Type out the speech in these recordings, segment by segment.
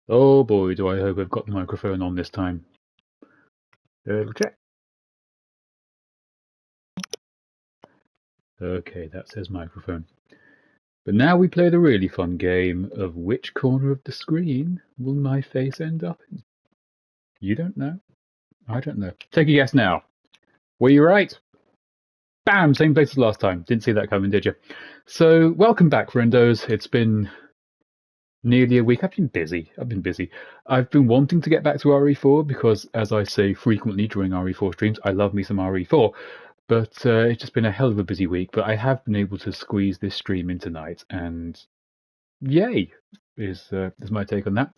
Oh boy, do I hope I've got the microphone on this time. Check. Okay, that says microphone. But now we play the really fun game of which corner of the screen will my face end up in? You don't know? I don't know. Take a guess now. Were you right? Bam! Same place as last time. Didn't see that coming, did you? So, welcome back, friendos. It's been nearly a week. I've been busy. I've been wanting to get back to RE4 because, as I say frequently during RE4 streams, I love me some RE4. But it's just been a hell of a busy week. But I have been able to squeeze this stream in tonight, and yay is my take on that.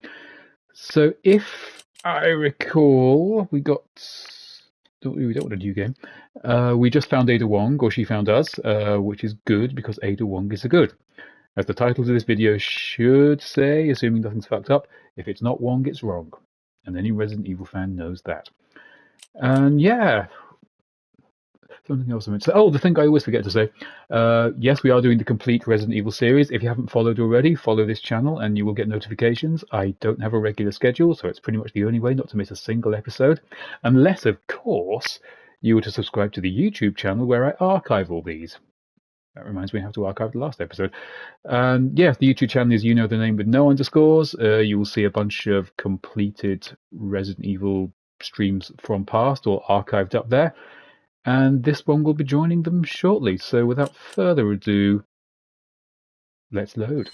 So if I recall, we don't want a new game. We just found Ada Wong, or she found us, which is good because Ada Wong is a good. As the title to this video should say, assuming nothing's fucked up, if it's not Wong, it's wrong. And any Resident Evil fan knows that. And yeah, something else I meant to say. Oh, the thing I always forget to say. Yes, we are doing the complete Resident Evil series. If you haven't followed already, follow this channel and you will get notifications. I don't have a regular schedule, so it's pretty much the only way not to miss a single episode. Unless, of course, you were to subscribe to the YouTube channel where I archive all these. That reminds me I have to archive the last episode. Yeah, the YouTube channel is You Know the Name with no underscores. You will see a bunch of completed Resident Evil streams from past or archived up there. And this one will be joining them shortly. So without further ado, let's load.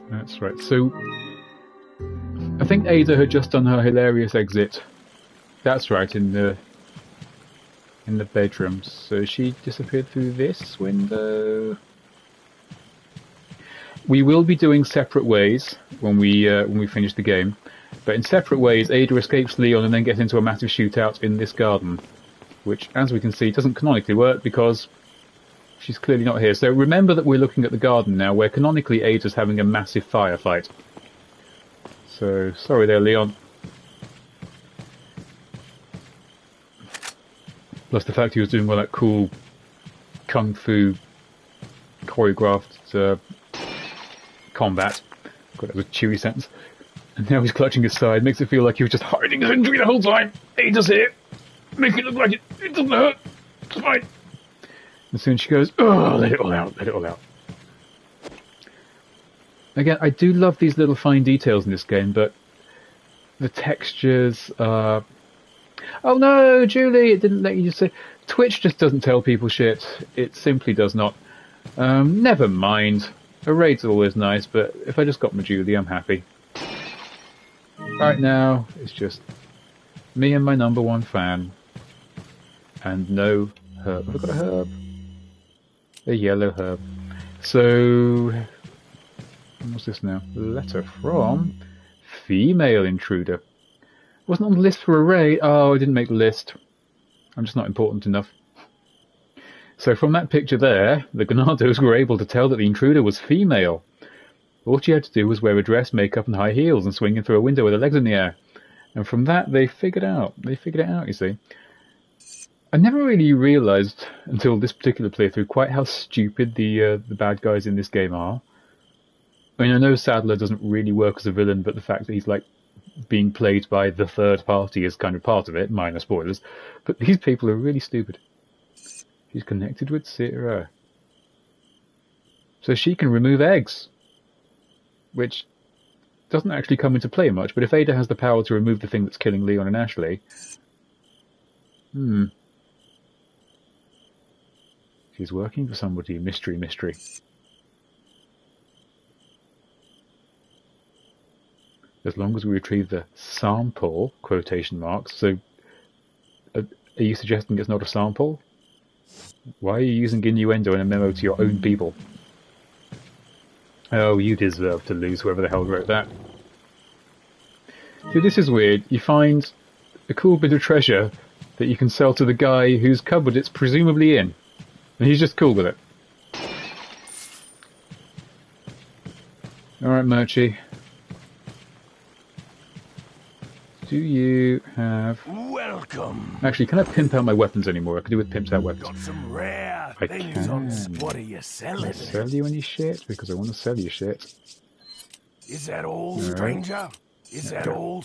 That's right. So I think Ada had just done her hilarious exit. That's right, in the bedroom. So she disappeared through this window. We will be doing separate ways when we finish the game. But in separate ways, Ada escapes Leon and then gets into a massive shootout in this garden, which, as we can see, doesn't canonically work because she's clearly not here. So remember that we're looking at the garden now, where canonically Ada's having a massive firefight. So, sorry there, Leon. Plus the fact he was doing all that cool kung fu choreographed combat. God, that was a chewy sentence. And now he's clutching his side. Makes it feel like he was just hiding his injury the whole time. Ada's here. Make it look like it doesn't hurt. It's fine. And soon she goes, oh, let it all out, let it all out. Again, I do love these little fine details in this game, but the textures are... Oh no, Julie, it didn't let you say... Twitch just doesn't tell people shit. It simply does not. Never mind. A raid's always nice, but if I just got my Julie, I'm happy. Right now, it's just me and my #1 fan. And no herb. Have I got a herb? A yellow herb. So, what's this now? Letter from female intruder. Wasn't on the list for a raid. Oh, I didn't make the list. I'm just not important enough. So from that picture there, the Ganados were able to tell that the intruder was female. All she had to do was wear a dress, makeup and high heels and swing in through a window with her legs in the air. And from that, they figured it out. You see. I never really realised until this particular playthrough quite how stupid the bad guys in this game are. I mean, I know Sadler doesn't really work as a villain, but the fact that he's like being played by the third party is kind of part of it, minor spoilers. But these people are really stupid. She's connected with Sarah. So she can remove eggs. Which doesn't actually come into play much, but if Ada has the power to remove the thing that's killing Leon and Ashley... She's working for somebody. Mystery. As long as we retrieve the sample, quotation marks. So, are you suggesting it's not a sample? Why are you using innuendo in a memo to your own people? Oh, you deserve to lose, whoever the hell wrote that. See, this is weird. You find a cool bit of treasure that you can sell to the guy whose cupboard it's presumably in. And he's just cool with it. Alright, Murchie. Do you have... Welcome. Actually, can I pimp out my weapons anymore? I can do with pimps out weapons. Got some rare I can. What are you selling? Can I sell you any shit? Because I want to sell you shit. Is that all, stranger? Is that all?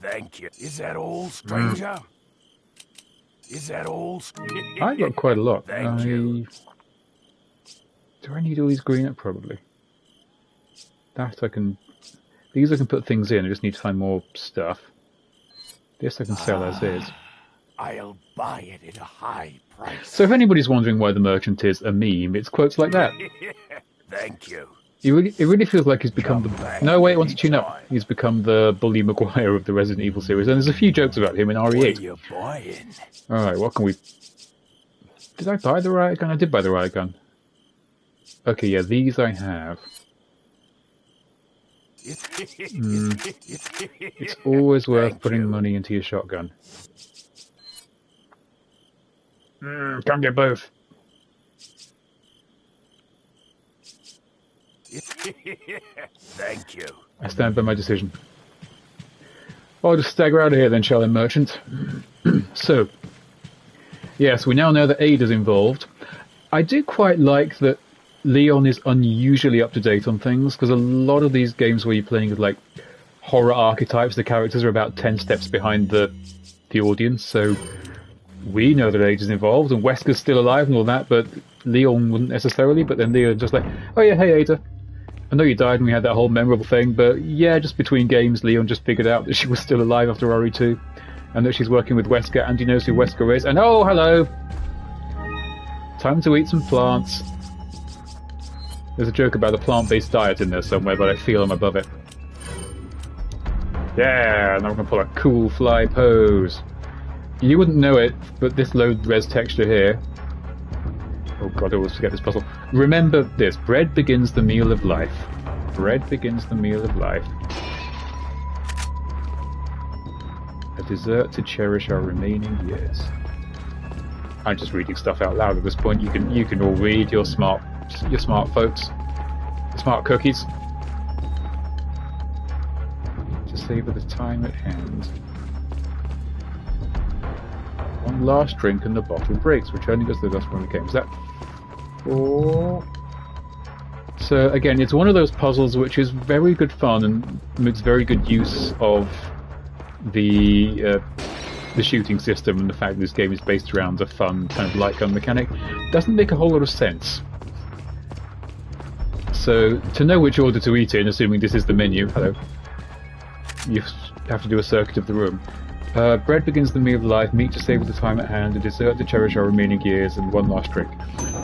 Thank you. Is that all, stranger? Is that all? I got quite a lot. Thank you. Do I need all these green up? Probably. That I can... These I can put things in, I just need to find more stuff. This I can sell as is. I'll buy it at a high price. So if anybody's wondering why the merchant is a meme, it's quotes like that. Thank you. It really feels like he's become the... No, wait, I want to tune up. He's become the Bully Maguire of the Resident Evil series, and there's a few jokes about him in RE8. What are you buying? Alright, what can we... Did I buy the riot gun? I did buy the riot gun. Okay, yeah, these I have. It's always worth putting money into your shotgun. Can't get both. Thank you. I stand by my decision. I'll just stagger out of here then, shall I, merchant? So, yes, we now know that Ada's involved. I do quite like that Leon is unusually up-to-date on things, because a lot of these games where you're playing with, like, horror archetypes, the characters are about 10 steps behind the audience, so we know that Ada's involved, and Wesker's still alive and all that, but Leon wouldn't necessarily, but then Leon just like, oh yeah, hey Ada, I know you died and we had that whole memorable thing, but yeah, just between games, Leon just figured out that she was still alive after RE2, and that she's working with Wesker, and he knows who Wesker is, and oh, hello! Time to eat some plants. There's a joke about a plant-based diet in there somewhere, but I feel I'm above it. Yeah, now we're going to pull a cool fly pose. You wouldn't know it, but this low-res texture here... Oh god, I always forget this puzzle. Remember this, bread begins the meal of life. Bread begins the meal of life. A dessert to cherish our remaining years. I'm just reading stuff out loud at this point. You can all read, you're smart folks. Smart cookies. To savor the time at hand. One last drink and the bottle breaks, returning us to the dust from the game. Is that 4? So again, it's one of those puzzles which is very good fun and makes very good use of the shooting system and the fact that this game is based around a fun kind of light gun mechanic. Doesn't make a whole lot of sense. So to know which order to eat in, assuming this is the menu, hello, you have to do a circuit of the room. Bread begins the meal of life, meat to savour the time at hand, a dessert to cherish our remaining years, and one last drink.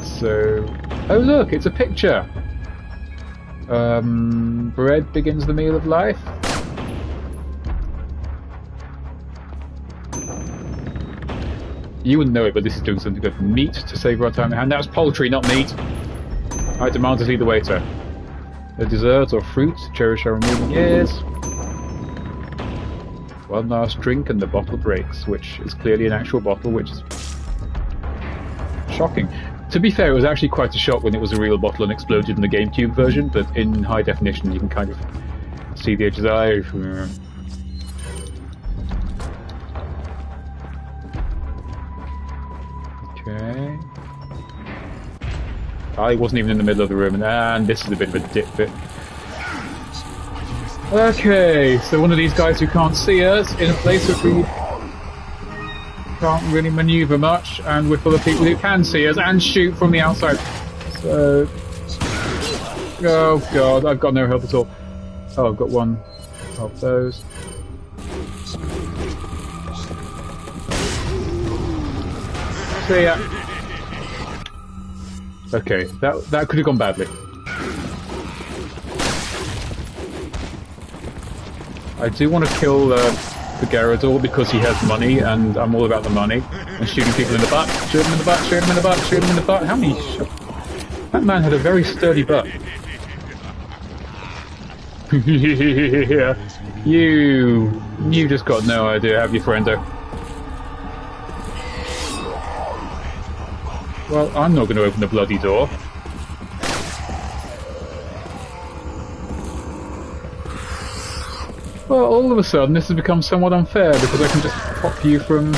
So... Oh look, it's a picture! Bread begins the meal of life? You wouldn't know it, but this is doing something good. Meat to savour our time at hand. That's poultry, not meat! I demand to see the waiter. A dessert or fruit to cherish our remaining years. One last drink and the bottle breaks, which is clearly an actual bottle, which is shocking. To be fair, it was actually quite a shock when it was a real bottle and exploded in the GameCube version, but in high definition you can kind of see the edges of the eye. Okay. I wasn't even in the middle of the room, and this is a bit of a dip bit. Okay, so one of these guys who can't see us in a place where we can't really manoeuvre much, and we're full of people who can see us and shoot from the outside. So... Oh god, I've got no help at all. Oh, I've got one of those. See ya. Okay, that could have gone badly. I do want to kill the Gyarados because he has money, and I'm all about the money. And shooting people in the butt, shoot him in the butt, shoot him in the butt, shoot him in the butt. How many shots? That man had a very sturdy butt. Yeah. You just got no idea, have you, friendo? Well, I'm not going to open the bloody door. Well, all of a sudden this has become somewhat unfair because I can just pop you from...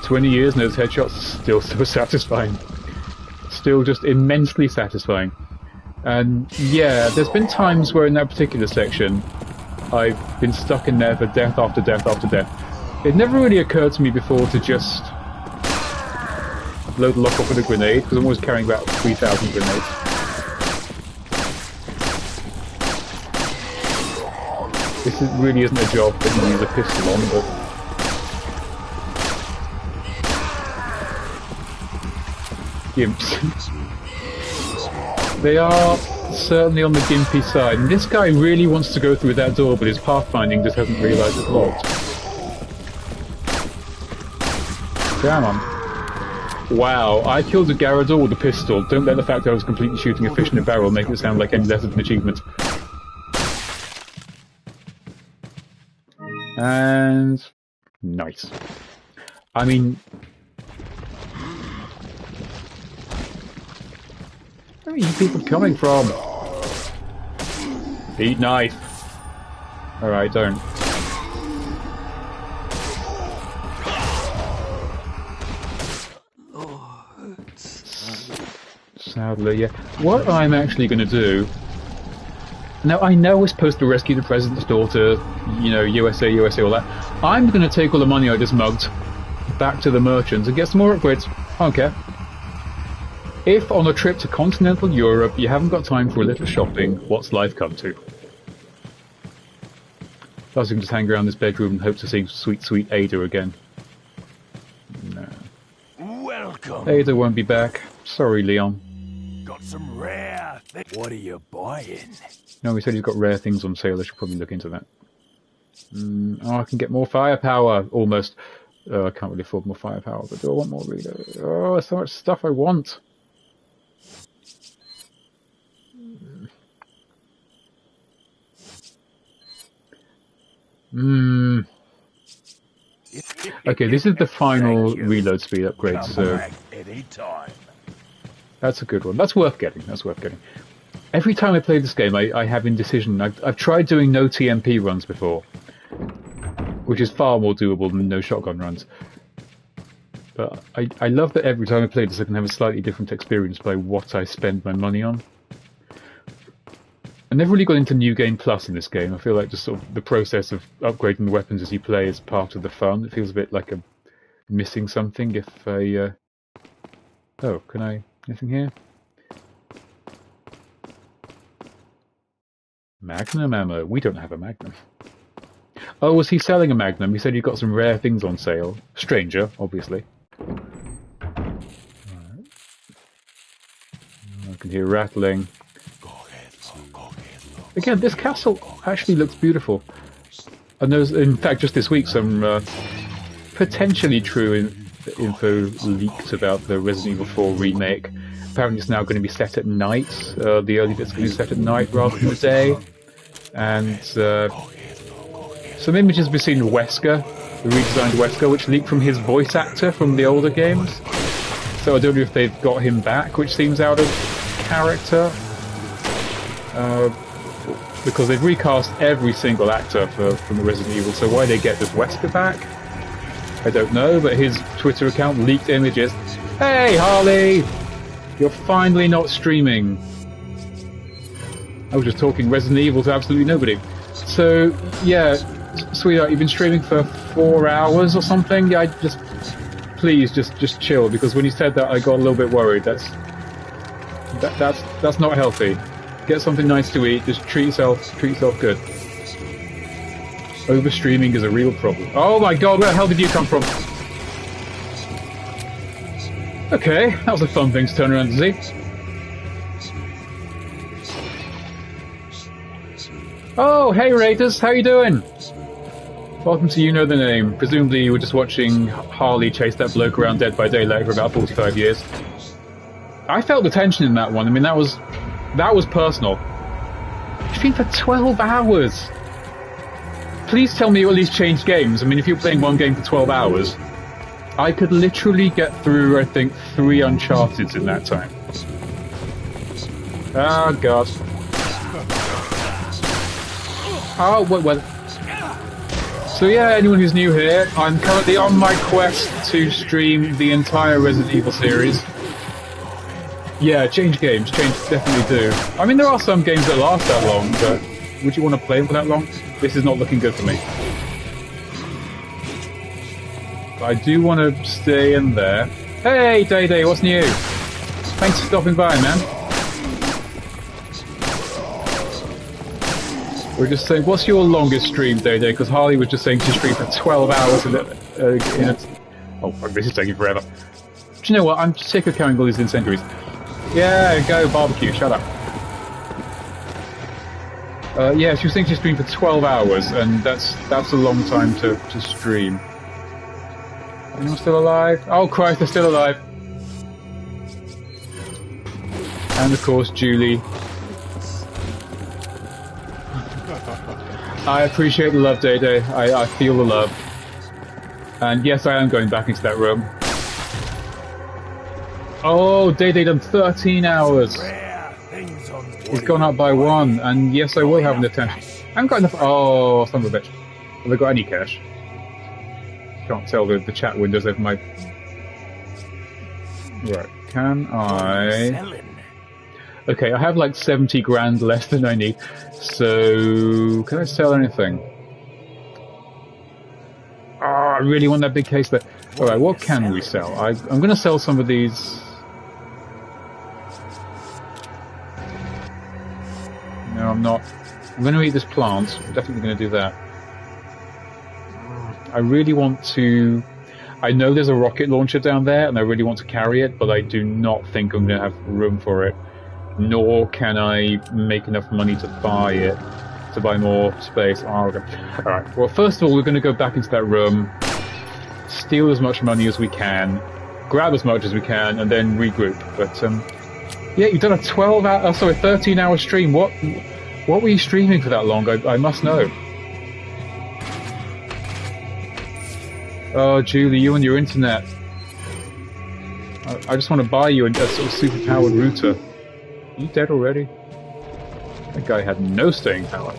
20 years and those headshots are still so satisfying. Still just immensely satisfying. And yeah, there's been times where in that particular section I've been stuck in there for death after death after death. It never really occurred to me before to just load the lock off with a grenade, because I'm always carrying about 3,000 grenades. This really isn't a job that you use a pistol on, but... Gimps. They are certainly on the gimpy side, and this guy really wants to go through that door, but his pathfinding just hasn't realised it's locked. Come on. Wow, I killed a Garrador with a pistol. Don't let the fact that I was completely shooting a fish in a barrel make it sound like any less of an achievement. And... nice. I mean... where are you people coming from? Eat knife. Alright, don't. Sadly, yeah. What I'm actually going to do... now, I know we're supposed to rescue the president's daughter, you know, USA, USA, all that. I'm going to take all the money I just mugged back to the merchants and get some more upgrades. I don't care. If on a trip to continental Europe you haven't got time for a little shopping, what's life come to? I was going to just hang around this bedroom and hope to see sweet, sweet Ada again. No. Welcome. Ada won't be back. Sorry, Leon. Got some rare things. What are you buying? No, he said he's got rare things on sale. I should probably look into that. Oh, I can get more firepower, almost. Oh, I can't really afford more firepower, but do I want more reader? Oh, there's so much stuff I want. Okay, this is the final reload speed upgrade, so that's a good one. That's worth getting. That's worth getting. Every time I play this game, I have indecision. I've tried doing no TMP runs before, which is far more doable than no shotgun runs. But I love that every time I play this, I can have a slightly different experience by what I spend my money on. I never really got into New Game Plus in this game. I feel like just sort of the process of upgrading the weapons as you play is part of the fun. It feels a bit like I'm missing something if I... oh, can I... anything here? Magnum ammo. We don't have a Magnum. Oh, was he selling a Magnum? He said he got some rare things on sale. Stranger, obviously. Right. I can hear rattling. Again, this castle actually looks beautiful. And there's, in fact, just this week, some potentially true info leaked about the Resident Evil 4 remake. Apparently it's now going to be set at night. The early bit's going to be set at night rather than the day. And some images we've seen of Wesker, the redesigned Wesker, which leaked from his voice actor from the older games. So I don't know if they've got him back, which seems out of character. Because they've recast every single actor from the Resident Evil, so why they get this Wesker back, I don't know, but his Twitter account leaked images. Hey, Harley! You're finally not streaming. I was just talking Resident Evil to absolutely nobody. So, yeah, sweetheart, you've been streaming for 4 hours or something? Yeah, please, just chill, because when you said that, I got a little bit worried. That's not healthy. Get something nice to eat, just treat yourself good. Overstreaming is a real problem. Oh my god, where the hell did you come from? Okay, that was a fun thing to turn around and see. Oh, hey Raiders, how you doing? Welcome to You Know the Name. Presumably you were just watching Harley chase that bloke around Dead by Daylight for about 45 years. I felt the tension in that one. I mean, that was personal. It's been for 12 hours. Please tell me you at least changed games. I mean, if you're playing one game for 12 hours, I could literally get through, I think, 3 Uncharteds in that time. Oh, God. Oh, well. So yeah, anyone who's new here, I'm currently on my quest to stream the entire Resident Evil series. Yeah, change games, definitely do. I mean, there are some games that last that long, but would you want to play them for that long? This is not looking good for me. But I do want to stay in there. Hey, Day Day, what's new? Thanks for stopping by, man. We're just saying, what's your longest stream, Day Day? Because Harley was just saying she streamed for 12 hours in a... Oh, this is taking forever. Do you know what? I'm sick of carrying all these incendiaries. Yeah, go barbecue, shut up. Yeah, she was saying she streamed for 12 hours, and that's a long time to stream. Anyone still alive? Oh Christ, they're still alive. And of course, Julie. I appreciate the love, Day Day. I feel the love. And yes, I am going back into that room. Oh, Day Day done 13 hours. He's gone up by 1, and yes, I will have an attention. I haven't got enough. Oh, son of a bitch. Have I got any cash? Can't tell the chat windows over my. Right, can I? Okay, I have like 70 grand less than I need. So, can I sell anything? Oh, I really want that big case there. Alright, what can we sell? I'm going to sell some of these... No, I'm not. I'm going to eat this plant. I'm definitely going to do that. I really want to... I know there's a rocket launcher down there, and I really want to carry it, but I do not think I'm going to have room for it. Nor can I make enough money to buy it, to buy more space. Oh, okay. Alright, well, first of all, we're going to go back into that room, steal as much money as we can, grab as much as we can, and then regroup. But, yeah, you've done a 13-hour stream. What were you streaming for that long? I must know. Oh, Julie, you and your internet. I just want to buy you a sort of super-powered router. Are you dead already? That guy had no staying power.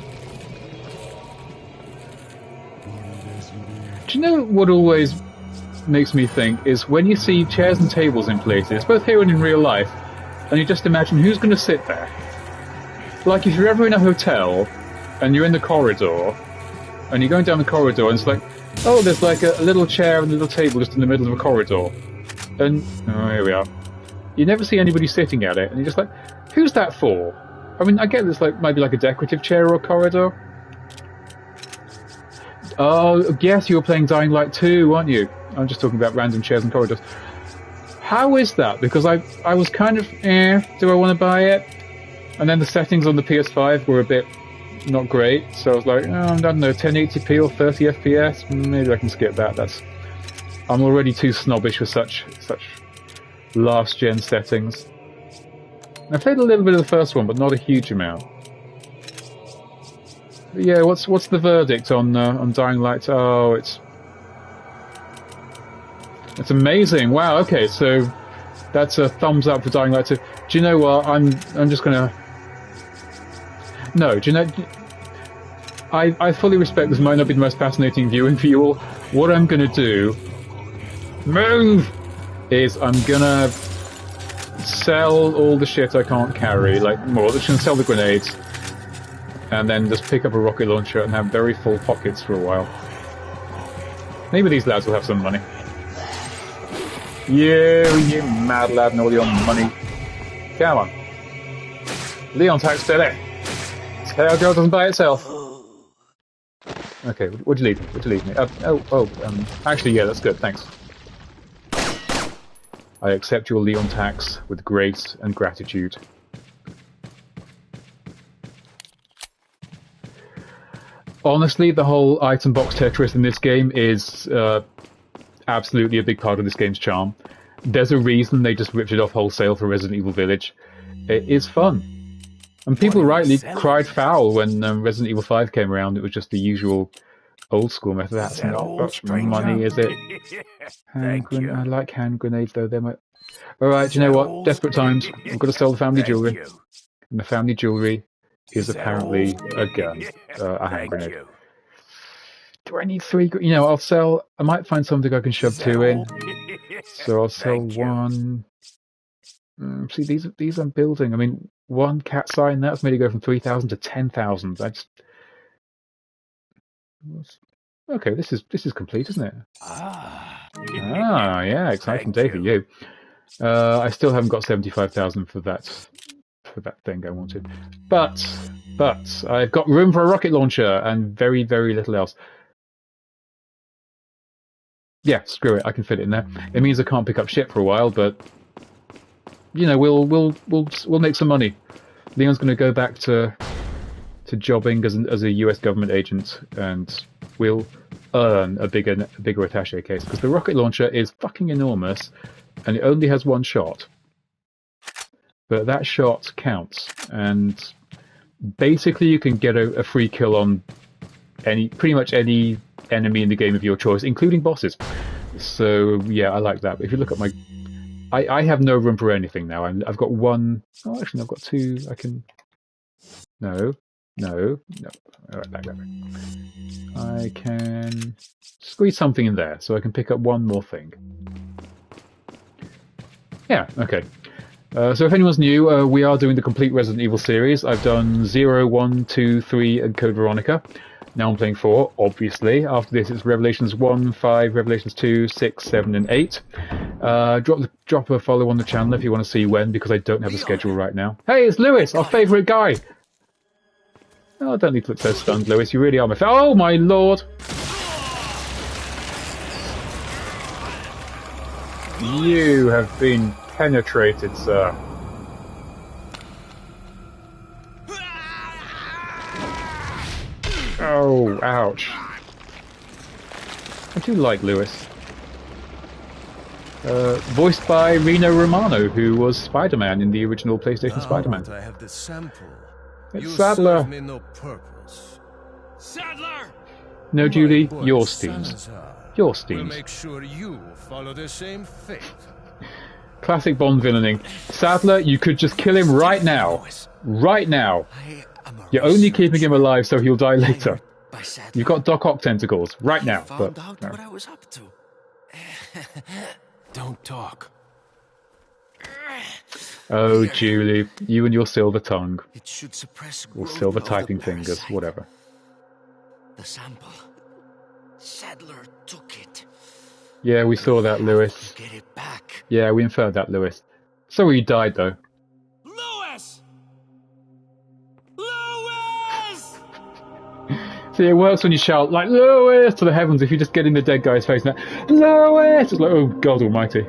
Do you know what always makes me think is when you see chairs and tables in places, both here and in real life, and you just imagine who's going to sit there. Like if you're ever in a hotel and you're in the corridor and you're going down the corridor and it's like, oh, there's like a little chair and a little table just in the middle of a corridor. And, oh, here we are. You never see anybody sitting at it and you're just like, who's that for? I mean, I get it's like maybe like a decorative chair or a corridor. Oh, yes, you were playing Dying Light 2, weren't you? I'm just talking about random chairs and corridors. How is that? Because I was kind of, do I want to buy it? And then the settings on the PS5 were a bit not great, so I was like, oh, I don't know, 1080p or 30 FPS? Maybe I can skip that. I'm already too snobbish for such last-gen settings. I played a little bit of the first one, but not a huge amount. But yeah, what's the verdict on Dying Light? Oh, it's amazing. Wow. Okay, so that's a thumbs up for Dying Light 2. Do you know what? I'm just gonna. No. Do you know? I fully respect this might not be the most fascinating viewing for you all. What I'm gonna do, is I'm gonna sell all the shit I can't carry, like more. Just gonna sell the grenades, and then just pick up a rocket launcher and have very full pockets for a while. Maybe these lads will have some money. You mad lad and all your money. Come on. Leon tax steady. Tail girl doesn't buy itself. Okay, what'd you leave me? What'd you leave me? Actually, yeah, that's good, thanks. I accept your Leon tax with grace and gratitude. Honestly, the whole item box Tetris in this game is absolutely a big part of this game's charm. There's a reason they just ripped it off wholesale for Resident Evil Village. It is fun. And people rightly cried foul when Resident Evil 5 came around. It was just the usual old school method. That's not much money, is it? I like hand grenades, though. They're my... Alright, do you know what? Desperate times. I've got to sell the family jewellery. And the family jewellery is apparently a gun. A hand grenade. Do I need 3? You know, I'll sell. I might find something I can shove 2 in. So I'll sell 1. See, these I'm building. I mean, 1 cat sign, that's made it go from 3,000 to 10,000. Okay, this is complete, isn't it? Yeah, exciting day for you. I still haven't got 75,000 for that thing I wanted, but I've got room for a rocket launcher and very, very little else. Yeah, screw it, I can fit it in there. It means I can't pick up shit for a while, but you know, we'll make some money. Leon's going to go back to jobbing as a US government agent, and we'll earn a bigger attaché case, because the rocket launcher is fucking enormous, and it only has 1 shot. But that shot counts, and basically you can get a free kill on pretty much any enemy in the game of your choice, including bosses. So yeah, I like that. But if you look at my, I have no room for anything now. I've got 1. Oh, actually, I've got 2. I can. No. All right, that. I can squeeze something in there, so I can pick up 1 more thing. Yeah. Okay. So if anyone's new, we are doing the complete Resident Evil series. I've done 0, 1, 2, 3, and Code Veronica. Now I'm playing 4, obviously. After this, it's Revelations 1, 5, Revelations 2, 6, 7, and 8. Drop a follow on the channel if you want to see when, because I don't have a schedule right now. Hey, it's Lewis, our favourite guy! Oh, I don't need to look so stunned, Lewis. You really are my oh, my lord! You have been penetrated, sir. Oh, ouch. I do like Lewis. Voiced by Rino Romano, who was Spider-Man in the original PlayStation Spider-Man. I have the sample. It's Sadler. Me no purpose. Sadler! No, Julie, your steams. Your steams. We'll make sure you follow the same fate. Classic Bond villaining. Sadler, you could just kill him right now. Right now. You're only keeping him alive so he'll die later. You've got Doc Ock tentacles right now. But no. What I was up to. Don't talk. Oh, Julie, you and your silver tongue. It should suppress or silver typing fingers, whatever. The sample. Sadler took it. Yeah, we saw that, Lewis. Get it back. Yeah, we inferred that, Lewis. Sorry you died, though. Lewis! Lewis! See, it works when you shout, like, Lewis, to the heavens. If you just get in the dead guy's face and Lewis! It's like, oh, God almighty.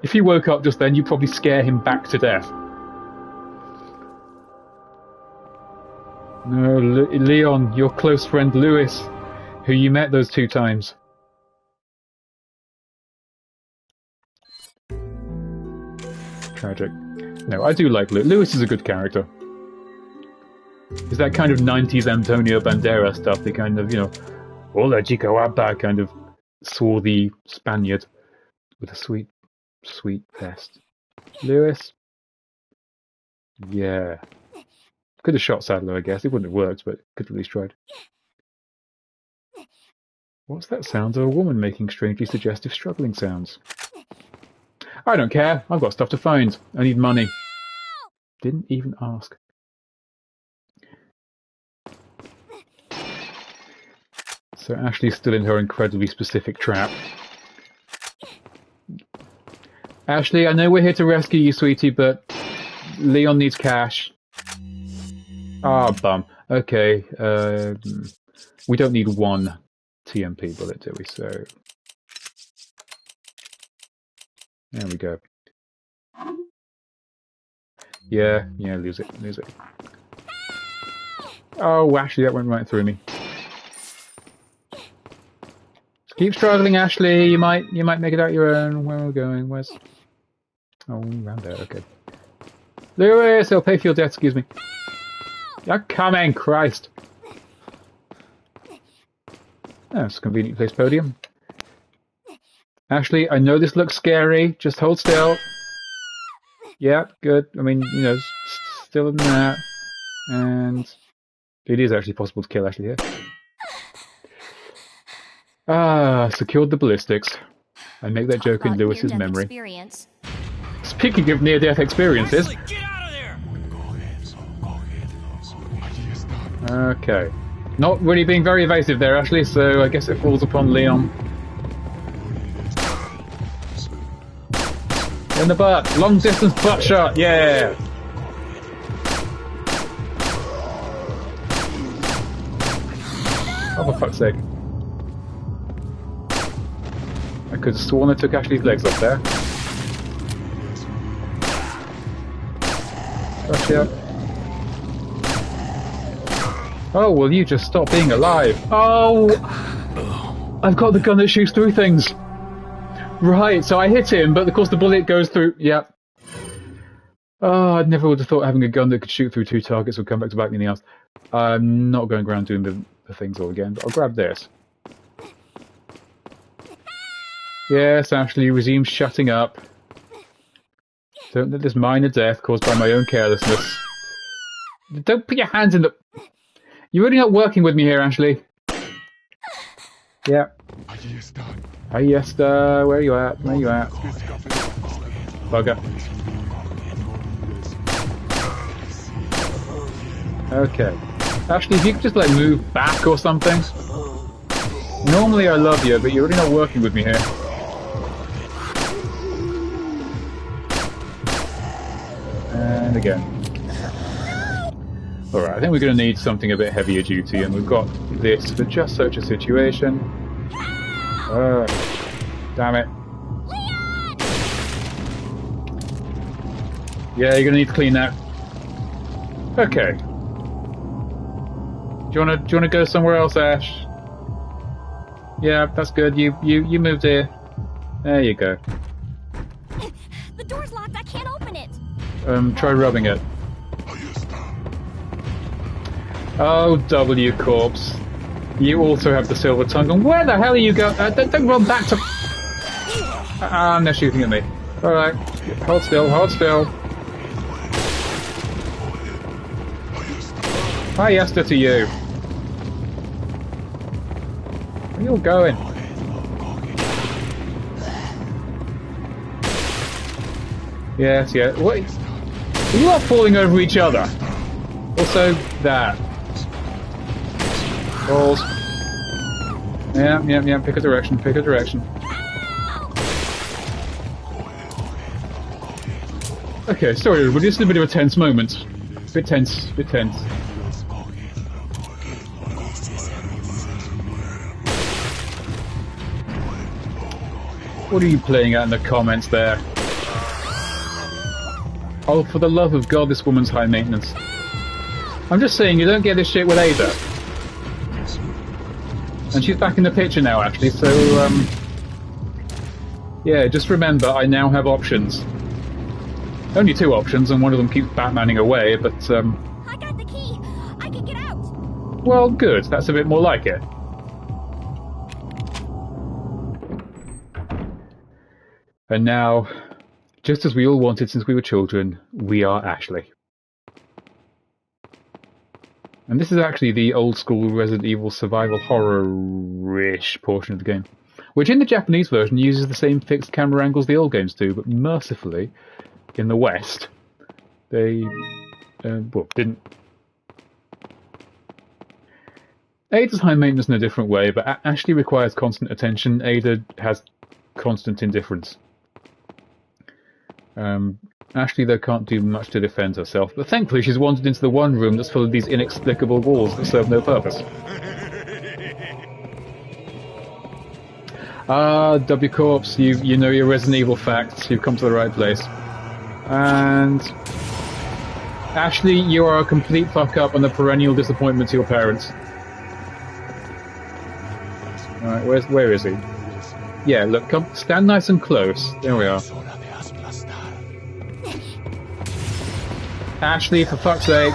If he woke up just then, you'd probably scare him back to death. No, Leon, your close friend Lewis, who you met those 2 times. Tragic. No, I do like Lewis. Lewis is a good character. It's that kind of 90s Antonio Banderas stuff, the kind of, you know, hola chico abba kind of swarthy Spaniard with a sweet vest. Lewis? Yeah. Could have shot Sadler, I guess. It wouldn't have worked, but could have at least tried. What's that sound of a woman making strangely suggestive struggling sounds? I don't care. I've got stuff to find. I need money. Didn't even ask. So Ashley's still in her incredibly specific trap. Ashley, I know we're here to rescue you, sweetie, but Leon needs cash. Ah, bum. Okay, we don't need 1 TMP bullet, do we? So there we go. Yeah, lose it. Oh, Ashley, that went right through me. Keep struggling, Ashley. You might make it out your own. Where are we going? Where's? Oh, around there. Okay. Lewis, I'll pay for your debt. Excuse me. You're coming, Christ. That's a convenient placed podium. Ashley, I know this looks scary. Just hold still. Yeah, good. I mean, you know, still in that. And it is actually possible to kill Ashley here. Ah, secured the ballistics. I make that joke in Lewis's memory. Experience. Speaking of near-death experiences... Wesley, get out of there! Okay. Not really being very evasive there, Ashley, so I guess it falls upon Leon. In the butt! Long distance butt shot! Yeah! Oh, for fuck's sake. I could have sworn I took Ashley's legs off there. Gotcha. Oh, will you just stop being alive? Oh! I've got the gun that shoots through things! Right, so I hit him, but of course the bullet goes through... Yep. Oh, I never would have thought having a gun that could shoot through 2 targets would come back to bite me in the ass. I'm not going around doing the things all again, but I'll grab this. Yes, Ashley, resume shutting up. Don't let this minor death caused by my own carelessness. Don't put your hands in the... You're really not working with me here, Ashley. Yeah. Ayesta, where are you at? Where are you at? Bugger. Okay. Ashley, if you could just like move back or something. Normally I love you, but you're really not working with me here. And again. Alright, I think we're going to need something a bit heavier duty, and we've got this for just such a situation. Damn it. Yeah, you're going to need to clean that. Okay. Do you want to go somewhere else, Ash? Yeah, that's good. You moved here. There you go. The door's locked. I can't open it. Try rubbing it. Oh, W corpse. You also have the silver tongue. And where the hell are you going? Don't run back to... they're shooting at me. Alright. Hold still, hold still. Hi, Esther, to you. Where are you all going? Yes, yeah. What? You are falling over each other. Also, that. Balls. Yeah. Pick a direction, pick a direction. Okay, sorry everybody, this is a bit of a tense moment. Bit tense, bit tense. What are you playing at in the comments there? Oh, for the love of God, this woman's high maintenance. I'm just saying, you don't get this shit with Ada. And she's back in the picture now, actually, so, yeah, just remember, I now have options. Only 2 options, and one of them keeps Batmaning away, but, I got the key. I can get out. well, good. That's a bit more like it. And now, just as we all wanted since we were children, we are Ashley. And this is actually the old-school Resident Evil survival horror-ish portion of the game, which in the Japanese version uses the same fixed camera angles the old games do, but mercifully, in the West, they, well, didn't. Ada's high maintenance in a different way, but Ashley requires constant attention. Ada has constant indifference. Ashley, though, can't do much to defend herself, but thankfully she's wandered into the one room that's full of these inexplicable walls that serve no purpose. Ah, W Corpse, you know your Resident Evil facts, you've come to the right place. And... Ashley, you are a complete fuck-up and a perennial disappointment to your parents. Alright, where is he? Yeah, look, come, stand nice and close. There we are. Ashley, for fuck's sake.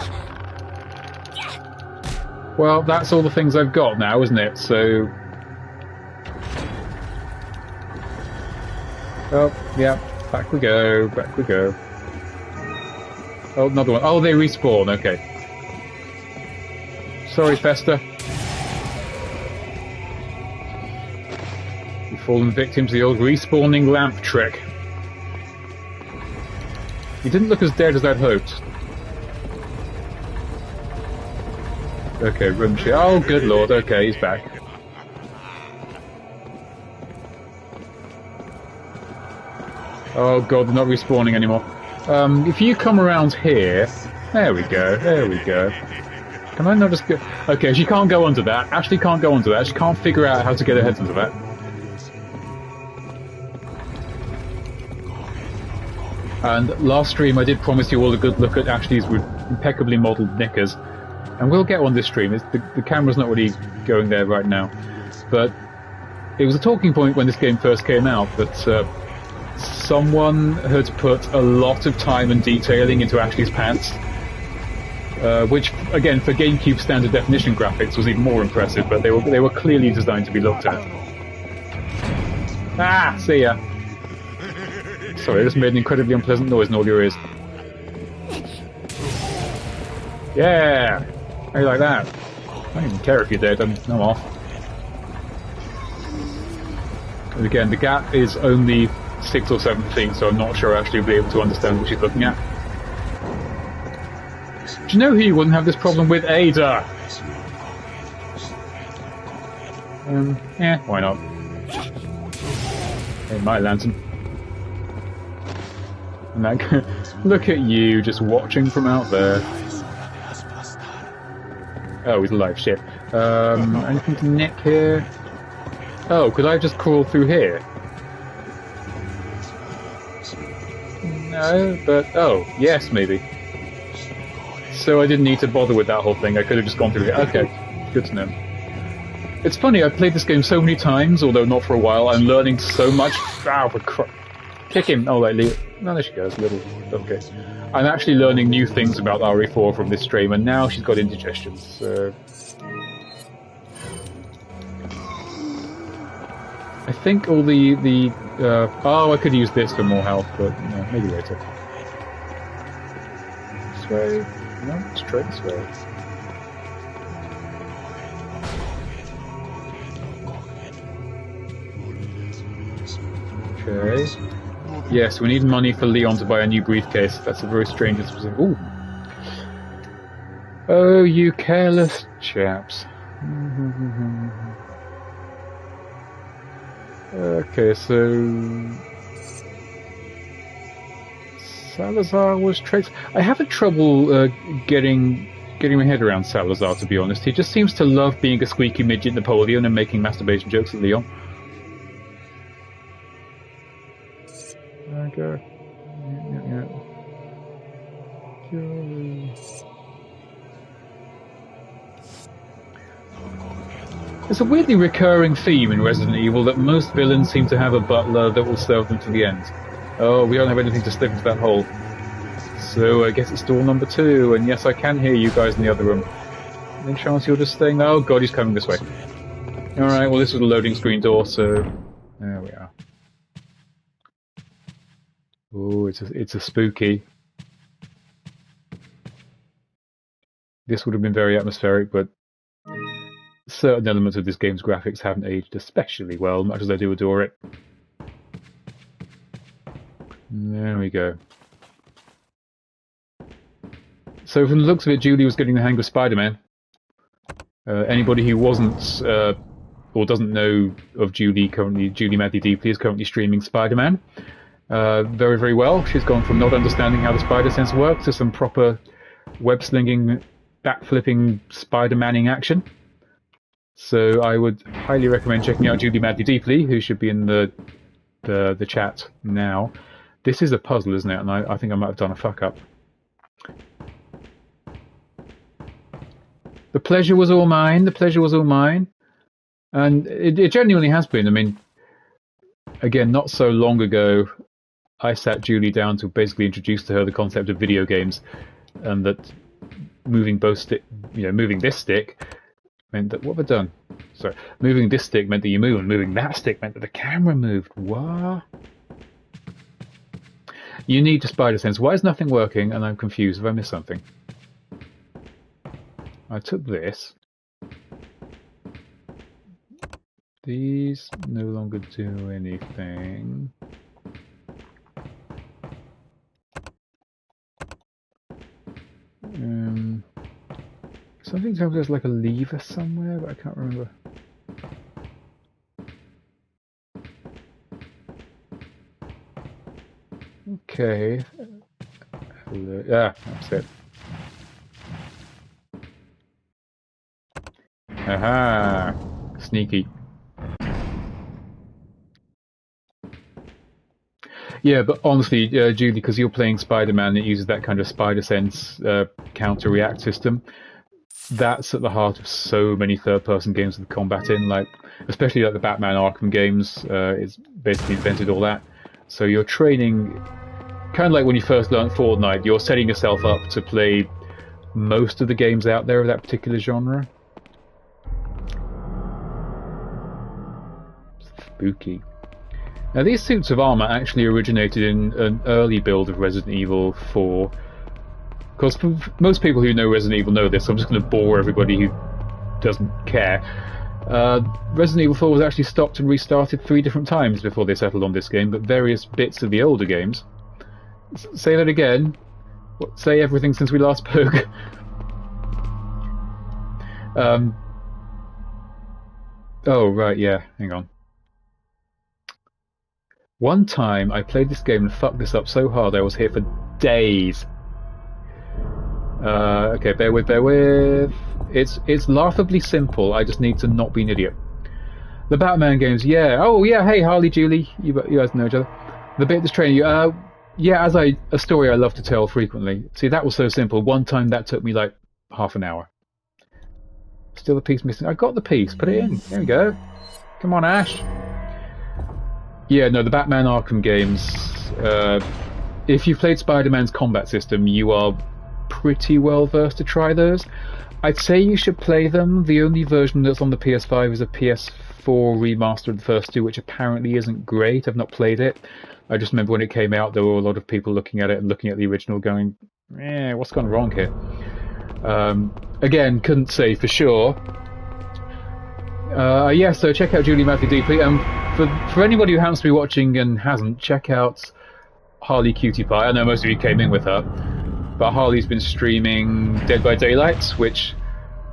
Well, that's all the things I've got now, isn't it? So... Oh, yeah. Back we go, back we go. Oh, another one. Oh, they respawn, okay. Sorry, Fester. fallen victim to the old respawning lamp trick. He didn't look as dead as I'd hoped. Okay, room share. Oh, good lord. Okay, he's back. Oh god, they're not respawning anymore. If you come around here... There we go, there we go. Can I not just go... Okay, she can't go under that. Ashley can't go under that. She can't figure out how to get her head into that. And last stream I did promise you all a good look at Ashley's impeccably modelled knickers. And we'll get one this stream. The camera's not really going there right now. But it was a talking point when this game first came out that someone had put a lot of time and detailing into Ashley's pants. Which, again, for GameCube standard definition graphics was even more impressive, but they were clearly designed to be looked at. Ah, see ya. Sorry, I just made an incredibly unpleasant noise in all your ears. Yeah! How you like that? I don't even care if you're dead, I'm off. And again, the gap is only 6 or 7 feet, so I'm not sure Ashley will be able to understand what she's looking at. Do you know who you wouldn't have this problem with? Ada! Yeah, why not? Hey, my lantern. And that, look at you, just watching from out there. Oh, he's alive, shit. Anything to nick here? Oh, could I just crawl through here? No, but... Oh, yes, maybe. So I didn't need to bother with that whole thing, I could have just gone through here. Okay, good to know. It's funny, I've played this game so many times, although not for a while, I'm learning so much... Ow, for crap. Kick him! Oh, like, leave it. No, there she goes, little... Okay. I'm actually learning new things about RE4 from this stream, and now she's got indigestion, so... I think all oh, I could use this for more health, but no, maybe later. This way? No, straight this way. Okay. Yes, we need money for Leon to buy a new briefcase. That's a very strange specific. Ooh. Oh, you careless chaps. Okay, so Salazar was tricks. I have trouble getting my head around Salazar, to be honest. He just seems to love being a squeaky midget Napoleon and making masturbation jokes at Leon. Okay. Yeah. It's a weirdly recurring theme in Resident Evil that most villains seem to have a butler that will serve them to the end. Oh, we don't have anything to slip into that hole. So I guess it's door number 2, and yes, I can hear you guys in the other room. Any chance you're just staying there? Oh god, he's coming this way. Alright, well this was a loading screen door, so... There we are. Oh, it's a spooky. This would have been very atmospheric, but certain elements of this game's graphics haven't aged especially well, much as I do adore it. There we go. So from the looks of it, Julie was getting the hang of Spider-Man. Anybody who wasn't or doesn't know of Julie currently, Julie Madly Deeply is currently streaming Spider-Man. Very, very well. She's gone from not understanding how the spider sense works to some proper web-slinging, backflipping, Spider-Manning action. So I would highly recommend checking out Julie Madly Deeply, who should be in the chat now. This is a puzzle, isn't it? And I think I might have done a fuck-up. The pleasure was all mine. The pleasure was all mine. And it genuinely has been. I mean, again, not so long ago, I sat Julie down to basically introduce to her the concept of video games, and that moving moving this stick meant that what have I done? Sorry, moving this stick meant that you move, and moving that stick meant that the camera moved. What? You need the spider sense. Why is nothing working? And I'm confused. Have I missed something? I took this. these no longer do anything. Something tells me there's like a lever somewhere, but I can't remember. Okay. Ah, that's it. Aha! Sneaky. Yeah, but honestly, Julie, because you're playing Spider-Man, it uses that kind of spider sense counter-react system. That's at the heart of so many third-person games with combat in, like especially like the Batman Arkham games. It's basically invented all that. So you're training, kind of like when you first learned Fortnite. You're setting yourself up to play most of the games out there of that particular genre. Spooky. Now, these suits of armor actually originated in an early build of Resident Evil 4. Of course, most people who know Resident Evil know this, so I'm just going to bore everybody who doesn't care. Resident Evil 4 was actually stopped and restarted 3 different times before they settled on this game, but various bits of the older games. Say that again. Say everything since we last spoke. Oh, right, yeah, hang on. One time I played this game and fucked this up so hard I was here for days. Okay, bear with. It's laughably simple. I just need to not be an idiot. The Batman games, yeah. Oh yeah, hey Harley, Julie, you guys know each other. The bit that's training you. Yeah, a story I love to tell frequently. See, that was so simple. One time that took me like half an hour. Still a piece missing. I got the piece. Put it in. There we go. Come on, Ash. Yeah, no, the Batman Arkham games, if you've played Spider-Man's combat system, you are pretty well versed to try those. I'd say you should play them. The only version that's on the PS5 is a PS4 remaster of the first two, which apparently isn't great. I've not played it. I just remember when it came out, there were a lot of people looking at it and looking at the original going, what's gone wrong here? Again, couldn't say for sure. Yeah, so check out Julie Madly Deeply. For anybody who happens to be watching and hasn't, check out Harley Cutie Pie. I know most of you came in with her, but Harley's been streaming Dead by Daylight, which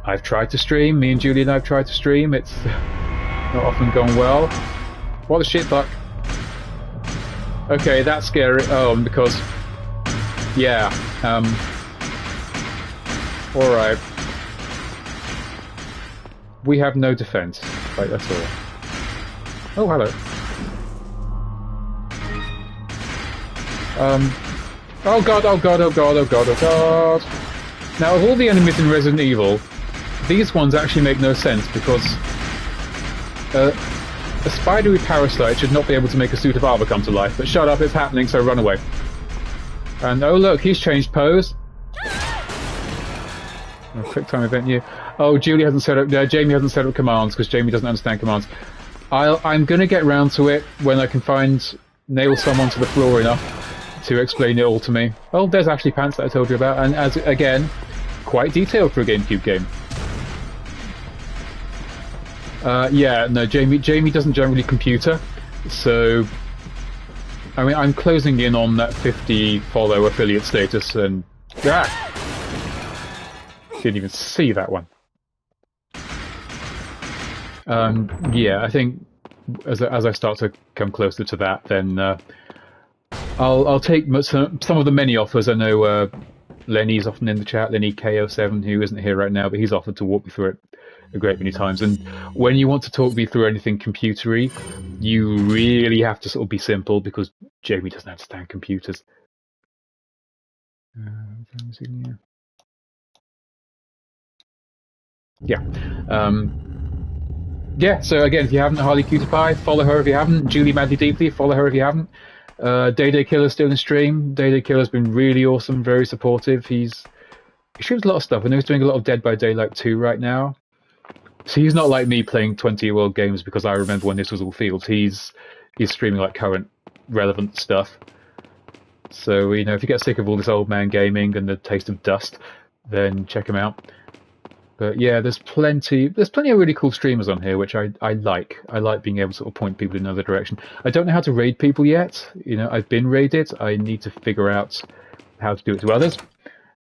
I've tried to stream. Me and Julie and I have tried to stream. It's not often gone well. What the shit, Buck? Okay, that's scary. Oh, because... Yeah, alright. We have no defense. Right, that's all. Oh, hello. Oh god, oh god, oh god, oh god, oh god. Now, of all the enemies in Resident Evil, these ones actually make no sense because a spidery parasite should not be able to make a suit of armor come to life. But shut up, it's happening, so run away. And oh look, he's changed pose. A quick time event here. Oh, Julie hasn't set up. Jamie hasn't set up commands because Jamie doesn't understand commands. I'm going to get round to it when I can nail someone to the floor enough to explain it all to me. Oh, there's Ashley Pants that I told you about, and as again, quite detailed for a GameCube game. Yeah, no, Jamie doesn't generally computer, so I mean, I'm closing in on that 50 follow affiliate status, and didn't even see that one. Yeah, I think as I start to come closer to that, then I'll take some of the many offers. I know Lenny's often in the chat, Lenny KO7, who isn't here right now, but he's offered to walk me through it a great many times. And when you want to talk me through anything computery, you really have to sort of be simple because Jamie doesn't understand computers. Yeah. Yeah, so again, if you haven't, Harley Cutie Pie, follow her if you haven't. Julie Madly Deeply, follow her if you haven't. Day Killer's still in stream. Day Killer's been really awesome, very supportive. He streams a lot of stuff. I know he's doing a lot of Dead by Daylight 2 right now. So he's not like me playing 20-year-old games because I remember when this was all fields. He's streaming like current, relevant stuff. So, you know, if you get sick of all this old man gaming and the taste of dust, then check him out. But yeah, there's plenty of really cool streamers on here, which I like. I like being able to sort of point people in another direction. I don't know how to raid people yet. You know, I've been raided. I need to figure out how to do it to others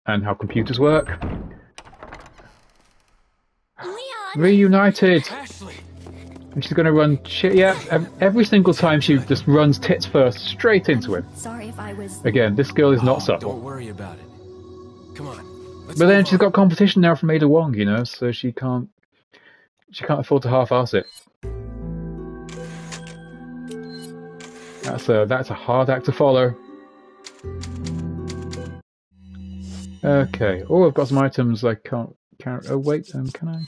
and how computers work. Leon! Reunited! Ashley! And she's going to run shit. Yeah, every single time she just runs tits first straight into him. Sorry if I was... Again, this girl is not subtle. Don't worry about it. Come on. But then she's got competition now from Ada Wong, you know, so she can't afford to half-ass it. That's a hard act to follow. Okay. Oh, I've got some items I can't. Oh wait, can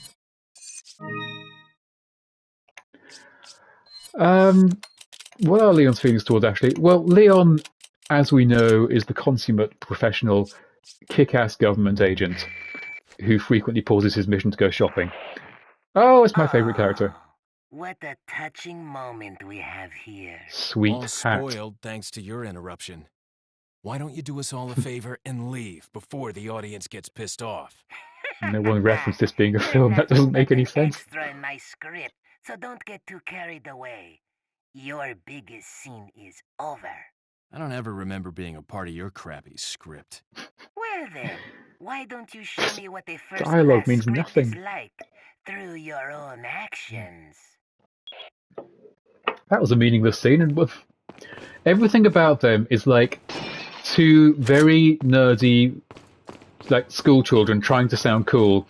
I? What are Leon's feelings towards Ashley? Well, Leon, as we know, is the consummate professional, kick-ass government agent who frequently pauses his mission to go shopping. Oh, it's my favourite character. What a touching moment we have here. Sweet all hat. spoiled thanks to your interruption. Why don't you do us all a favor and leave before the audience gets pissed off? No one referenced this being a film. That doesn't make any sense. Extra in my script, so don't get too carried away. Your biggest scene is over. I don't ever remember being a part of your crappy script. Well then, why don't you show me what a first Dialogue class means script nothing. is like through your own actions? That was a meaningless scene, and everything about them is like two very nerdy, like school children trying to sound cool,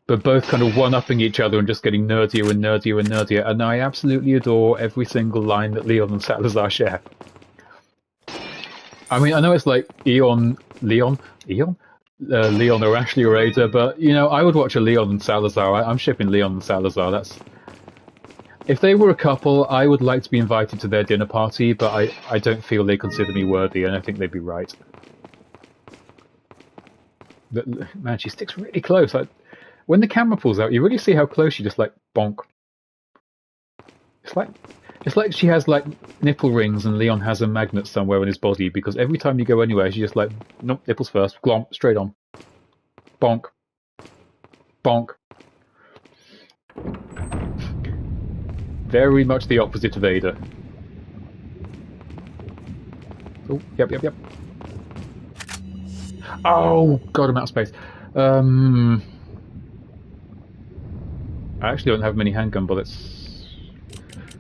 but both kind of one-upping each other and just getting nerdier and nerdier and nerdier. And I absolutely adore every single line that Leon and Salazar share. I mean, I know it's like Leon or Ashley or Ada, but you know, I would watch a Leon and Salazar. I'm shipping Leon and Salazar. If they were a couple, I would like to be invited to their dinner party, but I don't feel they consider me worthy, and I think they'd be right. But, man, she sticks really close. When the camera pulls out, you really see how close she just like bonk. It's like she has like nipple rings and Leon has a magnet somewhere in his body, because every time you go anywhere, she just like, nope, nipples first, glomp, straight on. Bonk. Bonk. Very much the opposite of Ada. Oh, yep. Oh, God, I'm out of space. I actually don't have many handgun bullets.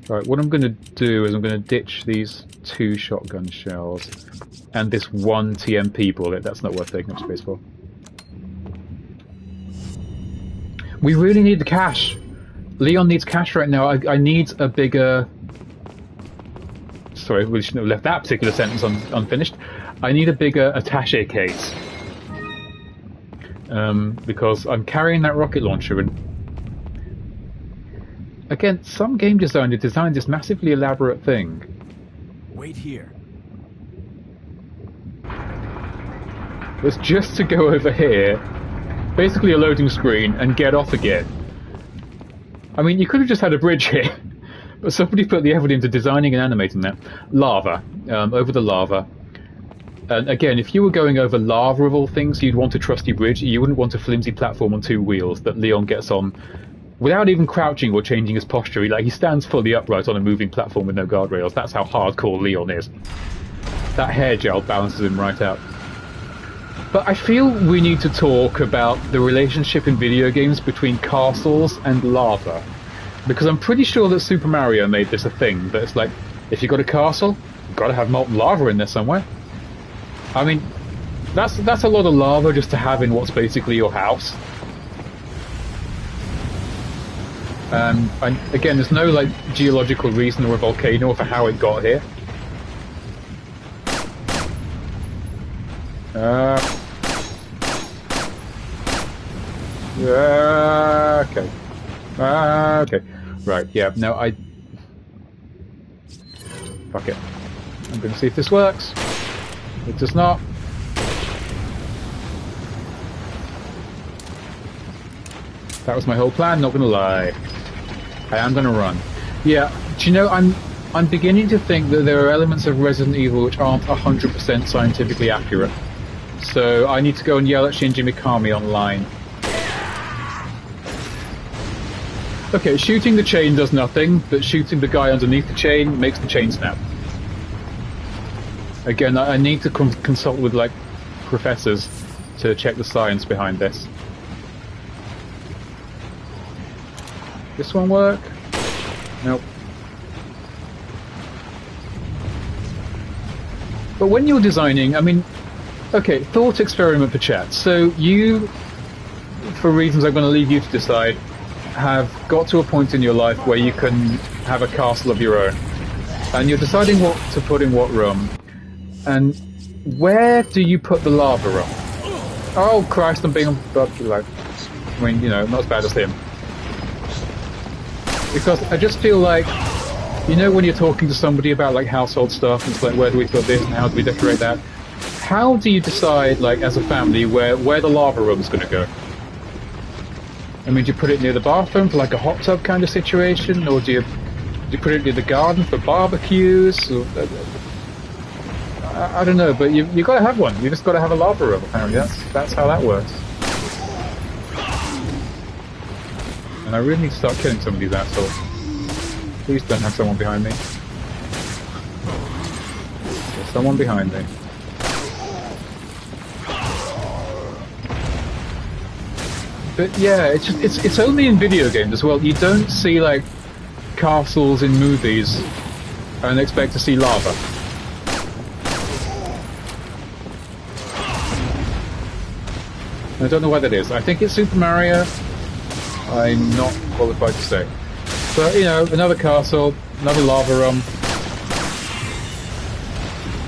Right, what I'm going to do is I'm going to ditch these 2 shotgun shells and this 1 TMP bullet. That's not worth taking up space for. We really need the cash. Leon needs cash right now. I need a bigger... Sorry, we shouldn't have left that particular sentence unfinished. I need a bigger attaché case. Because I'm carrying that rocket launcher, and again, some game designer designed this massively elaborate thing. Wait here. It's just to go over here, basically a loading screen, and get off again. I mean, you could have just had a bridge here, but somebody put the effort into designing and animating that. Lava, over the lava. And again, if you were going over lava of all things, you'd want a trusty bridge. You wouldn't want a flimsy platform on 2 wheels that Leon gets on without even crouching or changing his posture. He stands fully upright on a moving platform with no guardrails. That's how hardcore Leon is. That hair gel balances him right out. But I feel we need to talk about the relationship in video games between castles and lava. Because I'm pretty sure that Super Mario made this a thing, that it's like, if you've got a castle, you've got to have molten lava in there somewhere. I mean, that's a lot of lava just to have in what's basically your house. And again, there's no like geological reason or a volcano for how it got here. Okay. Okay. Right, yeah, no, fuck it. I'm gonna see if this works. It does not. That was my whole plan, not gonna lie. I am gonna run. Yeah, do you know, I'm beginning to think that there are elements of Resident Evil which aren't 100% scientifically accurate. So I need to go and yell at Shinji Mikami online. Okay, shooting the chain does nothing, but shooting the guy underneath the chain makes the chain snap. Again, I need to consult with, like, professors to check the science behind this. This one work? Nope. But when you're designing, I mean, okay, thought experiment for chat. So you, for reasons I'm going to leave you to decide, have got to a point in your life where you can have a castle of your own. And you're deciding what to put in what room. And where do you put the lava room? Oh Christ, I'm being like, I mean, you know, not as bad as him. Because I just feel like, you know, when you're talking to somebody about like household stuff, it's like, where do we put this and how do we decorate that? How do you decide, like, as a family, where the lava room's going to go? I mean, do you put it near the bathroom for like a hot tub kind of situation, or do you put it near the garden for barbecues? Or, I don't know, but you got to have one. You just got to have a lava room. Apparently, that's how that works. And I really need to start killing some of these assholes. Please don't have someone behind me. There's someone behind me. But yeah, it's only in video games as well. You don't see like castles in movies and expect to see lava. I don't know what that is. I think it's Super Mario. I'm not qualified to say. But, you know, another castle, another lava room.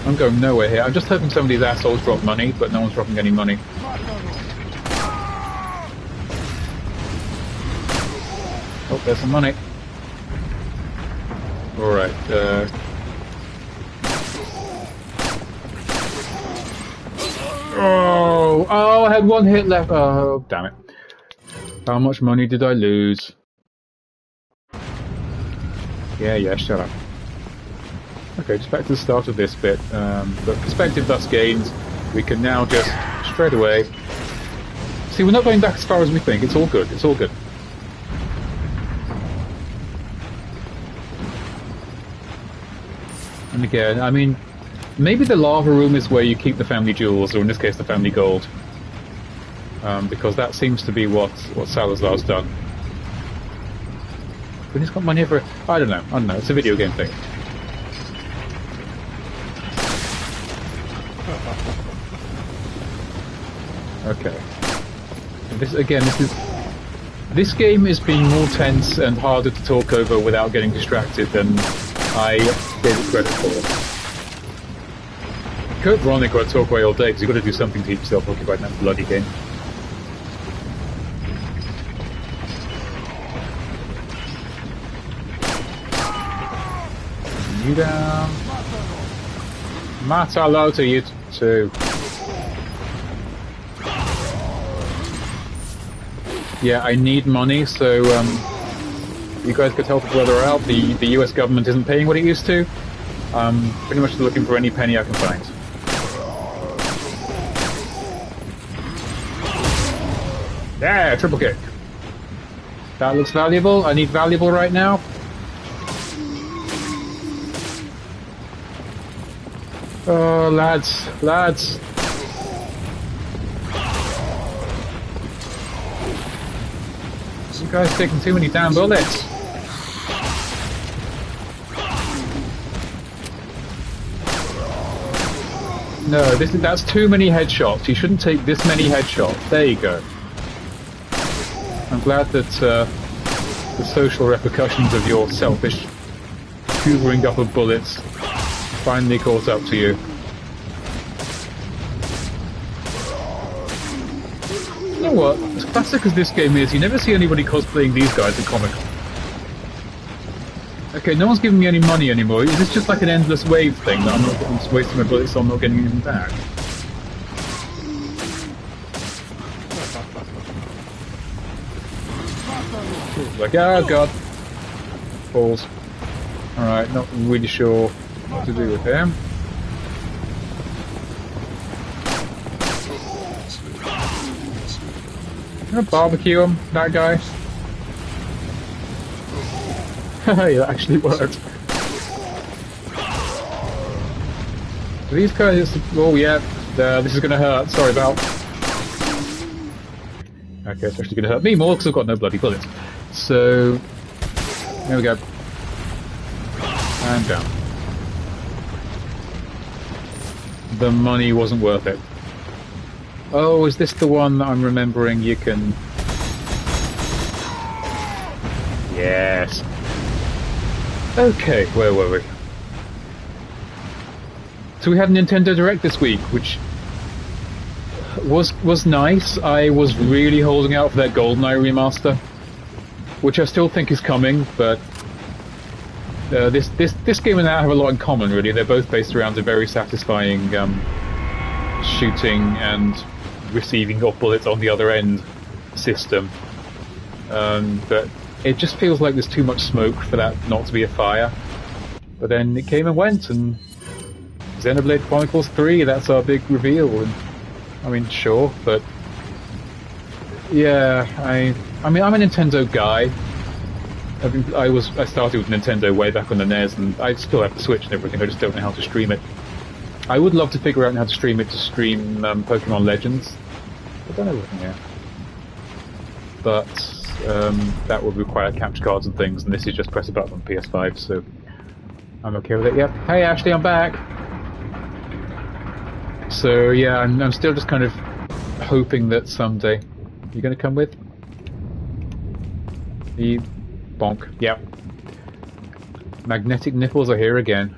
I'm going nowhere here. I'm just hoping some of these assholes drop money, but no one's dropping any money. Oh, there's some money. Alright, Oh, I had one hit left. Oh, damn it. How much money did I lose? Yeah, shut up. Okay, just back to the start of this bit. But perspective thus gained, we can now just straight away... See, we're not going back as far as we think. It's all good. It's all good. And again, I mean, maybe the lava room is where you keep the family jewels, or in this case, the family gold. Because that seems to be what Salazar's done. But he's got money for... I don't know. It's a video game thing. Okay. This game is being more tense and harder to talk over without getting distracted than I gave it credit for. Code Veronica would talk away all day because you've got to do something to keep yourself occupied in that bloody game. You down. Matalo to you too. Yeah, I need money, so you guys could help a brother out. The US government isn't paying what it used to. Pretty much looking for any penny I can find. Yeah, triple kick. That looks valuable. I need valuable right now. Oh, lads. You guys taking too many damn bullets. No, that's too many headshots. You shouldn't take this many headshots. There you go. I'm glad that the social repercussions of your selfish hoovering up of bullets finally caught up to you. You know what? As classic as this game is, you never see anybody cosplaying these guys at Comic-Con. Okay, no one's giving me any money anymore. Is this just like an endless wave thing that I'm just wasting my bullets so I'm not getting anything back? Like, oh god. Balls. Alright, not really sure what to do with him. I'm gonna barbecue him, that guy. Hey, that actually worked. These guys... Oh, yeah. This is going to hurt. Sorry about... Okay, it's actually going to hurt me more because I've got no bloody bullets. So... There we go. And down. The money wasn't worth it. Oh, is this the one that I'm remembering you can... Yes. Okay, where were we? So we had a Nintendo Direct this week, which was nice. I was really holding out for that GoldenEye remaster, which I still think is coming, but this game and that have a lot in common, really. They're both based around a very satisfying shooting and receiving of bullets on the other end system. But it just feels like there's too much smoke for that not to be a fire. But then it came and went, and Xenoblade Chronicles 3, that's our big reveal. And, I mean, sure, but yeah, I mean, I'm a Nintendo guy. I started with Nintendo way back on the NES, and I still have the Switch and everything. I just don't know how to stream it. I would love to figure out how to stream it to stream Pokemon Legends. I don't know everything yet. But that would require capture cards and things, and this is just press a button on PS5, so I'm okay with it. Yep. Hey Ashley, I'm back. So yeah, I'm still just kind of hoping that someday you're going to come with. The bonk. Yep. Magnetic nipples are here again.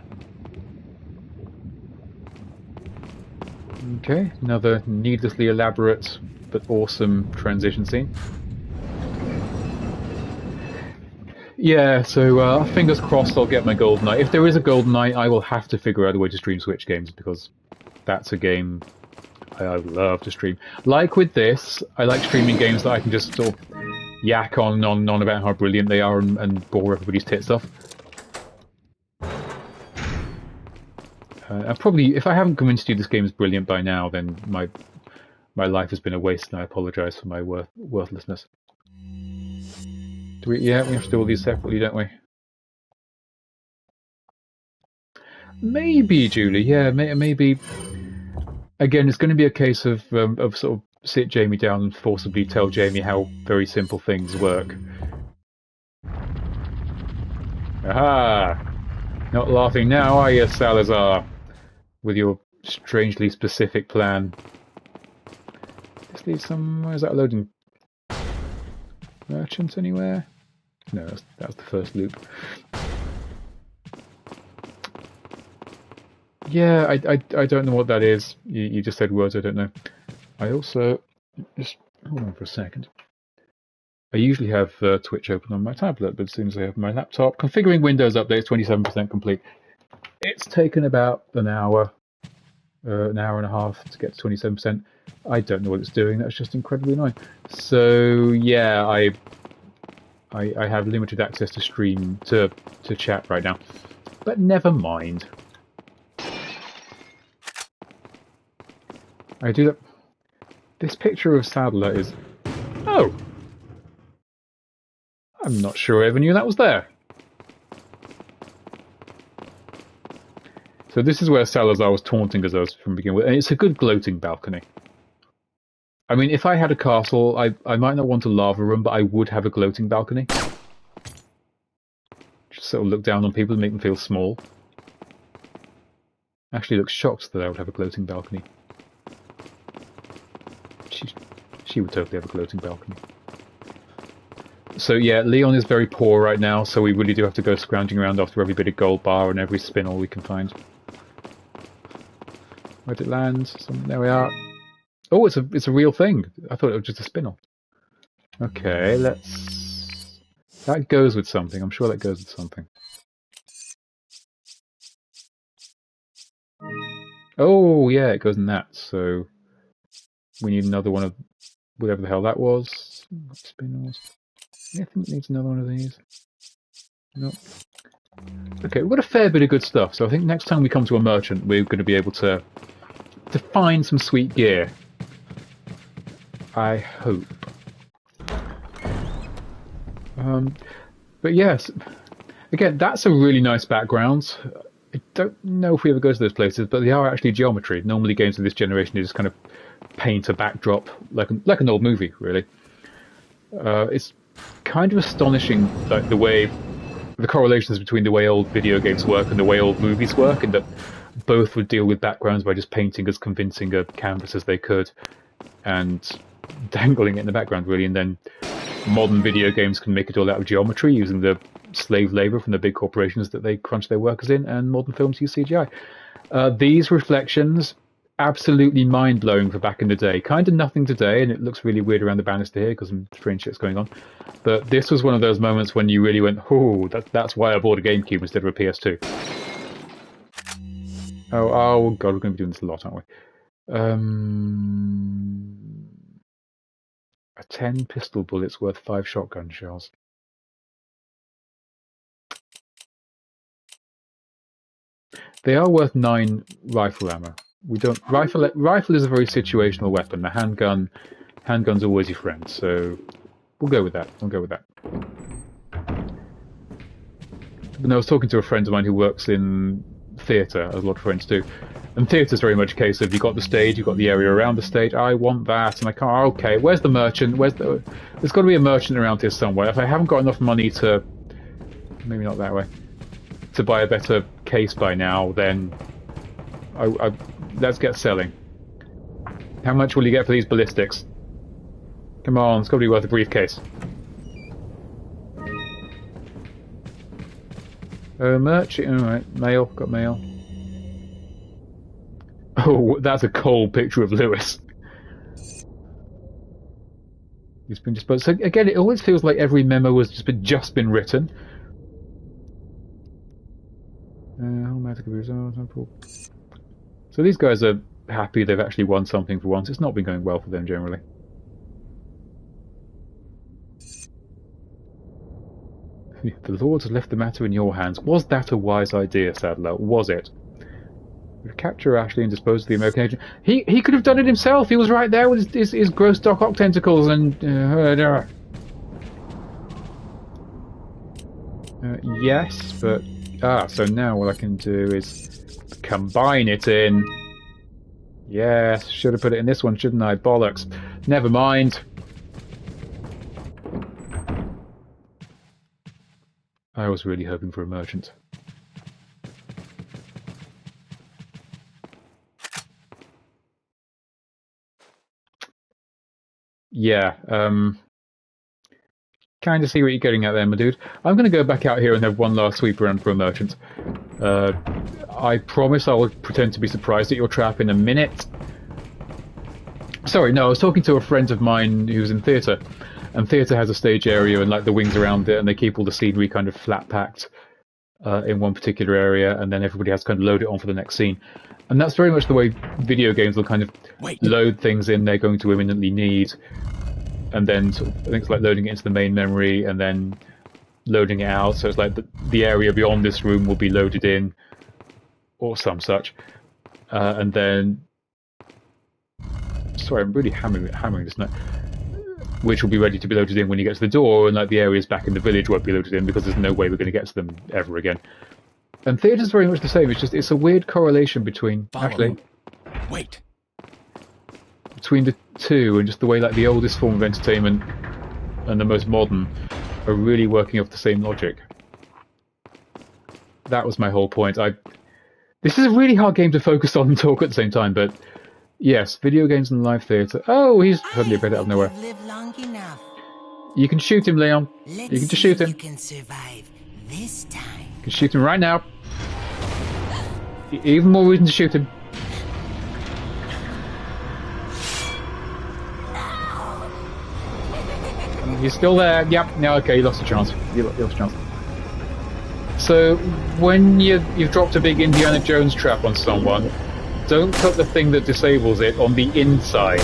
Okay, another needlessly elaborate but awesome transition scene. Yeah, so fingers crossed I'll get my GoldenEye. If there is a GoldenEye, I will have to figure out a way to stream Switch games, because that's a game I would love to stream. Like with this, I like streaming games that I can just sort of yak on about how brilliant they are and bore everybody's tits off. And probably, if I haven't convinced you this game is brilliant by now, then my life has been a waste, and I apologise for my worthlessness. Yeah, we have to do all these separately, don't we? Maybe, Julie. Yeah, maybe. Again, it's going to be a case of sort of sit Jamie down and forcibly tell Jamie how very simple things work. Aha! Not laughing now, are you, Salazar? With your strangely specific plan. This leads somewhere. Is that a loading merchant anywhere? No, that was the first loop. Yeah, I don't know what that is. You just said words I don't know. I also... Just hold on for a second. I usually have Twitch open on my tablet, but as soon as I have my laptop... Configuring Windows updates, 27% complete. It's taken about an hour and a half to get to 27%. I don't know what it's doing. That's just incredibly annoying. So, yeah, I have limited access to stream, to chat right now. But never mind. I do that. This picture of Sadler is... Oh! I'm not sure I ever knew that was there. So this is where Salazar was taunting us from the beginning with, and it's a good gloating balcony. I mean, if I had a castle, I might not want a lava room, but I would have a gloating balcony. Just sort of look down on people and make them feel small. Actually looks shocked that I would have a gloating balcony. She would totally have a gloating balcony. So yeah, Leon is very poor right now, so we really do have to go scrounging around after every bit of gold bar and every spinel we can find. Where did it land? There we are. Oh, it's a real thing. I thought it was just a spinel. Okay, let's... That goes with something. I'm sure that goes with something. Oh, yeah, it goes in that. So we need another one of whatever the hell that was. Spinels. Anything that needs another one of these? Nope. Okay, we've got a fair bit of good stuff. So I think next time we come to a merchant, we're going to be able to find some sweet gear. I hope. But yes, Again, that's a really nice background. I don't know if we ever go to those places, but they are actually geometry. Normally games of this generation just kind of paint a backdrop like an old movie, really. It's kind of astonishing, like the correlations between the way old video games work and the way old movies work, and that both would deal with backgrounds by just painting as convincing a canvas as they could and dangling it in the background, really. And then modern video games can make it all out of geometry using the slave labor from the big corporations that they crunch their workers in, and modern films use CGI. These reflections, absolutely mind-blowing for back in the day. Kind of nothing today, and it looks really weird around the banister here because some strange shit's going on. But this was one of those moments when you really went, oh, that's why I bought a GameCube instead of a PS2. Oh god, we're going to be doing this a lot, aren't we? 10 pistol bullets worth 5 shotgun shells. They are worth 9 rifle ammo. We don't rifle is a very situational weapon. The handgun's always your friend, so we'll go with that. But I was talking to a friend of mine who works in theatre, as a lot of friends do. And theatre's very much a case of, you've got the stage, you've got the area around the stage, I want that, and I can't, okay, where's the merchant? There's got to be a merchant around here somewhere. If I haven't got enough money to, maybe not that way, to buy a better case by now, then let's get selling. How much will you get for these ballistics? Come on, it's got to be worth a briefcase. Merchant, alright, mail, got mail. Oh, that's a cold picture of Lewis. He's been disposed. So again, it always feels like every memo has just been written. So these guys are happy they've actually won something for once. It's not been going well for them generally. The Lord has left the matter in your hands. Was that a wise idea, Sadler? Was it? Capture Ashley and dispose of the American agent. He could have done it himself. He was right there with his gross Doc Ock tentacles and... yes, but... so now what I can do is combine it in... Yes, should have put it in this one, shouldn't I? Bollocks. Never mind. I was really hoping for a merchant. Yeah, kind of see what you're getting at there, my dude. I'm going to go back out here and have one last sweep around for a merchant. I promise I will pretend to be surprised at your trap in a minute. Sorry, no, I was talking to a friend of mine who's in theatre, and theatre has a stage area and like the wings around it, and they keep all the scenery kind of flat packed in one particular area, and then everybody has to kind of load it on for the next scene. And that's very much the way video games will kind of load things in they're going to imminently need, and then sort of things like loading it into the main memory and then loading it out. So it's like the area beyond this room will be loaded in, or some such. And then, sorry, I'm really hammering this note. Which will be ready to be loaded in when you get to the door, and like the areas back in the village won't be loaded in because there's no way we're going to get to them ever again. And theatre's very much the same. It's a weird correlation between between the two, and just the way like the oldest form of entertainment and the most modern are really working off the same logic. That was my whole point. This is a really hard game to focus on and talk at the same time, but yes, video games and live theatre. Oh, he's suddenly appeared out of nowhere. You can shoot him, Leon. You can just shoot him. You can survive this time. You can shoot him right now. Even more reason to shoot him. He's still there. Yep. No, okay, you lost a chance. You lost a chance. So, when you've dropped a big Indiana Jones trap on someone, don't put the thing that disables it on the inside.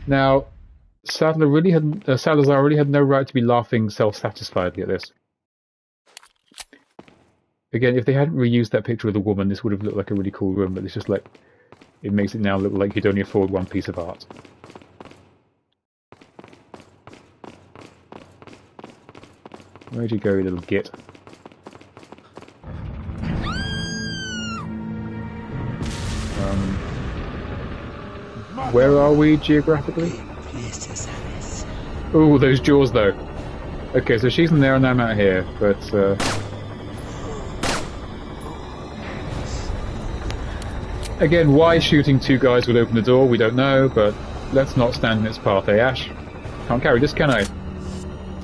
Now, Salazar really had no right to be laughing self-satisfiedly at this. Again, if they hadn't reused that picture of the woman, this would have looked like a really cool room, but it's just like, it makes it now look like you'd only afford one piece of art. Where'd you go, you little git? Where are we geographically? Ooh, those jaws though. Okay, so she's in there and I'm out here, but again, why shooting two guys would open the door, we don't know, but let's not stand in its path, eh, Ash? Can't carry this, can I?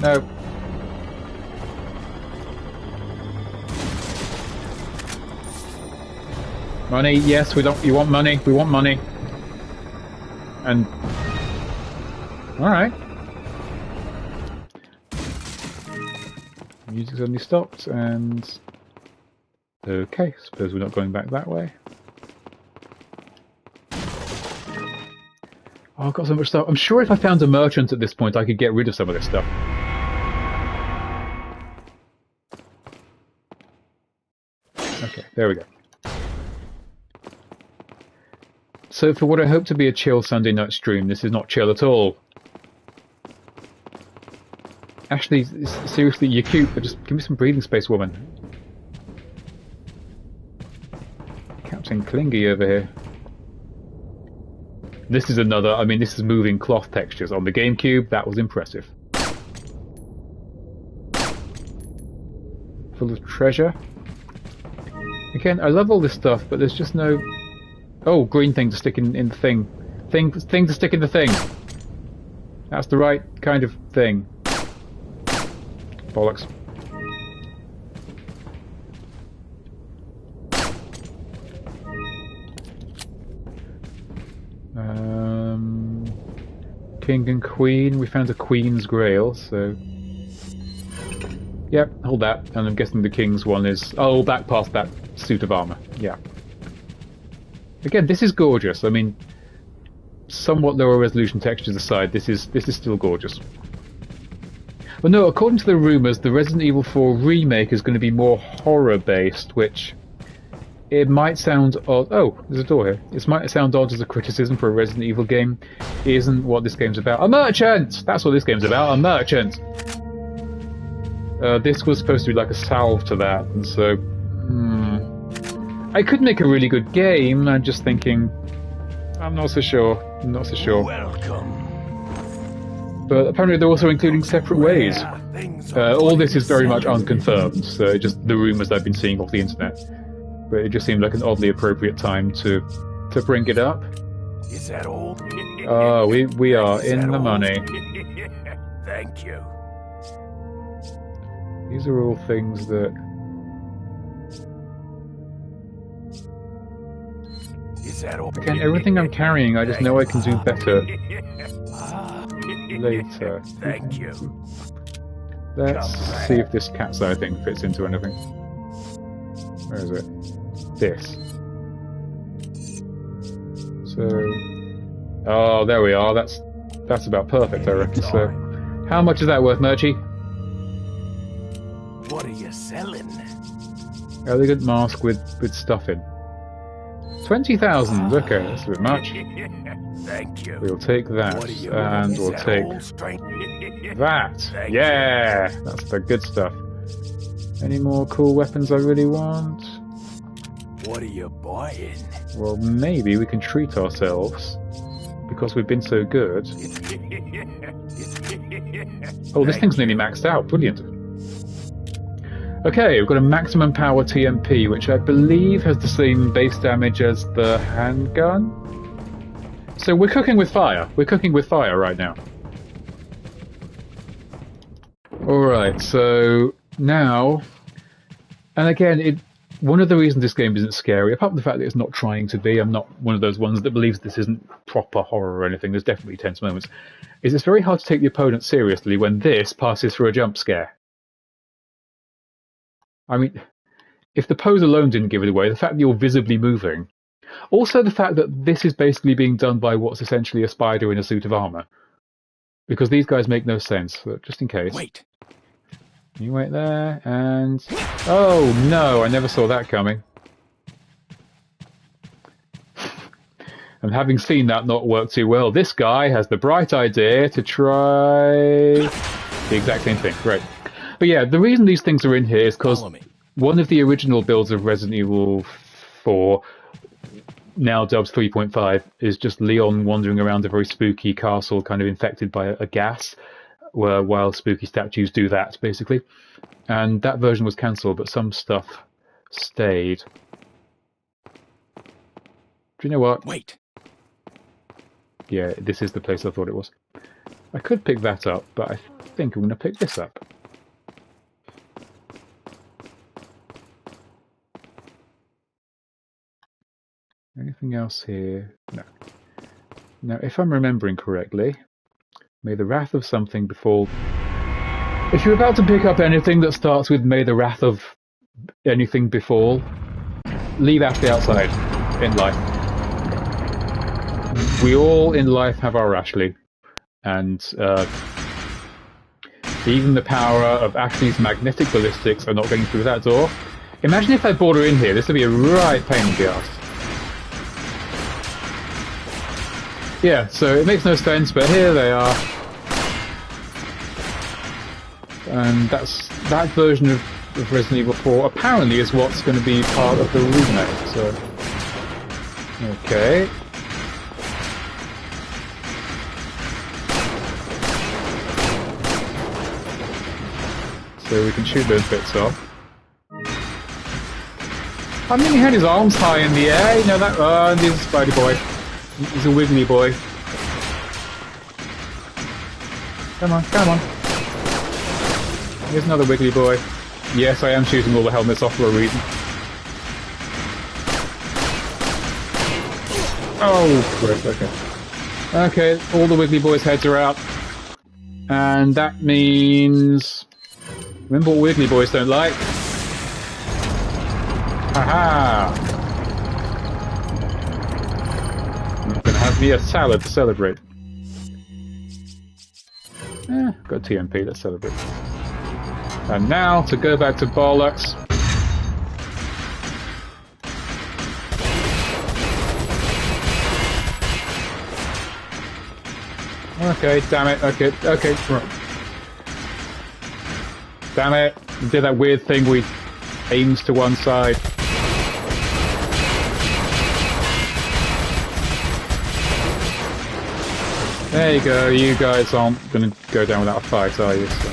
No. Money, yes, we don't. You want money? We want money. And all right. Music suddenly stopped, and okay. Suppose we're not going back that way. Oh, I've got so much stuff. I'm sure if I found a merchant at this point, I could get rid of some of this stuff. Okay, there we go. So for what I hope to be a chill Sunday night stream, this is not chill at all. Ashley, seriously, you're cute, but just give me some breathing space, woman. Captain Clingy over here. This is another, I mean, this is moving cloth textures. On the GameCube, that was impressive. Full of treasure. Again, I love all this stuff, but there's just no... Oh, green thing to stick in the thing. Thing to stick in the thing. That's the right kind of thing. Bollocks. King and Queen. We found a Queen's Grail, so... Yep, hold that. And I'm guessing the King's one is... Oh, back past that suit of armour. Yeah. Again, this is gorgeous. I mean, somewhat lower resolution textures aside, this is still gorgeous. But no, according to the rumours, the Resident Evil 4 remake is going to be more horror-based, which it might sound odd. Oh, there's a door here. It might sound odd as a criticism for a Resident Evil game. It isn't what this game's about. A merchant! That's what this game's about, a merchant! This was supposed to be like a salve to that, and so... I could make a really good game, I'm just thinking... I'm not so sure. I'm not so sure. Welcome. But apparently they're also including separate ways. All this is very much unconfirmed, so just the rumours I've been seeing off the internet. But it just seemed like an oddly appropriate time to bring it up. Is that all? Oh, we are in the money. Thank you. These are all things that... Is that all? Again, everything I'm carrying, I just know I can do better later. Thank you. Let's see if this cat's eye thing fits into anything. Where is it? This. So... Oh, there we are. That's about perfect, I reckon. So, how much is that worth, Murchie? What are you selling? Elegant mask with stuff in. 20,000. Okay, that's a bit much. Thank you. We'll take that, and we'll take that. Yeah, that's the good stuff. Any more cool weapons I really want? What are you buying? Well, maybe we can treat ourselves because we've been so good. Oh, this thing's nearly maxed out. Brilliant. Okay, we've got a maximum power TMP, which I believe has the same base damage as the handgun. So we're cooking with fire. We're cooking with fire right now. Alright, so now... And again, one of the reasons this game isn't scary, apart from the fact that it's not trying to be, I'm not one of those ones that believes this isn't proper horror or anything, there's definitely tense moments, is it's very hard to take the opponent seriously when this passes through a jump scare. I mean, if the pose alone didn't give it away, the fact that you're visibly moving, also the fact that this is basically being done by what's essentially a spider in a suit of armour, because these guys make no sense, but just in case. Wait. You wait there, and... Oh no, I never saw that coming. And having seen that not work too well, this guy has the bright idea to try the exact same thing. Great. But yeah, the reason these things are in here is because Follow me. one of the original builds of Resident Evil 4, now dubbed 3.5, is just Leon wandering around a very spooky castle, kind of infected by a gas, while spooky statues do that, basically. And that version was cancelled, but some stuff stayed. Do you know what? Wait. Yeah, this is the place I thought it was. I could pick that up, but I think I'm going to pick this up. Anything else here? No. Now, if I'm remembering correctly, may the wrath of something befall... If you're about to pick up anything that starts with may the wrath of anything befall, leave Ashley outside in life. We all in life have our Ashley, and even the power of Ashley's magnetic ballistics are not going through that door. Imagine if I brought her in here, this would be a right pain in the ass. Yeah, so it makes no sense, but here they are. And that version of Resident Evil 4 apparently is what's going to be part of the remake, so... Okay. So we can shoot those bits off. I mean, he had his arms high in the air, you know that... Oh, and he's a Spidey boy. He's a wiggly boy. Come on, come on. Here's another wiggly boy. Yes, I am shooting all the helmets off for a reason. Oh, great, okay. Okay, all the wiggly boys' heads are out. And that means... Remember what wiggly boys don't like? Haha! I'm gonna have me a salad to celebrate. Got TMP, let's celebrate. And now, to go back to bollocks. Okay, damn it, okay, right. Damn it, we did that weird thing we aims to one side. There you go, you guys aren't gonna go down without a fight, are you? So.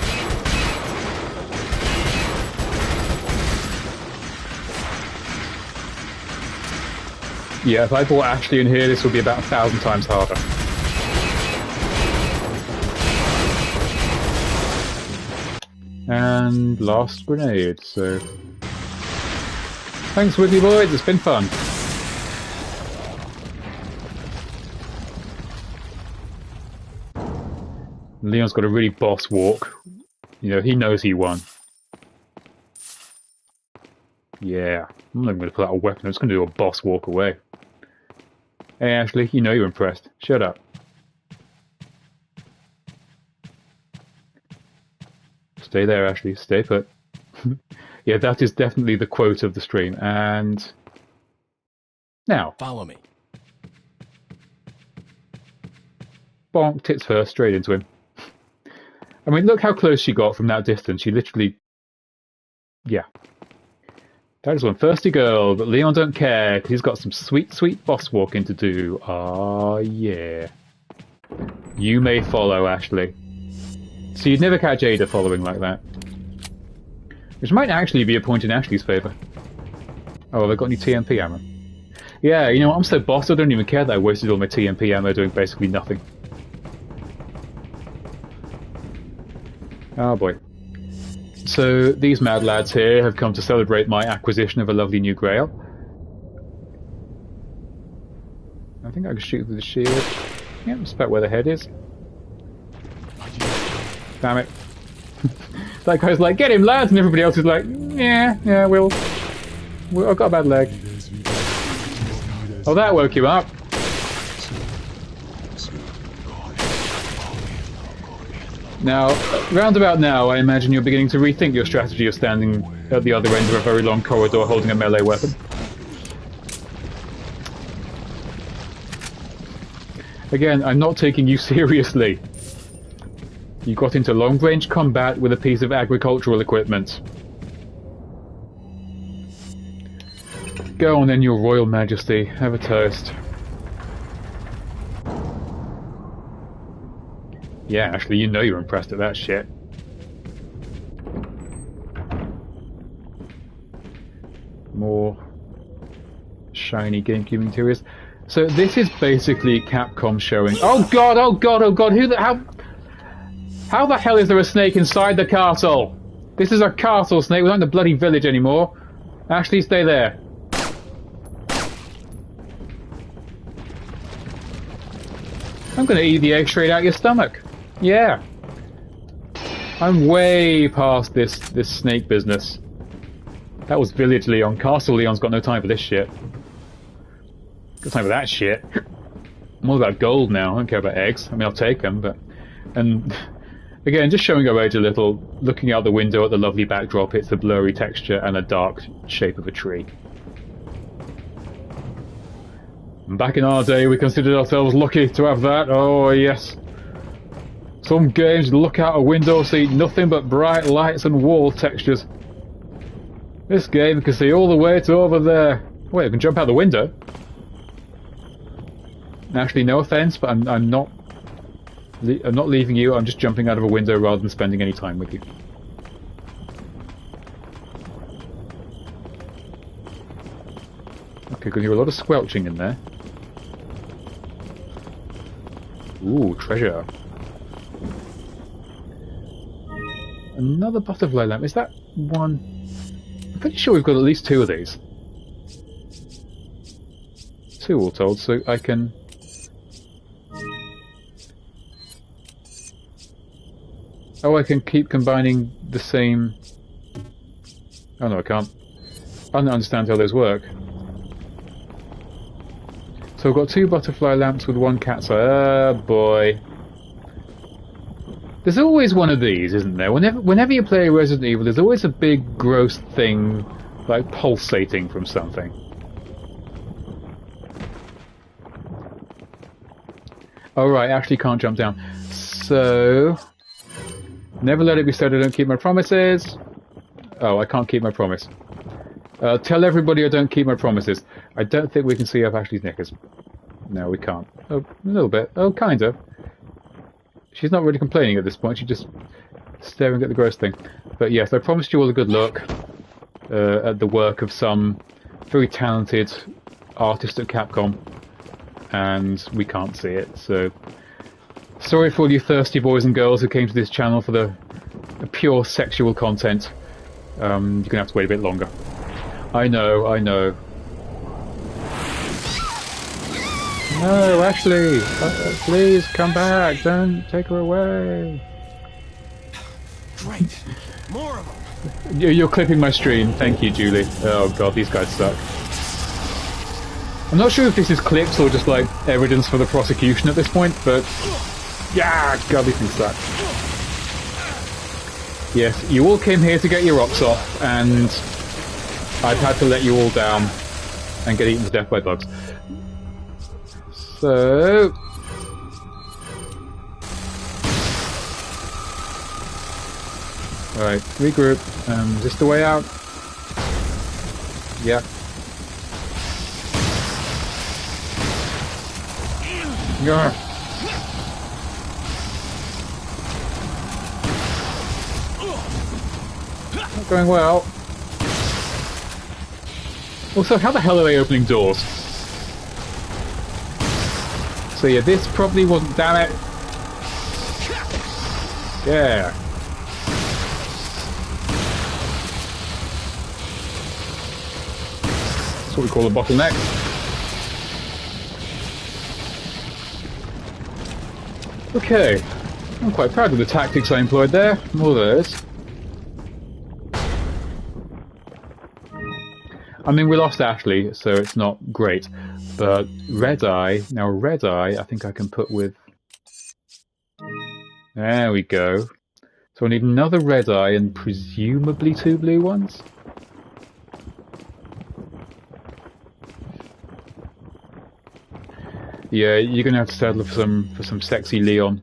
Yeah, if I brought Ashley in here, this would be about 1,000 times harder. And last grenade, so... Thanks, Wiggly Boys, it's been fun. Leon's got a really boss walk. You know, he knows he won. Yeah, I'm not going to pull out a weapon, I'm just going to do a boss walk away. Hey Ashley, you know you're impressed. Shut up. Stay there, Ashley. Stay put. Yeah, that is definitely the quote of the stream. And... now. Follow me. Bonk, tits first, straight into him. I mean, look how close she got from that distance. She literally... yeah. That is one thirsty girl, but Leon don't care, because he's got some sweet, sweet boss walking to do. Ah, yeah. You may follow, Ashley. So you'd never catch Ada following like that. Which might actually be a point in Ashley's favour. Oh, have I got any TMP ammo? Yeah, you know what, I'm so bossed I don't even care that I wasted all my TMP ammo doing basically nothing. Oh boy. So, these mad lads here have come to celebrate my acquisition of a lovely new grail. I think I can shoot through the shield. Yeah, that's about where the head is. Damn it. That guy's like, get him lads, and everybody else is like, yeah, we'll I've got a bad leg. Oh, that woke you up. Now, round about now, I imagine you're beginning to rethink your strategy of standing at the other end of a very long corridor holding a melee weapon. Again, I'm not taking you seriously. You got into long-range combat with a piece of agricultural equipment. Go on then, your Royal Majesty. Have a toast. Yeah, actually, you know you're impressed at that shit. More shiny GameCube interiors. So this is basically Capcom showing... Oh god, oh god, oh god, how the hell is there a snake inside the castle? This is a castle snake, we're not in the bloody village anymore. Ashley, stay there. I'm gonna eat the egg straight out your stomach. Yeah. I'm way past this snake business. That was Village Leon. Castle Leon's got no time for this shit. Got time for that shit. I'm all about gold now. I don't care about eggs. I mean, I'll take them, but... And again, just showing our age a little, looking out the window at the lovely backdrop, it's the blurry texture and a dark shape of a tree. And back in our day, we considered ourselves lucky to have that. Oh, yes. Some games look out a window, see nothing but bright lights and wall textures. This game can see all the way to over there. Wait, I can jump out the window? Actually, no offense, but I'm not leaving you. I'm just jumping out of a window rather than spending any time with you. Okay, can hear a lot of squelching in there. Ooh, treasure. Another butterfly lamp. Is that one? I'm pretty sure we've got at least two of these. Two all told, so I can... Oh, I can keep combining the same... Oh no, I can't. I don't understand how those work. So I've got two butterfly lamps with one cat's eye. Oh boy. There's always one of these, isn't there? Whenever you play Resident Evil, there's always a big gross thing, like pulsating from something. Oh right, actually can't jump down. So... Never let it be said I don't keep my promises. Oh, I can't keep my promise. Tell everybody I don't keep my promises. I don't think we can see up Ashley's knickers. No, we can't. Oh, a little bit. Oh, kind of. She's not really complaining at this point. She's just staring at the gross thing. But yes, I promised you all a good look at the work of some very talented artist at Capcom. And we can't see it, so... Sorry for all you thirsty boys and girls who came to this channel for the pure sexual content. You're going to have to wait a bit longer. I know, I know. No, Ashley! Please come back! Don't take her away! Great! More of them! You're clipping my stream. Thank you, Julie. Oh god, these guys suck. I'm not sure if this is clips or just like evidence for the prosecution at this point, but... Yeah, god, these things suck. Yes, you all came here to get your rocks off, and I've had to let you all down and get eaten to death by bugs. So... Alright, regroup. Is this the way out? Yeah. Yeah. Not going well. Also, how the hell are they opening doors? So yeah, this probably wasn't... Damn it! Yeah. That's what we call a bottleneck. Okay. I'm quite proud of the tactics I employed there. More of those. I mean, we lost Ashley, so it's not great. But Red Eye... Now, Red Eye, I think I can put with... There we go. So I need another Red Eye and presumably two blue ones? Yeah, you're gonna have to settle for some sexy Leon.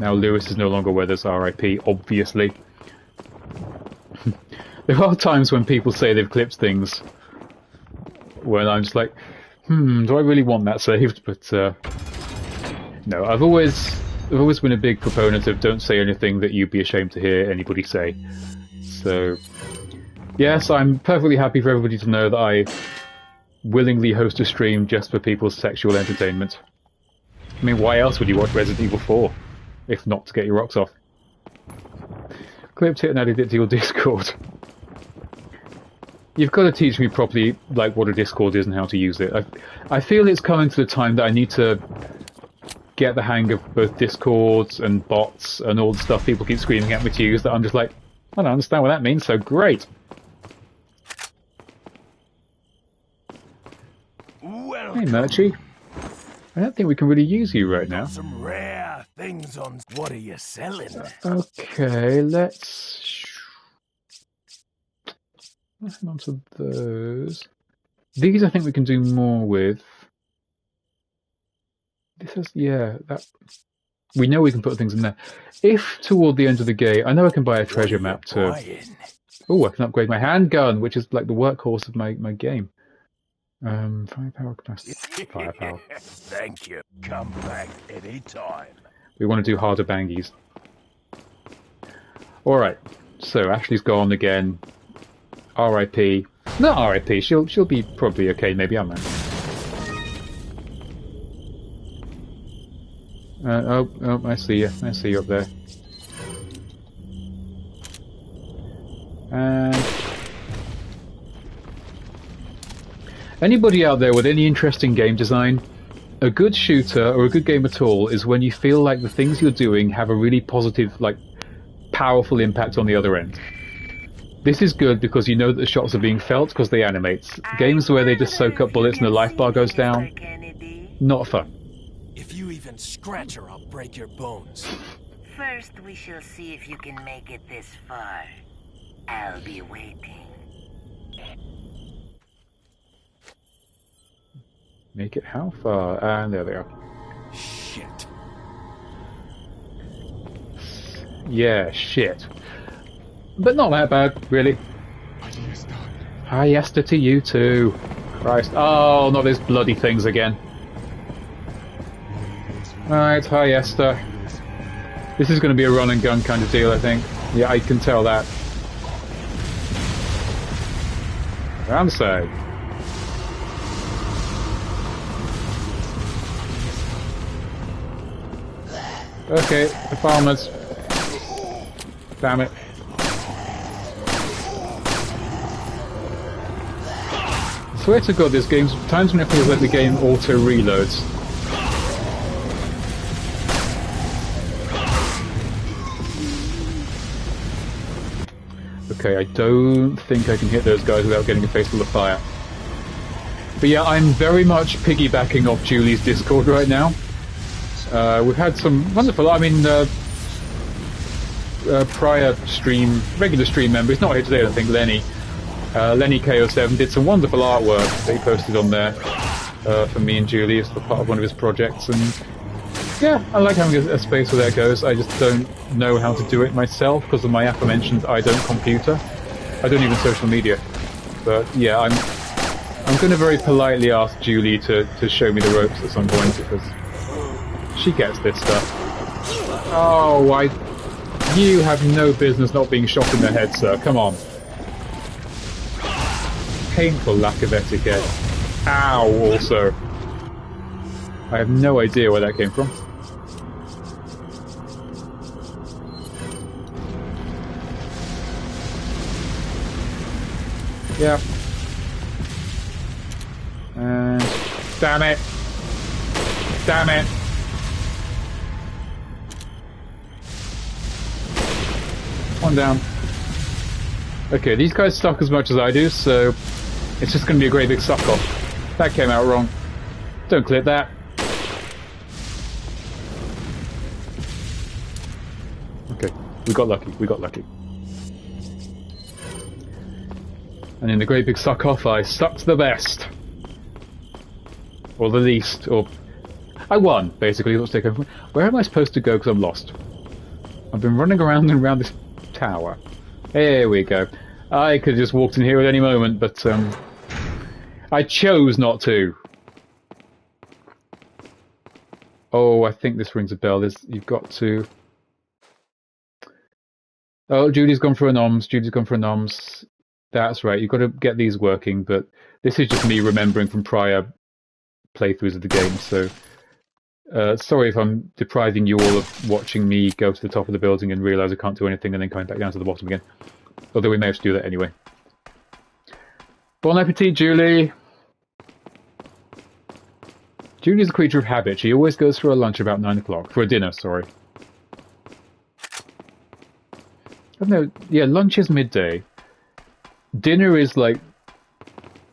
Now Lewis is no longer with us, RIP, obviously. There are times when people say they've clipped things when I'm just like, do I really want that saved? But no, I've always been a big proponent of don't say anything that you'd be ashamed to hear anybody say. So, yes, I'm perfectly happy for everybody to know that I willingly host a stream just for people's sexual entertainment. I mean, why else would you watch Resident Evil 4? If not to get your rocks off. Clipped it and added it to your Discord. You've got to teach me properly, like, what a Discord is and how to use it. I feel it's coming to the time that I need to get the hang of both Discords and bots and all the stuff people keep screaming at me to use that I'm just like, I don't understand what that means, so great. Hey, Murchie. I don't think we can really use you right now. Some rare things on. What are you selling? Okay, let's hang on to those. These I think we can do more with. This is, yeah, that. We know we can put things in there. If toward the end of the game, I know I can buy a treasure map to. Oh, I can upgrade my handgun, which is like the workhorse of my game. Firepower capacity. Firepower. Thank you. Come back anytime. We want to do harder bangies. Alright, so Ashley's gone again. RIP. Not RIP, she'll be probably okay, maybe, I don't know. Oh, I see you. I see you up there. And anybody out there with any interest in game design, a good shooter or a good game at all is when you feel like the things you're doing have a really positive, like, powerful impact on the other end. This is good because you know that the shots are being felt because they animate. Games where they just soak up bullets and the life bar goes down, not fun. If you even scratch her, I'll break your bones. First, we shall see if you can make it this far. I'll be waiting. Make it how far? And there they are. Shit. Yeah, shit. But not that bad, really. Hi, Esther, to you too. Christ. Oh, not these bloody things again. Alright, hi, Esther. This is going to be a run and gun kind of deal, I think. Yeah, I can tell that. Ramsay. Okay, the farmers. Damn it. I swear to God, this game's times when it feels like the game auto reloads. Okay, I don't think I can hit those guys without getting a face full of fire. But yeah, I'm very much piggybacking off Julie's Discord right now. We've had some wonderful, I mean, prior stream, regular stream member, he's not here today I don't think, Lenny. Lenny KO7 did some wonderful artwork that he posted on there for me and Julie as part of one of his projects, and yeah, I like having a space where that goes. I just don't know how to do it myself because of my aforementioned I don't computer. I don't even social media. But yeah, I'm going to very politely ask Julie to show me the ropes at some point because she gets this stuff. Oh, you have no business not being shot in the head, sir. Come on. Painful lack of etiquette. Ow, also. I have no idea where that came from. Yeah. And damn it. Damn it. One down. Okay, these guys suck as much as I do, so it's just going to be a great big suck-off. That came out wrong. Don't clip that. Okay, we got lucky, we got lucky. And in the great big suck-off, I sucked the best. Or the least, or... I won, basically. Let's take over. Where am I supposed to go, because I'm lost? I've been running around and around this tower. Here we go. I could have just walked in here at any moment, but I chose not to. Oh, I think this rings a bell. You've got to... Oh, Judy's gone for a noms. Judy's gone for a noms. That's right. You've got to get these working, but this is just me remembering from prior playthroughs of the game, so... sorry if I'm depriving you all of watching me go to the top of the building and realise I can't do anything and then coming back down to the bottom again. Although we may have to do that anyway. Bon appetit, Julie! Julie's a creature of habit. She always goes for a lunch about 9 o'clock. For a dinner, sorry. I don't know. Yeah, lunch is midday. Dinner is like...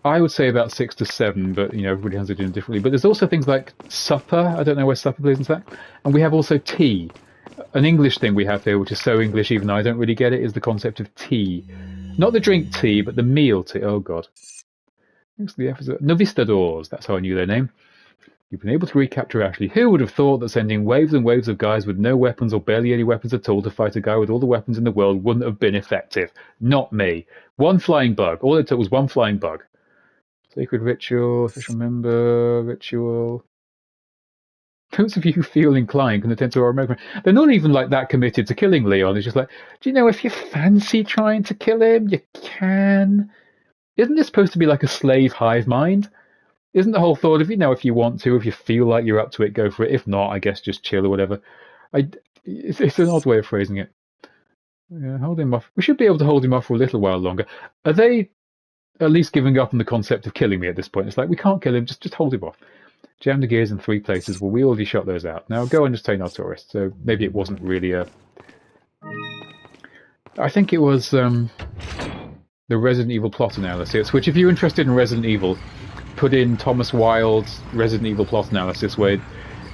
I would say about 6 to 7, but, you know, everybody has it doing differently. But there's also things like supper. I don't know where supper plays into that. And we have also tea. An English thing we have here, which is so English even though I don't really get it, is the concept of tea. Not the drink tea, but the meal tea. Oh, God. Thanks to the episode. Novistadors. That's how I knew their name. You've been able to recapture Ashley. Who would have thought that sending waves and waves of guys with no weapons or barely any weapons at all to fight a guy with all the weapons in the world wouldn't have been effective? Not me. One flying bug. All it took was one flying bug. Sacred ritual, official member, ritual. Those of you who feel inclined can attend to our American. They're not even like that committed to killing Leon. It's just like, do you know, if you fancy trying to kill him, you can. Isn't this supposed to be like a slave hive mind? Isn't the whole thought of, you know, if you want to, if you feel like you're up to it, go for it. If not, I guess just chill or whatever. It's an odd way of phrasing it. Yeah, hold him off. We should be able to hold him off for a little while longer. Are they at least giving up on the concept of killing me at this point? It's like, we can't kill him, just hold him off. Jam the gears in 3 places. Well, we already shot those out. Now go and entertain our tourists. So maybe it wasn't really a... I think it was the Resident Evil plot analysis, which if you're interested in Resident Evil, put in Thomas Wilde's Resident Evil plot analysis, where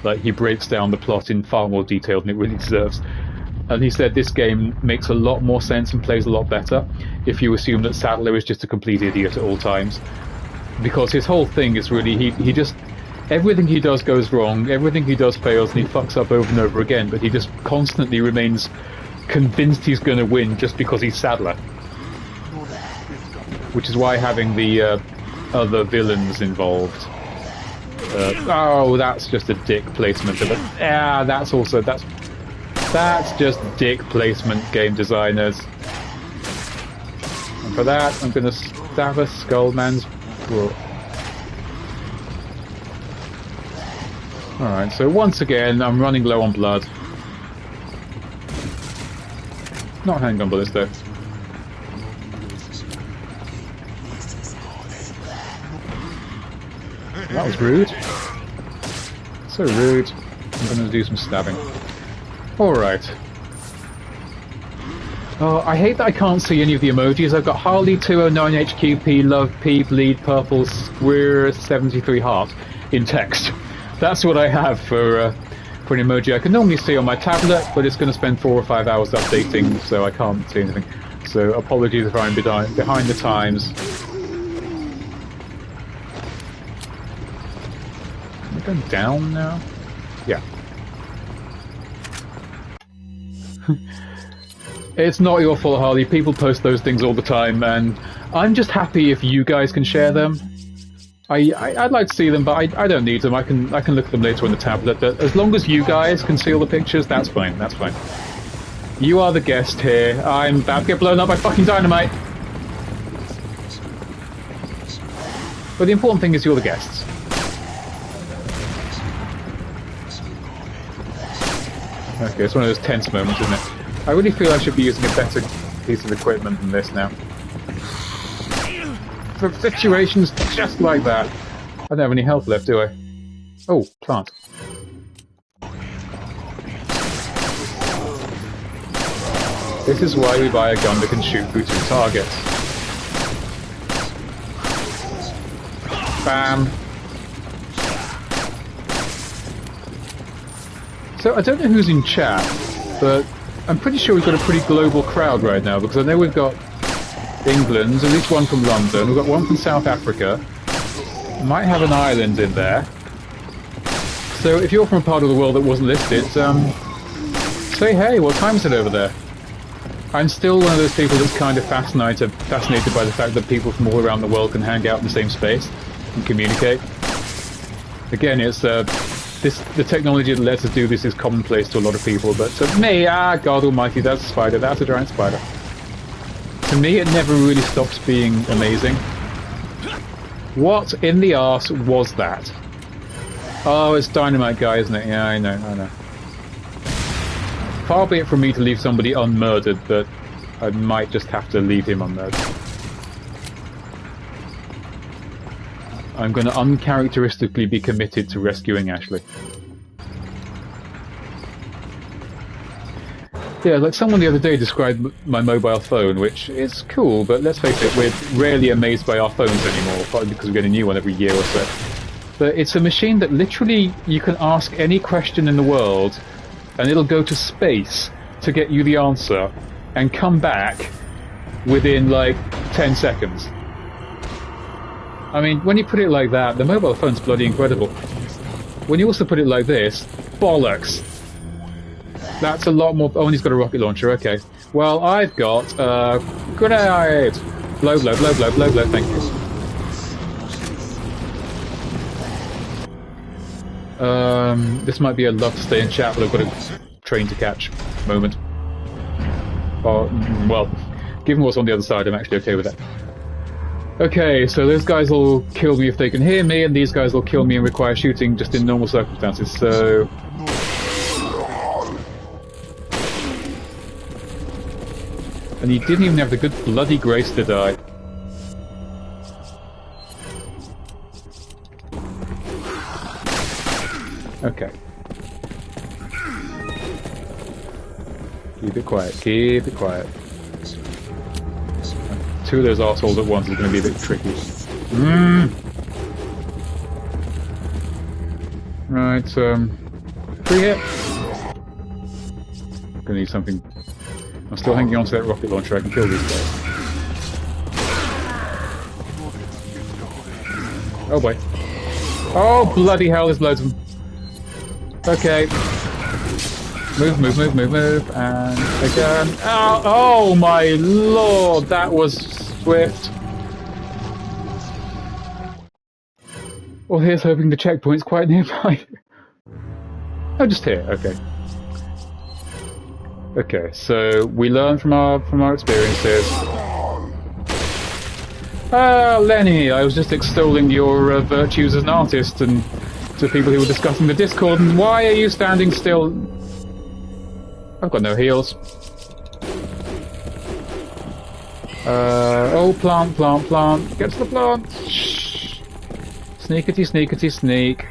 like he breaks down the plot in far more detail than it really deserves. And he said this game makes a lot more sense and plays a lot better if you assume that Sadler is just a complete idiot at all times. Because his whole thing is really, he just, everything he does goes wrong, everything he does fails, and he fucks up over and over again, but he just constantly remains convinced he's going to win just because he's Sadler. Which is why having the other villains involved. Oh, that's just a dick placement of it. Yeah, that's just dick placement, game designers. And for that, I'm going to stab a Skullman's throat. Alright, so once again, I'm running low on blood. Not handgun bullets, though. That was rude. So rude. I'm going to do some stabbing. Alright. Oh, I hate that I can't see any of the emojis. I've got Harley 209HQP, Love P, Bleed, Purple, Square 73 Heart in text. That's what I have for an emoji. I can normally see on my tablet, but it's going to spend 4 or 5 hours updating, so I can't see anything. So apologies if I'm behind the times. Am I going down now? Yeah. It's not your fault, Harley. People post those things all the time, and I'm just happy if you guys can share them. I'd like to see them, but I don't need them. I can look at them later on the tablet. But as long as you guys can see all the pictures, that's fine. That's fine. You are the guest here. I'm about to get blown up by fucking dynamite. But the important thing is you're the guests. Okay, it's one of those tense moments, isn't it? I really feel I should be using a better piece of equipment than this now. For situations just like that. I don't have any health left, do I? Oh, plant. This is why we buy a gun that can shoot through 2 targets. Bam. So, I don't know who's in chat, but I'm pretty sure we've got a pretty global crowd right now, because I know we've got England, at least one from London, we've got one from South Africa, might have an Ireland in there. So if you're from a part of the world that wasn't listed, Say hey, what time is it over there? I'm still one of those people that's kind of fascinated by the fact that people from all around the world can hang out in the same space and communicate. Again, it's the technology that lets us do this is commonplace to a lot of people, but to me, God almighty, that's a spider, that's a giant spider. To me, it never really stops being amazing. What in the arse was that? Oh, it's Dynamite Guy, isn't it? Yeah, I know. Far be it from me to leave somebody unmurdered, but I might just have to leave him unmurdered. I'm going to uncharacteristically be committed to rescuing Ashley. Yeah, like someone the other day described my mobile phone, which is cool, but let's face it, we're rarely amazed by our phones anymore, partly because we get a new one every year or so. But it's a machine that literally you can ask any question in the world, and it'll go to space to get you the answer, and come back within, like, 10 seconds. I mean, when you put it like that, the mobile phone's bloody incredible. When you also put it like this, bollocks! That's a lot more... Oh, and he's got a rocket launcher, okay. Well, I've got, grenade! Blow, blow, blow, blow, blow, blow, thank you. This might be a love to stay in chat, but I've got a train to catch moment. Oh, well, given what's on the other side, I'm actually okay with that. Okay, so those guys will kill me if they can hear me, and these guys will kill me and require shooting just in normal circumstances, so... And he didn't even have the good bloody grace to die. Okay. Keep it quiet, keep it quiet. Two of those arseholes at once is going to be a bit tricky. Right, free hit. Gonna need something. I'm still hanging on to that rocket launcher, I can kill these guys. Oh boy. Oh bloody hell, there's loads of them. Okay. Move, move, move, move, move, and again. Oh my lord, that was swift. Well, here's hoping the checkpoint's quite nearby. Oh, just here, okay. Okay, so we learn from our experiences. Lenny, I was just extolling your virtues as an artist and to people who were discussing the Discord, and why are you standing still? I've got no heals. Oh, plant, plant, plant. Get to the plant. Shh. Sneakity, sneakity, sneak.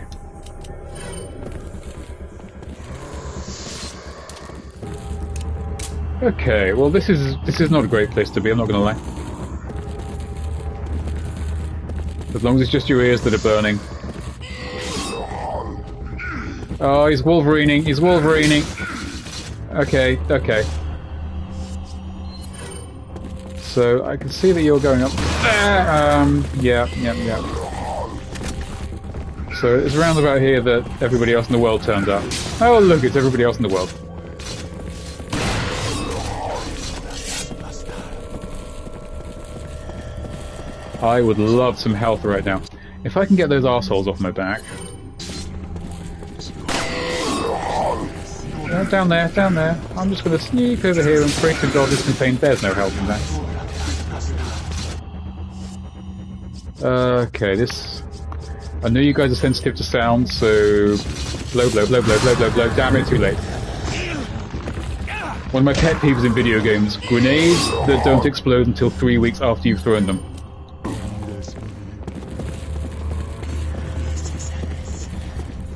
Okay, well this is not a great place to be, I'm not gonna lie. As long as it's just your ears that are burning. Oh, he's Wolverining, he's Wolverining. Okay, okay. So, I can see that you're going up there. Yeah. So, it's around about here that everybody else in the world turns up. Oh, look, it's everybody else in the world. I would love some health right now. If I can get those arseholes off my back. Down there, down there. I'm just going to sneak over here and pray to God this contains... There's no help in that. Okay, this... I know you guys are sensitive to sound, so... Blow, blow, blow, blow, blow, blow, blow. Damn it, too late. One of my pet peeves in video games. Grenades that don't explode until 3 weeks after you've thrown them.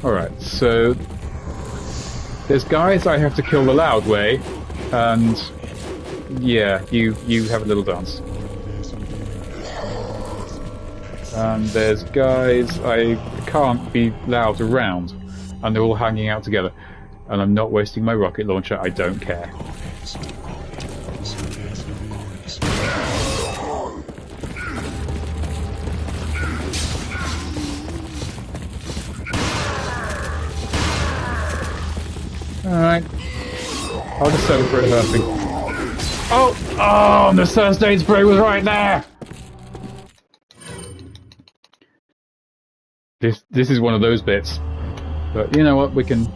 Alright, so... There's guys I have to kill the loud way, and... Yeah, you have a little dance. And there's guys I can't be loud around, and they're all hanging out together. And I'm not wasting my rocket launcher, I don't care. Alright. I'll just settle for it hurting. Oh! Oh, the first aid spray was right there! This is one of those bits. But you know what, we can...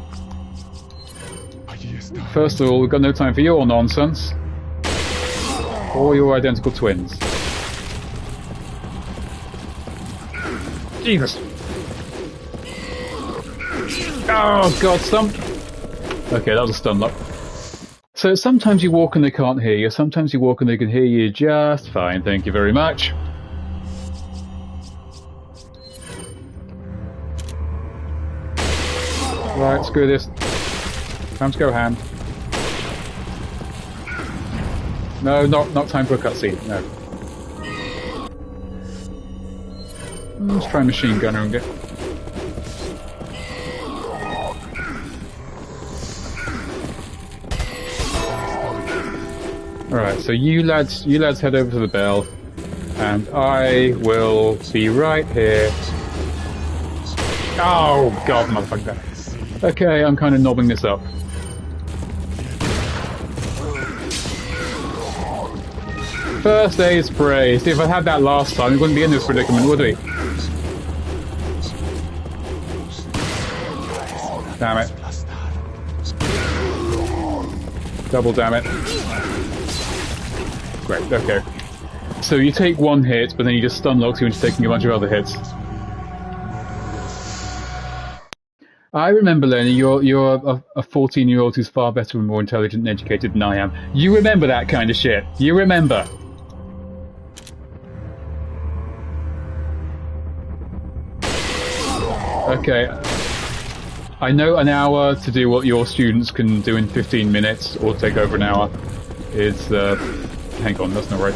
First of all, we've got no time for your nonsense. Or your identical twins. Jesus! Oh god, stump! Okay, that was a stun lock. So sometimes you walk and they can't hear you, sometimes you walk and they can hear you just fine, thank you very much. Right, screw this. Time to go ham. No, not time for a cutscene, no. Let's try machine gunner and get... Alright, so you lads head over to the bell, and I will be right here. Oh god, motherfucker. Okay, I'm kind of knobbing this up. First aid spray. See, if I had that last time, we wouldn't be in this predicament, would we? Damn it. Double damn it. Great, okay. So you take one hit, but then you just stun locks you into taking a bunch of other hits. I remember, Lenny, you're a 14-year-old who's far better and more intelligent and educated than I am. You remember that kind of shit. You remember. Okay. I know an hour to do what your students can do in 15 minutes, or take over an hour, is... hang on, that's not right.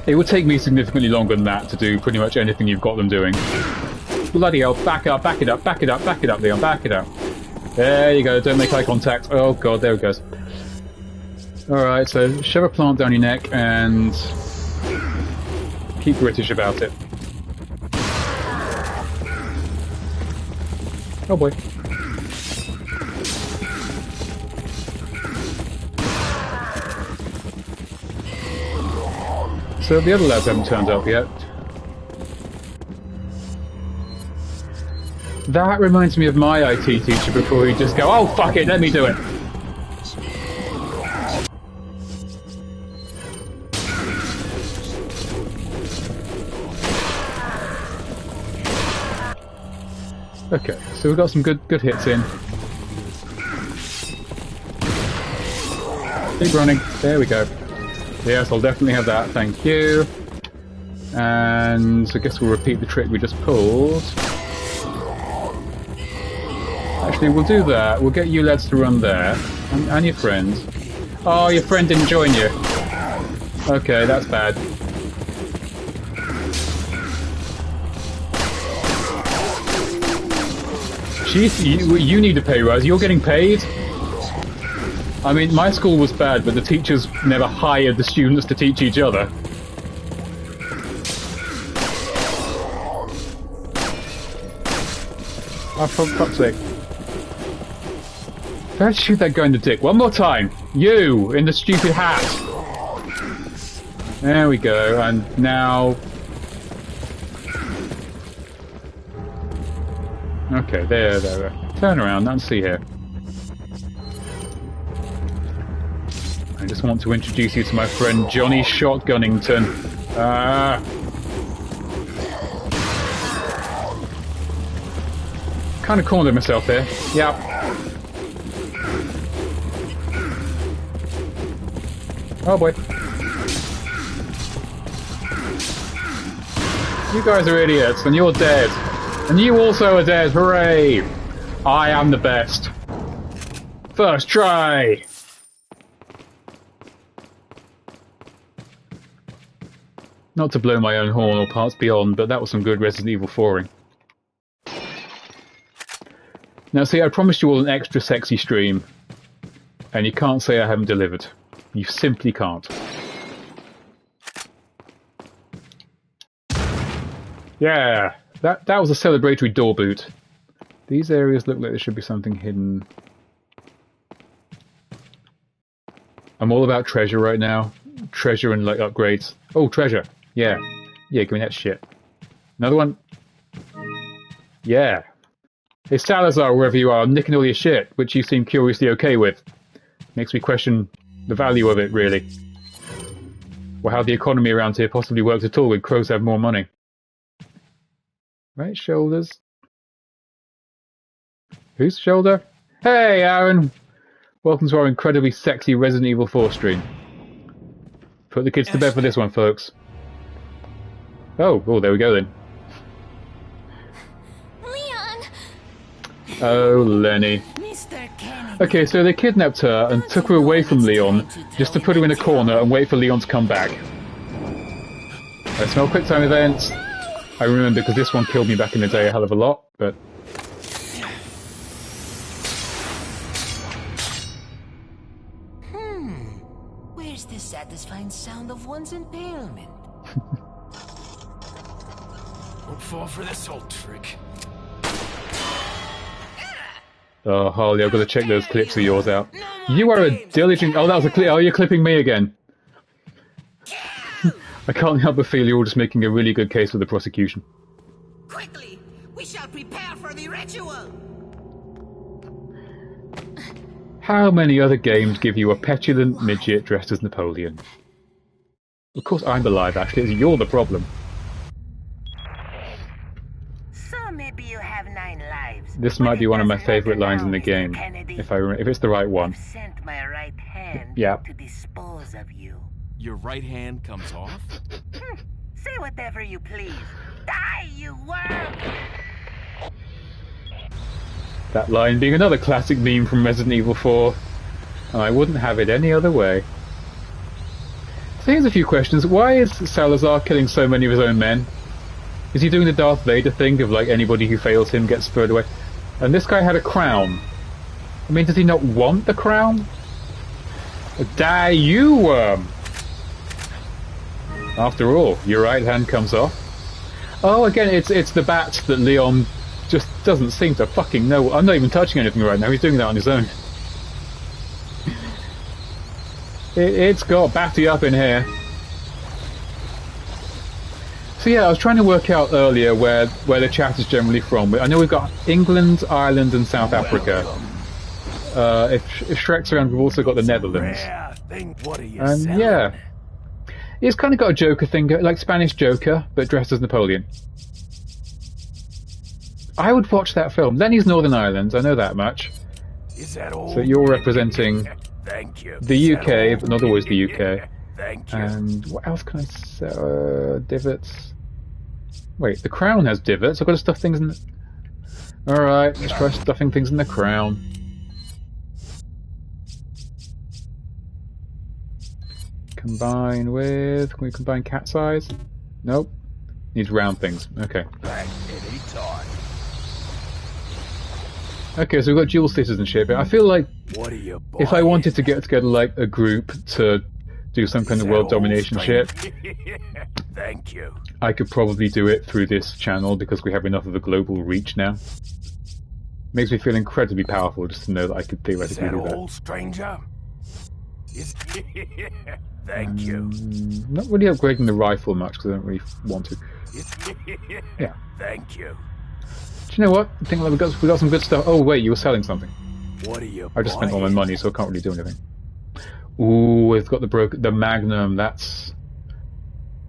It would take me significantly longer than that to do pretty much anything you've got them doing. Bloody hell, back up, back it up, back it up, back it up, Leon, back it up. There you go, don't make eye contact. Oh god, there it goes. Alright, so shove a plant down your neck and keep British about it. Oh boy. So the other lads haven't turned up yet. That reminds me of my IT teacher before he'd just go, oh fuck it, let me do it. Okay, so we've got some good hits in. Keep running, there we go. Yes, I'll definitely have that, thank you. And I guess we'll repeat the trick we just pulled. Actually, we'll do that. We'll get you lads to run there. And your friend. Oh, your friend didn't join you. Okay, that's bad. Jeez, you need a pay rise. You're getting paid? I mean, my school was bad, but the teachers never hired the students to teach each other. Oh, for fuck's sake. Don't shoot that guy in the dick. One more time. You, in the stupid hat. There we go, and now... Okay, there. Turn around and see here. I just want to introduce you to my friend Johnny Shotgunnington. Kind of cornered myself there. Yep. Oh boy. You guys are idiots, and you're dead. And you also are dead. Hooray! I am the best. First try! Not to blow my own horn or parts beyond, but that was some good Resident Evil 4-ing. Now see, I promised you all an extra sexy stream, and you can't say I haven't delivered. You simply can't. Yeah, that was a celebratory door boot. These areas look like there should be something hidden. I'm all about treasure right now. Treasure and like upgrades. Oh, treasure. Yeah. Yeah, give me that shit. Another one. Yeah. Hey, Salazar, wherever you are, I'm nicking all your shit, which you seem curiously okay with. Makes me question the value of it, really. Or how the economy around here possibly works at all when crows have more money. Right, shoulders. Whose shoulder? Hey, Aaron! Welcome to our incredibly sexy Resident Evil 4 stream. Put the kids to bed for this one, folks. Oh, there we go then. Leon! Oh, Lenny. Okay, so they kidnapped her and took her away from Leon just to put her in a corner and wait for Leon to come back. I smell quick time events. I remember because this one killed me back in the day a hell of a lot, but... Where's the satisfying sound of one's impalement? Don't fall for this old trick. Oh, Harley, I've got to check those clips of yours out. You are a diligent... Oh, that was a clip. Oh, you're clipping me again. I can't help but feel you're all just making a really good case for the prosecution. Quickly, we shall prepare for the ritual. How many other games give you a petulant midget dressed as Napoleon? Of course I'm alive, actually. You're the problem. So maybe you have 9 lives. This might be one of my favourite lines in the game, if it's the right one. I've sent my right hand Yeah. to dispose of you. Your right hand comes off? Say whatever you please. Die, you worm! That line being another classic meme from Resident Evil 4. And I wouldn't have it any other way. So here's a few questions. Why is Salazar killing so many of his own men? Is he doing the Darth Vader thing of like anybody who fails him gets spurred away? And this guy had a crown. I mean, does he not want the crown? Die, you worm! After all, your right hand comes off. Oh, again, it's the bat that Leon just doesn't seem to fucking know. I'm not even touching anything right now. He's doing that on his own. It's got batty up in here. So yeah, I was trying to work out earlier where the chat is generally from. I know we've got England, Ireland, and South Africa. If Shrek's around, we've also got the Netherlands. What are you And yeah, he's kind of got a Joker thing, like Spanish Joker, but dressed as Napoleon. I would watch that film. Lenny's Northern Ireland, I know that much. Is that all? So you're representing Thank you. the UK, but not always the UK. Thank you. And what else can I say? Divots. Wait, the crown has divots. I've got to stuff things in the... Alright, let's try stuffing things in the crown. Combine with... Can we combine cat's eyes? Nope. Needs round things. Okay. Back any time. Okay, so we've got dual citizenship. I feel like What are you if I wanted to get together like a group to do some kind of world domination shit, Thank you. I could probably do it through this channel because we have enough of a global reach now. Makes me feel incredibly powerful just to know that I could Is theoretically that do that. all, stranger? Is Thank you. Not really upgrading the rifle much because I don't really want to. Yeah. Thank you. Do you know what? I think we got some good stuff. Oh wait, you were selling something. What are you I just spent all my buying? money, so I can't really do anything. Ooh, we've got the Magnum. That's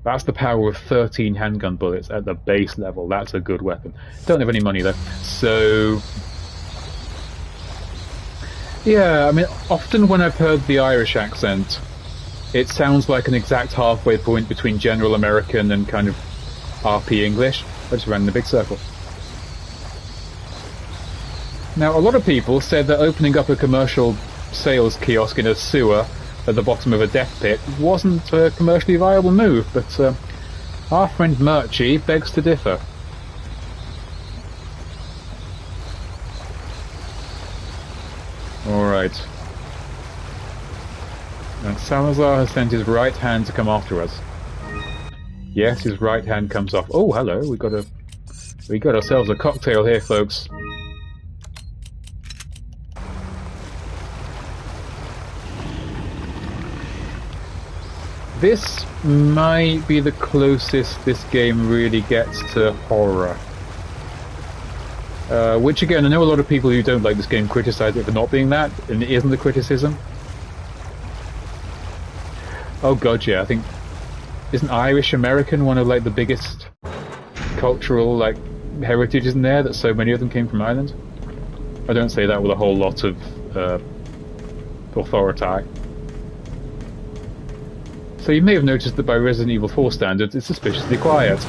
the power of 13 handgun bullets at the base level. That's a good weapon. Don't have any money though. So yeah, I mean, often when I've heard the Irish accent, it sounds like an exact halfway point between General American and kind of RP English. I just ran in a big circle. Now, a lot of people said that opening up a commercial sales kiosk in a sewer at the bottom of a death pit wasn't a commercially viable move, but our friend Murchie begs to differ. Alright. And Salazar has sent his right hand to come after us. Yes, his right hand comes off. Oh, hello, we got ourselves a cocktail here, folks. This might be the closest this game really gets to horror. Which again, I know a lot of people who don't like this game criticize it for not being that, and it isn't a criticism. Oh god, yeah, I think... Isn't Irish American one of like the biggest cultural like heritages in there, that so many of them came from Ireland? I don't say that with a whole lot of authority. So you may have noticed that by Resident Evil 4 standards, it's suspiciously quiet.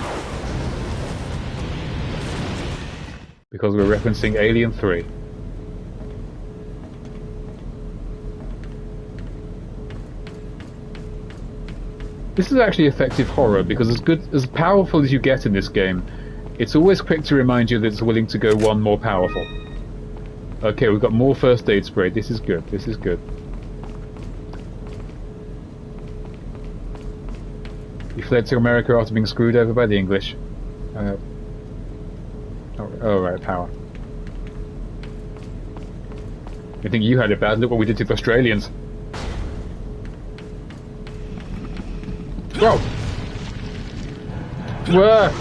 Because we're referencing Alien 3. This is actually effective horror, because as powerful as you get in this game, it's always quick to remind you that it's willing to go one more powerful. Okay, we've got more first aid spray. This is good. This is good. You fled to America after being screwed over by the English. Oh, right, power. You think you had it bad? Look what we did to the Australians. Whoa! Whoa!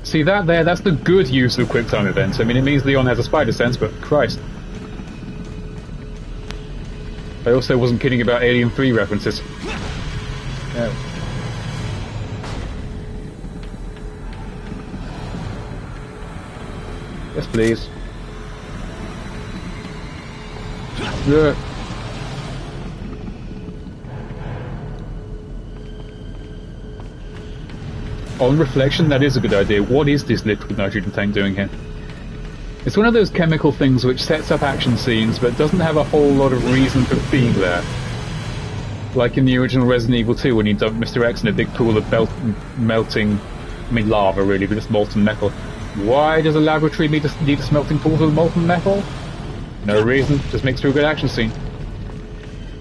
See that there? That's the good use of quick time events. I mean, it means Leon has a spider sense, but Christ. I also wasn't kidding about Alien 3 references. Yeah. Yes, please. Yeah. On reflection, that is a good idea. What is this liquid nitrogen tank doing here? It's one of those chemical things which sets up action scenes, but doesn't have a whole lot of reason for being there. Like in the original Resident Evil 2, when you dump Mr. X in a big pool of melting... I mean lava, really, but just molten metal. Why does a laboratory need a smelting pool with molten metal? No reason, just makes for a good action scene.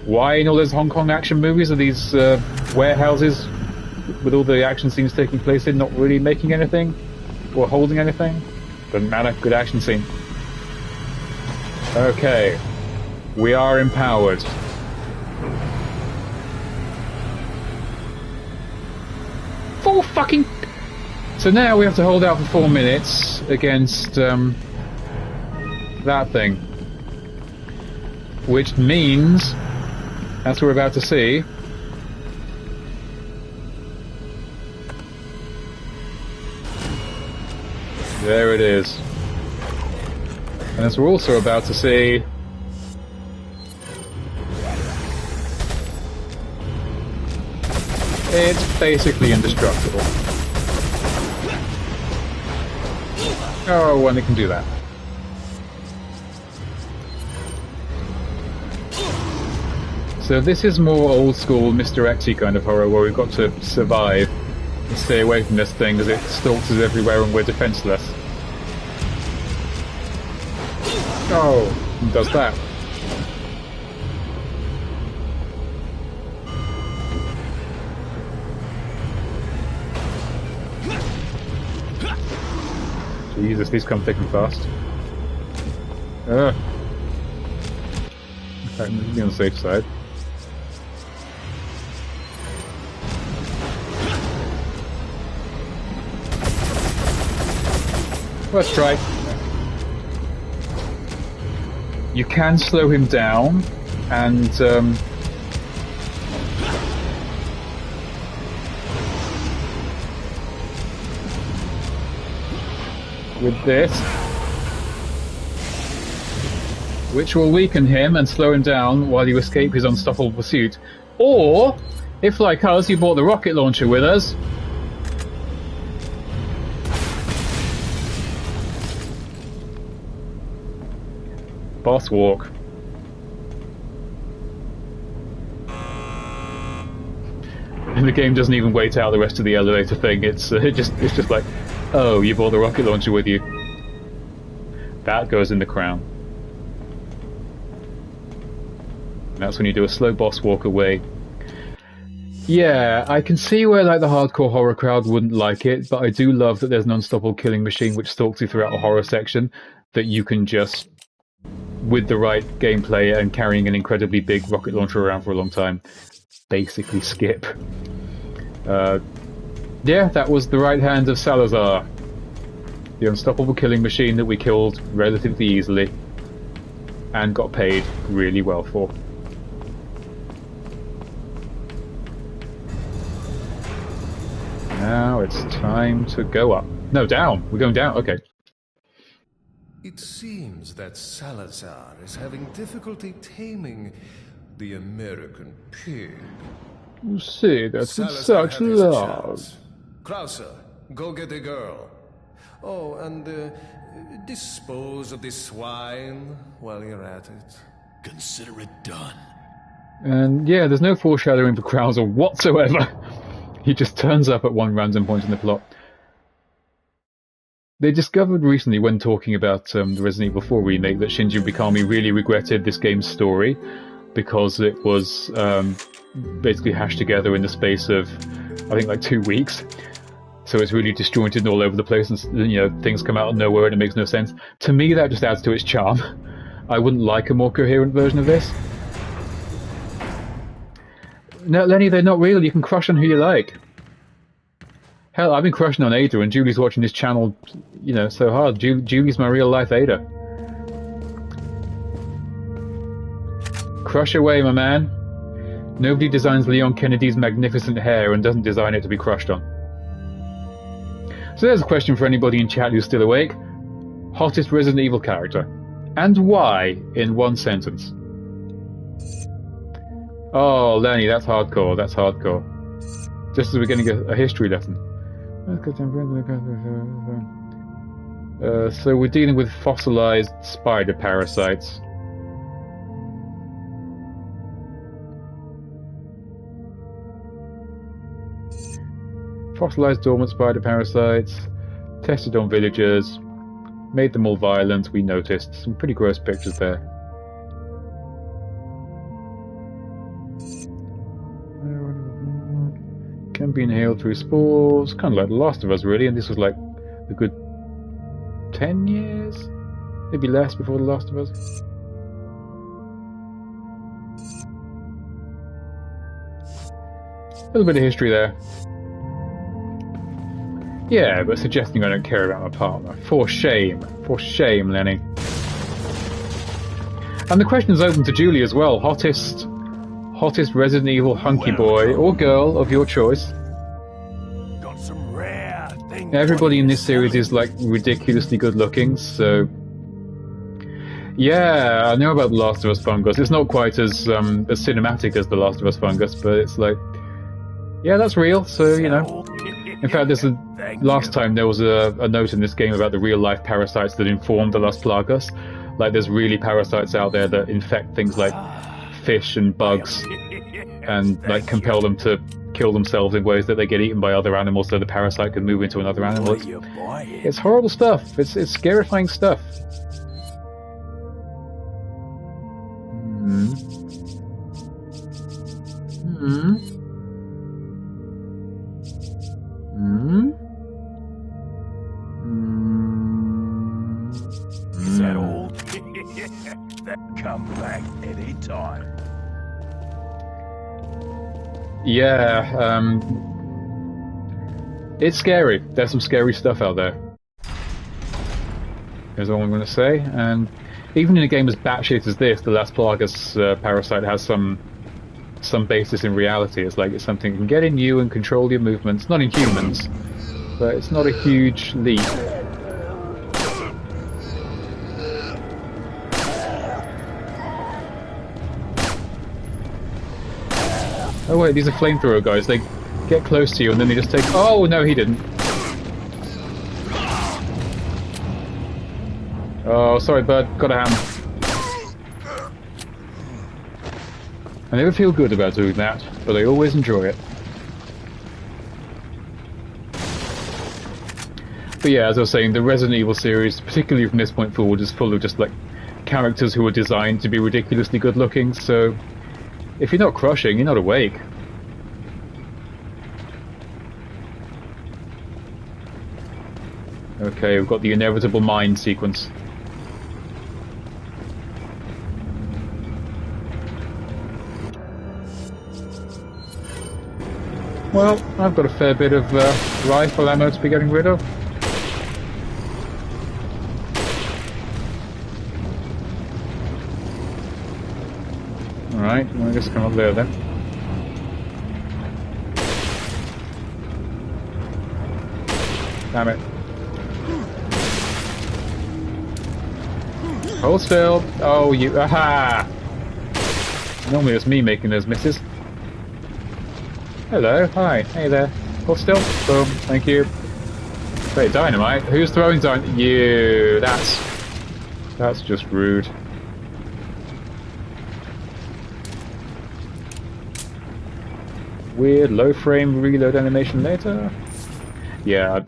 Why in all those Hong Kong action movies are these warehouses with all the action scenes taking place in not really making anything or holding anything? Doesn't matter, good action scene. Okay, we are empowered. Four fucking... So now we have to hold out for 4 minutes against that thing. Which means, as we're about to see, there it is. And as we're also about to see, it's basically indestructible. Oh, when it can do that. So this is more old school Mr. X-y kind of horror, where we've got to survive and stay away from this thing as it stalks us everywhere and we're defenseless. Oh, and does that. Jesus, these come thick and fast. Okay, be on the safe side. Let's try. You can slow him down, and with this, which will weaken him and slow him down while you escape his unstoppable pursuit. Or, if like us, you brought the rocket launcher with us, boss walk. And the game doesn't even wait out the rest of the elevator thing. It's just like, oh, you brought the rocket launcher with you. That goes in the crown. And that's when you do a slow boss walk away. Yeah, I can see where like the hardcore horror crowd wouldn't like it, but I do love that there's an unstoppable killing machine which stalks you throughout the horror section that you can just, with the right gameplay and carrying an incredibly big rocket launcher around for a long time, basically skip. Yeah, that was the right hand of Salazar. The unstoppable killing machine that we killed relatively easily and got paid really well for. Now it's time to go up. No, down. We're going down. Okay. It seems that Salazar is having difficulty taming the American pig. You see, that's with Salazar such had his love. chance. Krauser, go get the girl. Oh, and dispose of the swine while you're at it. Consider it done. And yeah, there's no foreshadowing for Krauser whatsoever. He just turns up at one random point in the plot. They discovered recently, when talking about the Resident Evil 4 remake, that Shinji Mikami really regretted this game's story because it was basically hashed together in the space of, I think, like 2 weeks. So it's really disjointed and all over the place, and you know, things come out of nowhere and it makes no sense. To me, that just adds to its charm. I wouldn't like a more coherent version of this. No, Lenny, they're not real. You can crush on who you like. Hell, I've been crushing on Ada, and Julie's watching this channel, you know, so hard. Julie's my real-life Ada. Crush away, my man. Nobody designs Leon Kennedy's magnificent hair and doesn't design it to be crushed on. So there's a question for anybody in chat who's still awake. Hottest Resident Evil character. And why, in one sentence? Oh, Lenny, that's hardcore. That's hardcore. Just as we're getting a history lesson. So we're dealing with fossilized spider parasites. Fossilized dormant spider parasites, tested on villagers, made them all violent. We noticed some pretty gross pictures there. Can be inhaled through spores, kind of like The Last of Us, really, and this was like a good 10 years? Maybe less before The Last of Us. A little bit of history there. Yeah, but suggesting I don't care about my partner. For shame, Lenny. And the question is open to Julie as well. Hottest Resident Evil hunky boy or girl of your choice. Got some rare things. Everybody in this series is like ridiculously good looking, so yeah, I know about The Last of Us fungus. It's not quite as cinematic as The Last of Us fungus, but it's like, yeah, that's real. So you know. In fact, last time there was a note in this game about the real life parasites that informed the Las Plagas. Like, there's really parasites out there that infect things like fish and bugs and like compel them to kill themselves in ways that they get eaten by other animals so the parasite can move into another animal. It's horrible stuff. It's scarifying stuff. Is that all? Come back anytime. Yeah, it's scary. There's some scary stuff out there. Is all I'm going to say. And even in a game as batshit as this, the Las Plagas parasite has some basis in reality. It's like it's something that can get in you and control your movements. Not in humans, but it's not a huge leap. Oh wait, these are flamethrower guys. They get close to you and then they just take... Oh, no, he didn't. Oh, sorry, bud. Got a ham. I never feel good about doing that, but I always enjoy it. But yeah, as I was saying, the Resident Evil series, particularly from this point forward, is full of just like characters who are designed to be ridiculously good looking, so if you're not crushing, you're not awake. Okay, we've got the inevitable mine sequence. Well, I've got a fair bit of rifle ammo to be getting rid of. Alright, well, just come up there then. Damn it. Hold still. Oh, you. Aha! Normally it's me making those misses. Hello, hi, hey there. Hold still. Boom, thank you. Wait, dynamite? Who's throwing dynamite? You. That's just rude. Weird low frame reload animation later. Yeah,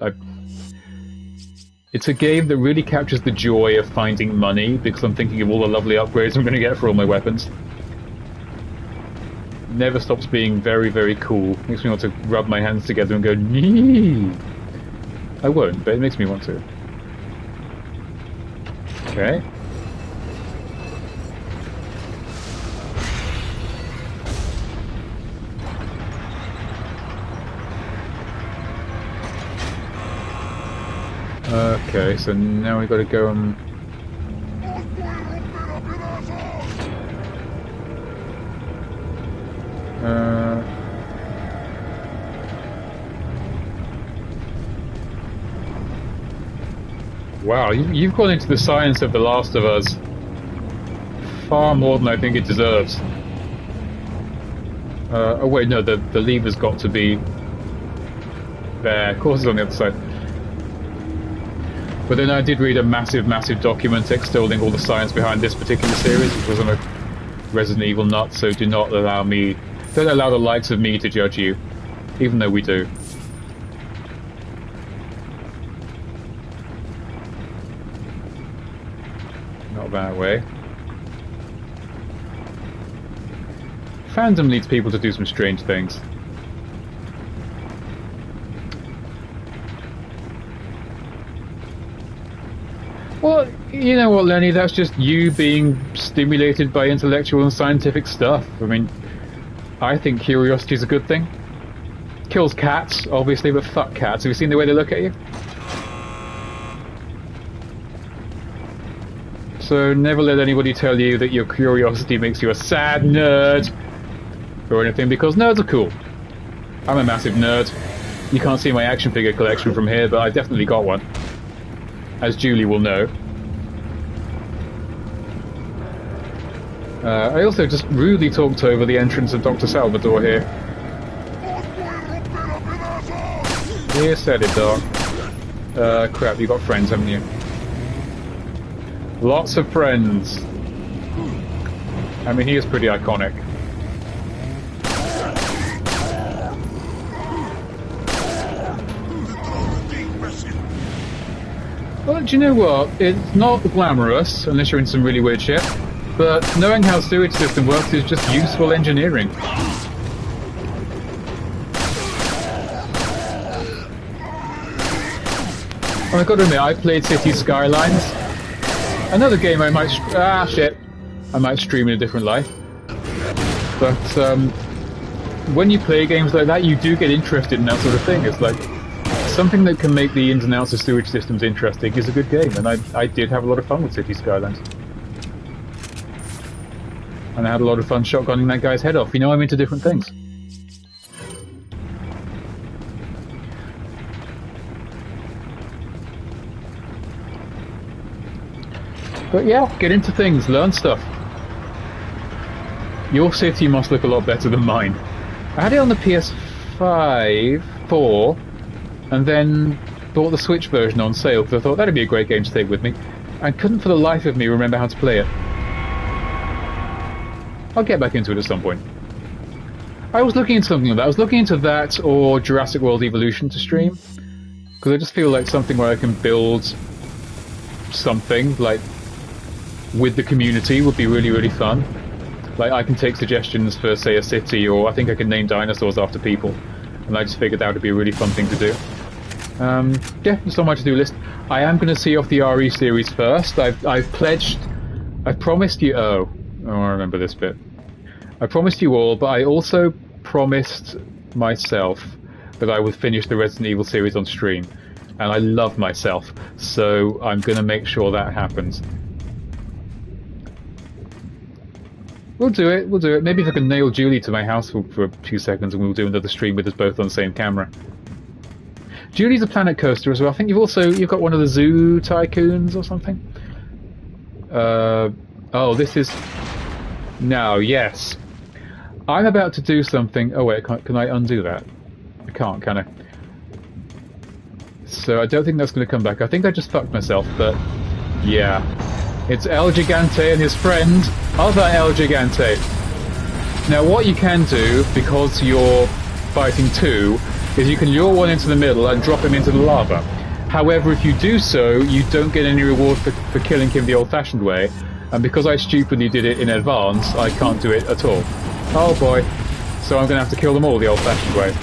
it's a game that really captures the joy of finding money because I'm thinking of all the lovely upgrades I'm going to get for all my weapons. Never stops being very, very cool. Makes me want to rub my hands together and go, nee. I won't, but it makes me want to. Okay. Okay, so now we've got to go and... Wow, you've gone into the science of The Last of Us far more than I think it deserves. Oh wait, no, the lever's got to be there. Of course it's on the other side. But then I did read a massive, massive document extolling all the science behind this particular series, because I'm a Resident Evil nut, so don't allow the likes of me to judge you, even though we do. Not that way. Fandom leads people to do some strange things. Well, you know what, Lenny, that's just you being stimulated by intellectual and scientific stuff. I mean, I think curiosity is a good thing. Kills cats, obviously, but fuck cats. Have you seen the way they look at you? So never let anybody tell you that your curiosity makes you a sad nerd or anything, because nerds are cool. I'm a massive nerd. You can't see my action figure collection from here, but I definitely got one. As Julie will know. I also just rudely talked over the entrance of Dr. Salvador here. You said it, Doc. Crap, you got friends, haven't you? Lots of friends. I mean, he is pretty iconic. Well, do you know what? It's not glamorous, unless you're in some really weird shit, but knowing how sewage system works is just useful engineering. I've got to admit, I played City Skylines. Another game I might... I might stream in a different life. But, when you play games like that, you do get interested in that sort of thing. It's like... something that can make the ins and outs of sewage systems interesting is a good game, and I did have a lot of fun with City Skylines. And I had a lot of fun shotgunning that guy's head off. You know, I'm into different things. But yeah, get into things, learn stuff. Your city must look a lot better than mine. I had it on the PS5, 4, and then bought the Switch version on sale because I thought that'd be a great game to take with me. I couldn't for the life of me remember how to play it. I'll get back into it at some point. I was looking into something like that. I was looking into that or Jurassic World Evolution to stream, because I just feel like something where I can build something, like, with the community would be really, really fun. Like, I can take suggestions for, say, a city, or I think I can name dinosaurs after people, and I just figured that would be a really fun thing to do. Yeah, it's on my to-do list. I am going to see off the RE series first. I've pledged... I promised you... Oh, I remember this bit. I promised you all, but I also promised myself that I would finish the Resident Evil series on stream. And I love myself, so I'm going to make sure that happens. We'll do it, we'll do it. Maybe if I can nail Julie to my house for a few seconds and we'll do another stream with us both on the same camera. Julie's a Planet Coaster as well. I think you've got one of the Zoo Tycoons or something. Oh, this is... No, yes. I'm about to do something... Oh wait, can I undo that? I can't, can I? So I don't think that's going to come back. I think I just fucked myself, but... Yeah. It's El Gigante and his friend, other El Gigante. Now what you can do, because you're fighting two, is you can lure one into the middle and drop him into the lava. However, if you do so, you don't get any reward for killing him the old-fashioned way, and because I stupidly did it in advance, I can't do it at all. Oh boy. So I'm going to have to kill them all the old-fashioned way.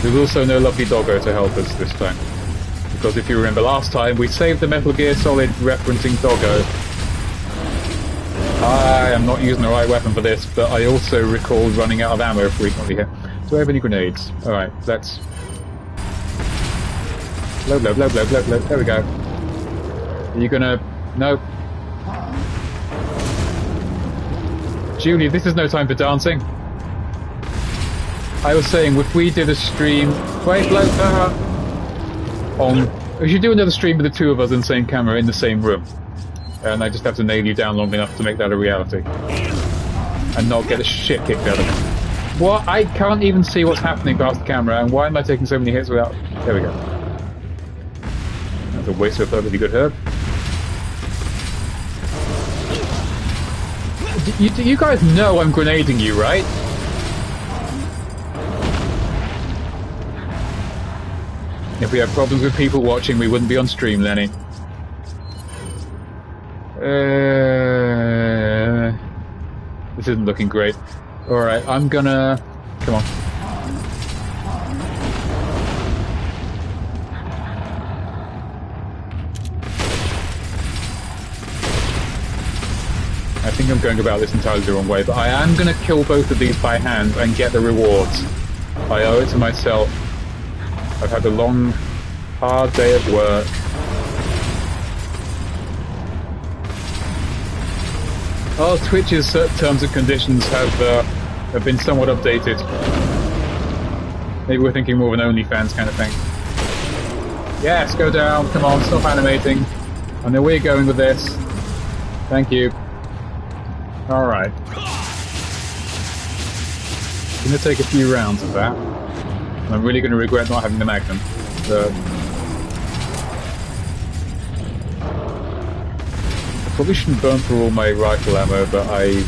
There's also no lovely doggo to help us this time. Because if you remember last time, we saved the Metal Gear Solid referencing doggo. I am not using the right weapon for this, but I also recall running out of ammo frequently here. Do I have any grenades? Alright, let's... Blow, blow, blow, blow, blow, blow. There we go. Are you gonna... No. Julie, this is no time for dancing. I was saying, if we did a stream... Wait, blow... we should do another stream with the two of us in the same camera in the same room. And I just have to nail you down long enough to make that a reality. And not get the shit kicked out of me. What? I can't even see what's happening past the camera, and why am I taking so many hits without... There we go. That's a waste of a perfectly good herb. You guys know I'm grenading you, right? If we had problems with people watching, we wouldn't be on stream, Lenny. This isn't looking great. Alright, I'm gonna... Come on. I think I'm going about this entirely the wrong way, but I am gonna kill both of these by hand and get the rewards. I owe it to myself. I've had a long, hard day of work. Oh, Twitch's terms and conditions have been somewhat updated. Maybe we're thinking more of an OnlyFans kind of thing. Yes, go down. Come on, stop animating. I know where you're going with this. Thank you. Alright. Gonna take a few rounds of that. I'm really going to regret not having the Magnum. I probably shouldn't burn through all my rifle ammo, but I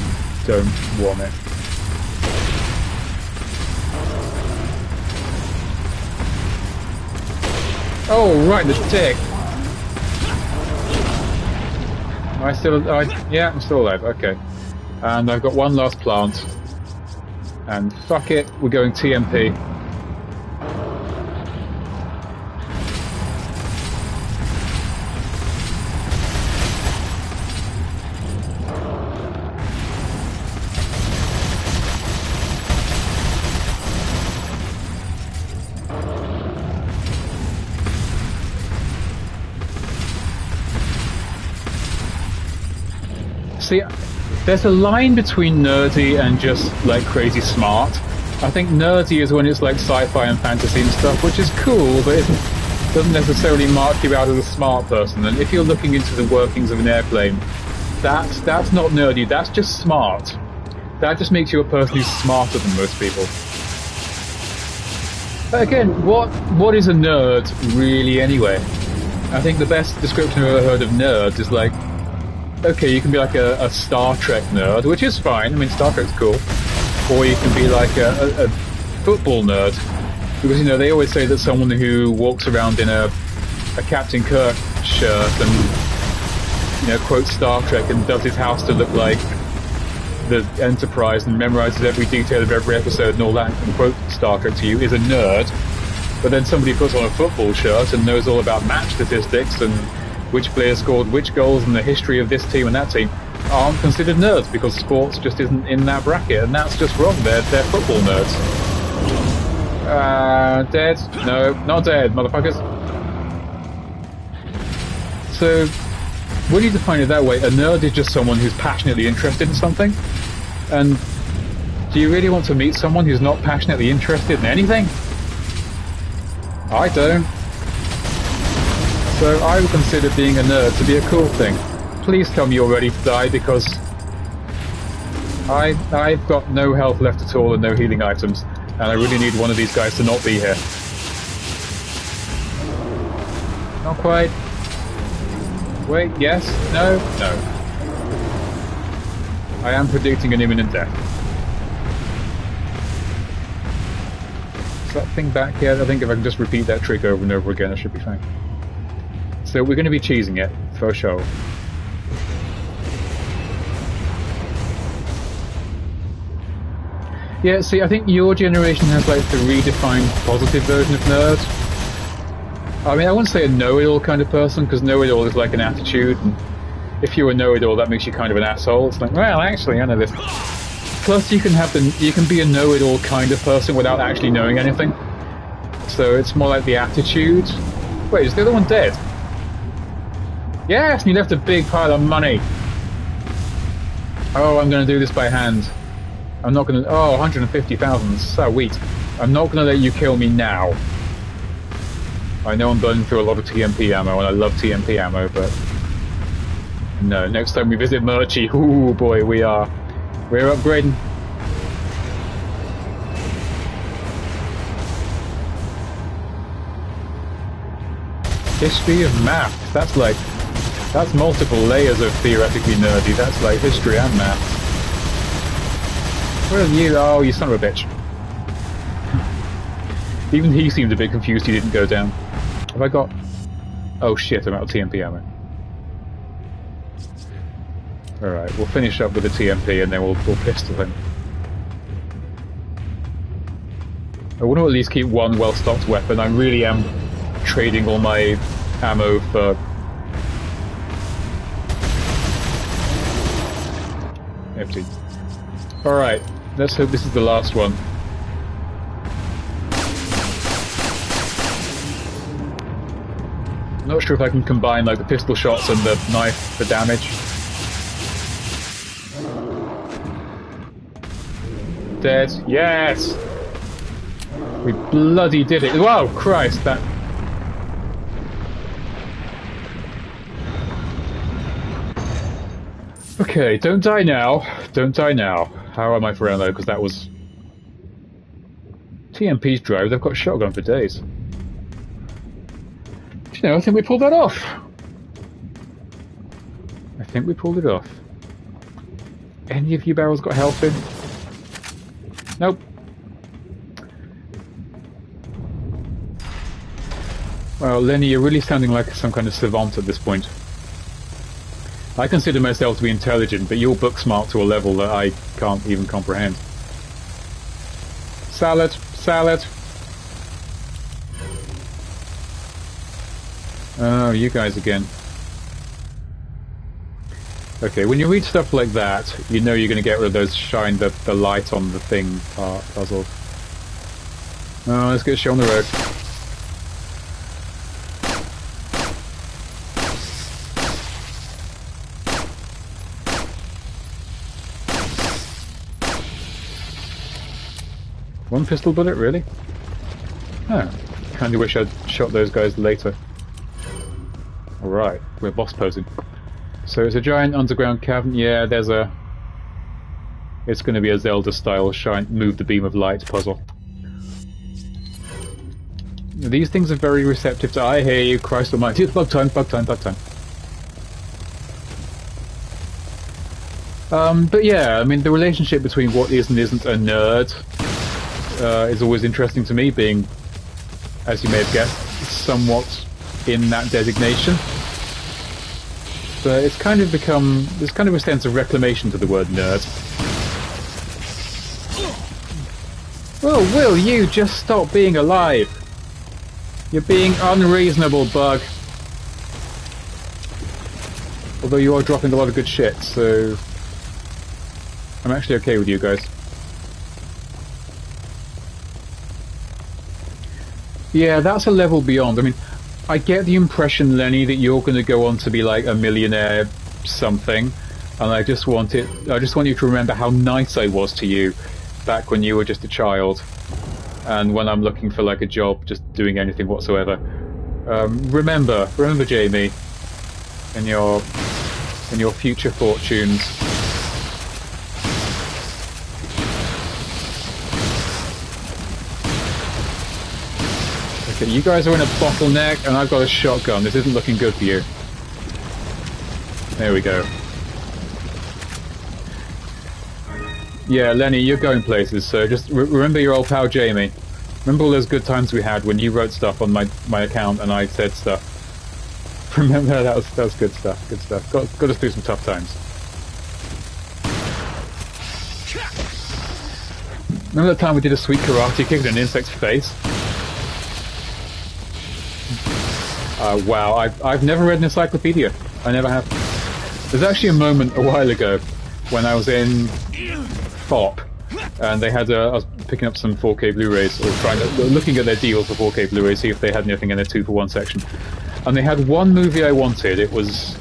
don't want it. Oh, right in the dick! Am I still... yeah, I'm still alive, okay. And I've got one last plant. And fuck it, we're going TMP. See, there's a line between nerdy and just, like, crazy smart. I think nerdy is when it's, like, sci-fi and fantasy and stuff, which is cool, but it doesn't necessarily mark you out as a smart person. And if you're looking into the workings of an airplane, that's not nerdy, that's just smart. That just makes you a person who's smarter than most people. But again, what is a nerd, really, anyway? I think the best description I've ever heard of nerd is, like, okay, you can be like a Star Trek nerd, which is fine. I mean, Star Trek's cool. Or you can be like a football nerd. Because, you know, they always say that someone who walks around in a Captain Kirk shirt and, you know, quotes Star Trek and does his house to look like the Enterprise and memorizes every detail of every episode and all that and quotes Star Trek to you is a nerd. But then somebody puts on a football shirt and knows all about match statistics and which player scored which goals and the history of this team and that team. aren't considered nerds because sports just isn't in that bracket, and that's just wrong. They're football nerds. Dead? No, not dead, motherfuckers. So, when you define it that way, a nerd is just someone who's passionately interested in something. And do you really want to meet someone who's not passionately interested in anything? I don't. So I would consider being a nerd to be a cool thing. Please tell me you're ready to die, because I've got no health left at all and no healing items, and I really need one of these guys to not be here. Not quite. Wait, yes? No? No. I am predicting an imminent death. Is that thing back yet? I think if I can just repeat that trick over and over again, I should be fine. So we're going to be cheesing it, for sure. Yeah, see, I think your generation has like the redefined positive version of nerd. I mean, I wouldn't say a know-it-all kind of person, because know-it-all is like an attitude, and if you're a know-it-all, that makes you kind of an asshole. It's like, well, actually, I know this. Plus, you can be a know-it-all kind of person without actually knowing anything. So it's more like the attitude. Wait, is the other one dead? Yes, and you left a big pile of money. Oh, I'm going to do this by hand. I'm not going to... Oh, 150,000. Sweet. I'm not going to let you kill me now. I know I'm burning through a lot of TMP ammo, and I love TMP ammo, but... No, next time we visit Murchie, ooh boy, we're upgrading. History of math. That's multiple layers of theoretically nerdy. That's like history and math. Where are you? Oh, you son of a bitch. Even he seemed a bit confused he didn't go down. Have I got... Oh shit, I'm out of TMP ammo. Alright, we'll finish up with the TMP and then we'll pistol him. I want to at least keep one well-stocked weapon. I really am trading all my ammo for... empty. Alright, let's hope this is the last one. Not sure if I can combine like the pistol shots and the knife for damage. Dead. Yes! We bloody did it. Whoa, Christ, that... Okay, don't die now. Don't die now. How am I for ammo? Because that was... TMP's drive, they've got shotgun for days. You know, I think we pulled that off. I think we pulled it off. Any of you barrels got health in? Nope. Well, Lenny, you're really sounding like some kind of savant at this point. I consider myself to be intelligent, but you're book smart to a level that I can't even comprehend. Salad! Salad! Oh, you guys again. Okay, when you read stuff like that, you know you're going to get rid of those shine the light on the thing puzzles. Oh, let's get show on the road. One pistol bullet, really? Oh, kinda wish I'd shot those guys later. Alright, we're boss posing. So it's a giant underground cavern. Yeah, there's a... It's going to be a Zelda-style move the beam of light puzzle. These things are very receptive to... I hear you, Christ almighty. It's bug time, bug time, bug time. But yeah, I mean, the relationship between what is and isn't a nerd is always interesting to me, being, as you may have guessed, somewhat in that designation. But it's kind of become... There's kind of a sense of reclamation to the word nerd. Well, will you just stop being alive? You're being unreasonable, bug. Although you are dropping a lot of good shit, so I'm actually okay with you guys. Yeah, that's a level beyond. I mean, I get the impression, Lenny, that you're going to go on to be like a millionaire something, and I just want you to remember how nice I was to you back when you were just a child, and when I'm looking for like a job, just doing anything whatsoever. Remember, Jamie, in your future fortunes. Okay, you guys are in a bottleneck, and I've got a shotgun. This isn't looking good for you. There we go. Yeah, Lenny, you're going places, so just remember your old pal Jamie. Remember all those good times we had when you wrote stuff on my account and I said stuff. Remember that was good stuff. Good stuff. Got us through some tough times. Remember that time we did a sweet karate kick in an insect's face? Wow, I've never read an encyclopedia. I never have. There's actually a moment a while ago when I was in FOP, and they had I was picking up some 4K Blu-rays, or looking at their deals for 4K Blu-rays, see if they had anything in their 2-for-1 section. And they had one movie I wanted. It was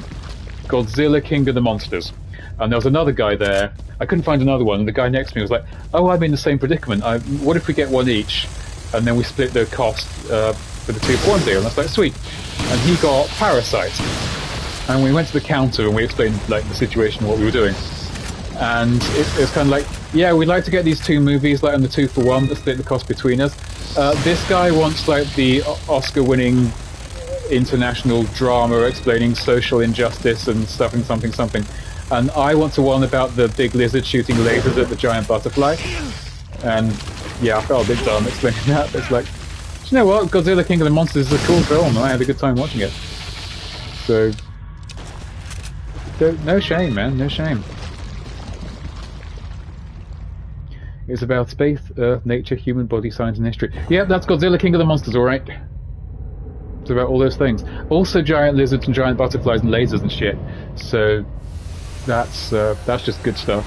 Godzilla King of the Monsters. And there was another guy there. I couldn't find another one, and the guy next to me was like, "Oh, I'm in the same predicament. What if we get one each, and then we split the cost for the 2-for-1 deal?" And I was like, "Sweet." And he got Parasite. And we went to the counter and we explained like the situation, what we were doing. And it was kind of like, yeah, we'd like to get these two movies like on the 2-for-1, but split the cost between us. This guy wants like the Oscar-winning international drama explaining social injustice and stuff and something. And I want to one about the big lizard shooting lasers at the giant butterfly. And yeah, I felt a bit dumb explaining that. But it's like, you know what? Godzilla King of the Monsters is a cool film, and I had a good time watching it. So, no shame, man. No shame. It's about space, Earth, nature, human body, science, and history. Yeah, that's Godzilla King of the Monsters, alright. It's about all those things. Also giant lizards and giant butterflies and lasers and shit. So, that's just good stuff.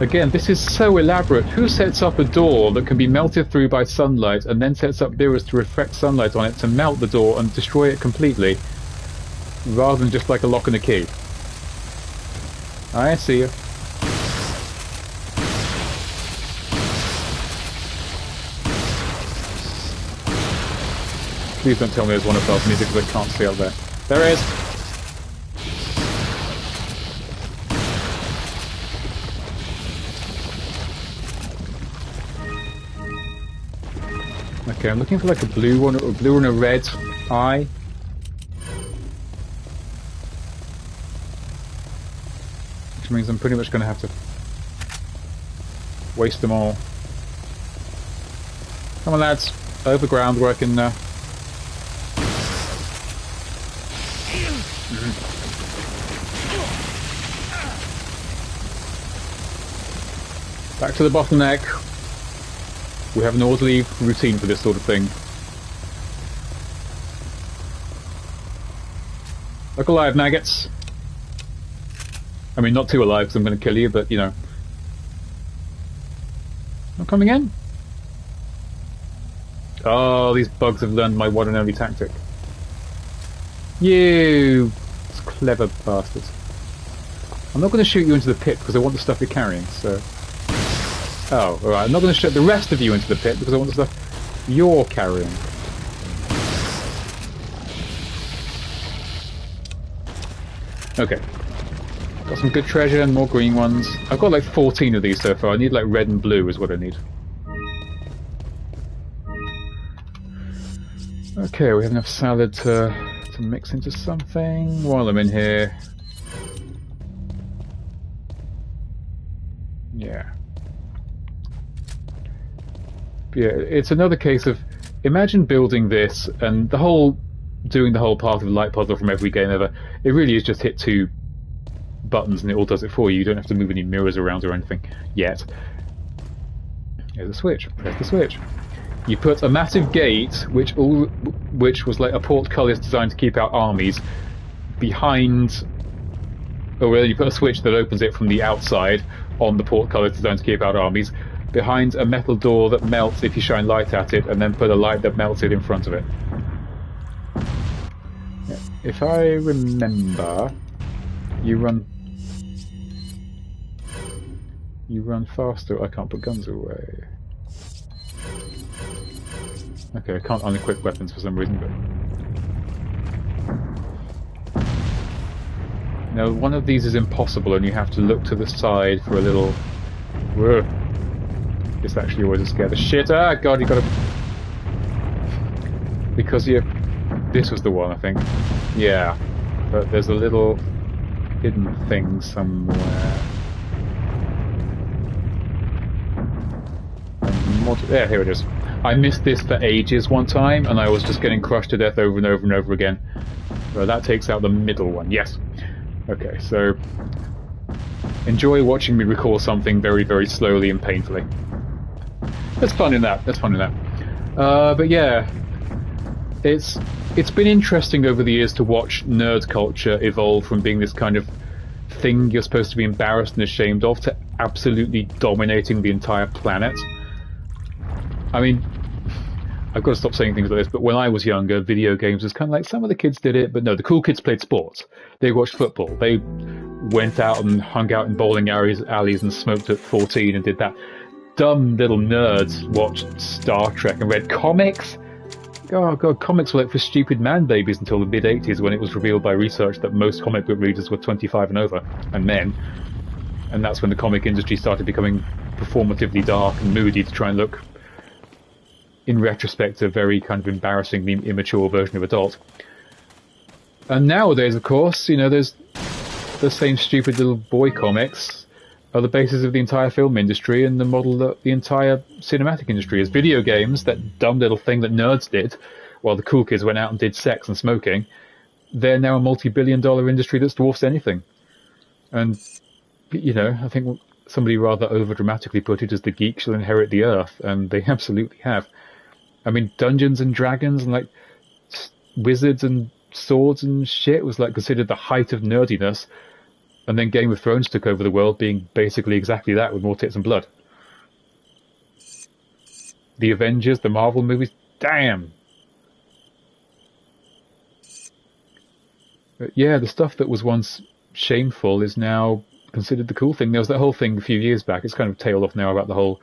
Again, this is so elaborate. Who sets up a door that can be melted through by sunlight and then sets up mirrors to reflect sunlight on it to melt the door and destroy it completely, rather than just like a lock and a key? I see you. Please don't tell me there's one above me because I can't see up there. There is! Okay, I'm looking for like a blue one, or a blue and a red eye. Which means I'm pretty much going to have to waste them all. Come on lads, overground where I can... Back to the bottleneck. We have an orderly routine for this sort of thing. Look alive, maggots. I mean, not too alive because I'm going to kill you, but you know. Not coming in? Oh, these bugs have learned my one and only tactic. You clever bastards. I'm not going to shoot you into the pit because I want the stuff you're carrying, so... Oh, alright, I'm not going to shoot the rest of you into the pit because I want the stuff you're carrying. Okay. Got some good treasure and more green ones. I've got like 14 of these so far. I need like red and blue is what I need. Okay, we have enough salad to mix into something while I'm in here. Yeah. Yeah, it's another case of, imagine building this and doing the whole part of the light puzzle from every game ever. It really is just hit 2 buttons and it all does it for you. You don't have to move any mirrors around or anything yet. Here's the switch. Press the switch. You put a massive gate, which was like a portcullis designed to keep out armies, behind. Or well, you put a switch that opens it from the outside on the portcullis designed to keep out armies, behind a metal door that melts if you shine light at it, and then put a light that melts it in front of it. If I remember, you run faster. I can't put guns away. Okay, I can't unequip weapons for some reason, but... Now, one of these is impossible, and you have to look to the side for a little... Whoa. This actually always scared the shit. Ah, God, you gotta... Because you... This was the one, I think. Yeah. But there's a little hidden thing somewhere. Yeah, here it is. I missed this for ages one time, and I was just getting crushed to death over and over and over again. So that takes out the middle one. Yes. Okay, so... Enjoy watching me recall something very, very slowly and painfully. There's fun in that. There's fun in that. But yeah, it's been interesting over the years to watch nerd culture evolve from being this kind of thing you're supposed to be embarrassed and ashamed of to absolutely dominating the entire planet. I mean, I've got to stop saying things like this, but when I was younger, video games was kind of like some of the kids did it, but no, the cool kids played sports. They watched football. They went out and hung out in bowling alleys and smoked at 14 and did that. Dumb little nerds watched Star Trek and read comics. Oh god, comics were like for stupid man babies until the mid-80s, when it was revealed by research that most comic book readers were 25 and over, and men. And that's when the comic industry started becoming performatively dark and moody to try and look, in retrospect, a very kind of embarrassingly immature version of adult. And nowadays, of course, you know, there's the same stupid little boy comics are the basis of the entire film industry and the model that the entire cinematic industry is. Video games, that dumb little thing that nerds did, while the cool kids went out and did sex and smoking, they're now a multi-billion-dollar industry that dwarfs anything. And, you know, I think somebody rather over-dramatically put it as the geek shall inherit the earth, and they absolutely have. I mean, Dungeons and Dragons and, like, wizards and swords and shit was, like, considered the height of nerdiness. And then Game of Thrones took over the world, being basically exactly that, with more tits and blood. The Avengers, the Marvel movies, damn! But yeah, the stuff that was once shameful is now considered the cool thing. There was that whole thing a few years back, it's kind of tailed off now, about the whole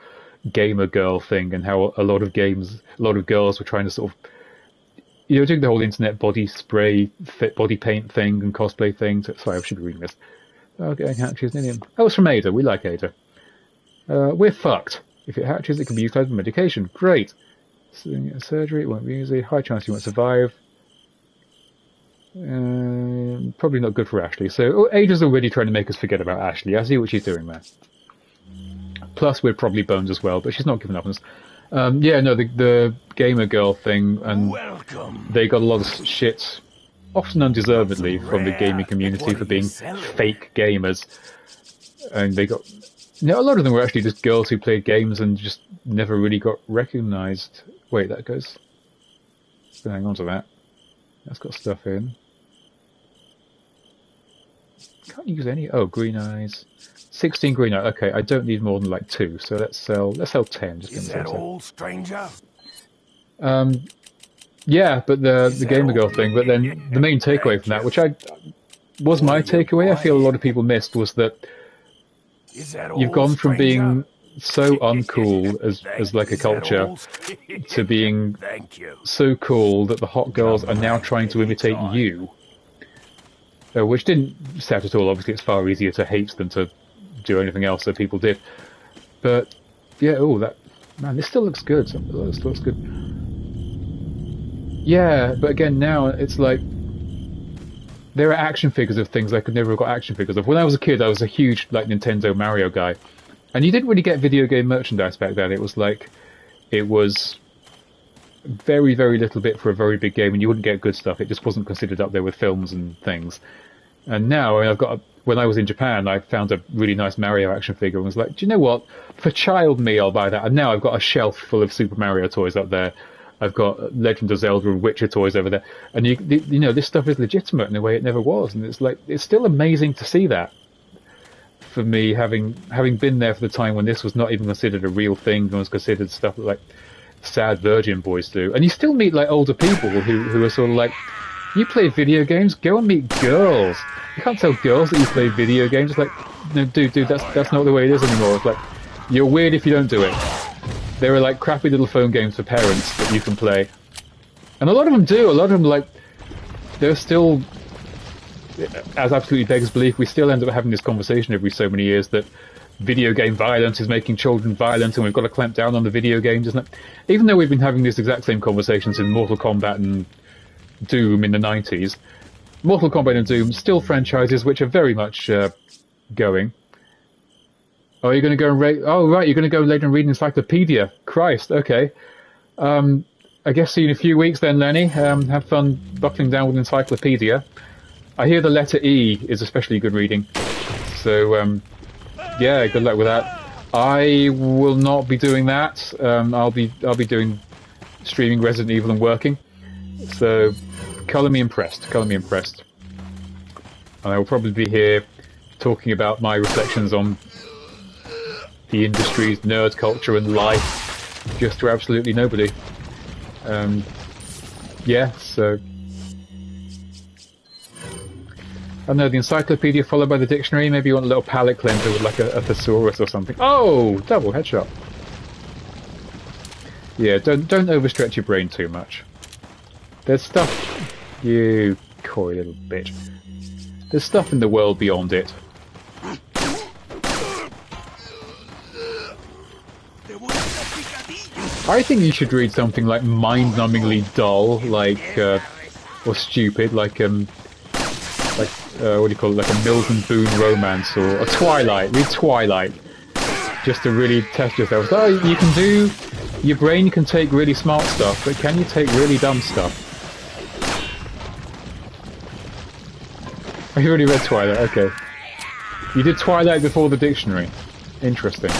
gamer girl thing, and how a lot of girls were trying to sort of, you know, doing the whole internet body spray, body paint thing and cosplay thing. Sorry, I should be reading this. Okay, hatches in Indian. Oh, it's from Ada. We like Ada. We're fucked. If it hatches, it can be used as medication. Great. Surgery, it won't be easy. High chance you won't survive. Probably not good for Ashley. So Ada's already trying to make us forget about Ashley. I see what she's doing there. Plus, we're probably boned as well, but she's not giving up on us. Yeah, no, the gamer girl thing, and they got a lot of shit, often undeservedly, from the gaming community for being fake gamers. And they got... You know, a lot of them were actually just girls who played games and just never really got recognised. Wait, that goes... Hang on to that. That's got stuff in. Can't use any... Oh, green eyes. 16 green eyes. Okay, I don't need more than like 2, so let's sell 10. Just Is that all, stranger? Yeah, but the gamer girl thing, but then the main takeaway from that, which was my takeaway, I feel a lot of people missed, was that you've gone from being so uncool as like a culture to being so cool that the hot girls are now trying to imitate you. Which didn't set at all. Obviously, it's far easier to hate than to do anything else that people did. But yeah, this still looks good. This looks good. Yeah, but again, now it's like there are action figures of things I could never have got action figures of. When I was a kid, I was a huge like Nintendo Mario guy, and you didn't really get video game merchandise back then. It was very, very little bit for a very big game, and you wouldn't get good stuff. It just wasn't considered up there with films and things. And now, I mean, when I was in Japan, I found a really nice Mario action figure and was like, do you know what? For child me, I'll buy that. And now I've got a shelf full of Super Mario toys up there. I've got Legend of Zelda and Witcher toys over there. And you know, this stuff is legitimate in a way it never was. And it's still amazing to see that. For me, having been there for the time when this was not even considered a real thing, and was considered stuff that, like, sad virgin boys do. And you still meet, like, older people who are sort of like, you play video games, go and meet girls. You can't tell girls that you play video games. It's like, no, dude, that's not the way it is anymore. It's like, you're weird if you don't do it. There are, like, crappy little phone games for parents that you can play. And a lot of them do. A lot of them, like, they're still, as absolutely beggars belief, we still end up having this conversation every so many years that video game violence is making children violent and we've got to clamp down on the video games, isn't it? Even though we've been having this exact same conversations in Mortal Kombat and Doom in the 90s, Mortal Kombat and Doom still franchises which are very much going. Oh, you're going to go and read? Oh, right, you're going to go later and read an encyclopedia. Christ, okay. I guess see you in a few weeks then, Lenny. Have fun buckling down with encyclopedia. I hear the letter E is especially good reading. So, yeah, good luck with that. I will not be doing that. I'll be doing streaming Resident Evil and working. So, colour me impressed. Colour me impressed. And I will probably be here talking about my reflections on the industry's nerd culture and life, just to absolutely nobody. Yeah, so I don't know, the encyclopedia followed by the dictionary. Maybe you want a little palate cleanser with like a thesaurus or something. Oh, double headshot. Yeah, don't overstretch your brain too much. There's stuff, you coy little bitch. There's stuff in the world beyond it. I think you should read something like mind-numbingly dull, like or stupid, like what do you call it, like a Milton Boone romance or a Twilight. Read Twilight, just to really test yourself. Oh, you can do, your brain can take really smart stuff, but can you take really dumb stuff? Oh, you already read Twilight, okay. You did Twilight before the dictionary. Interesting.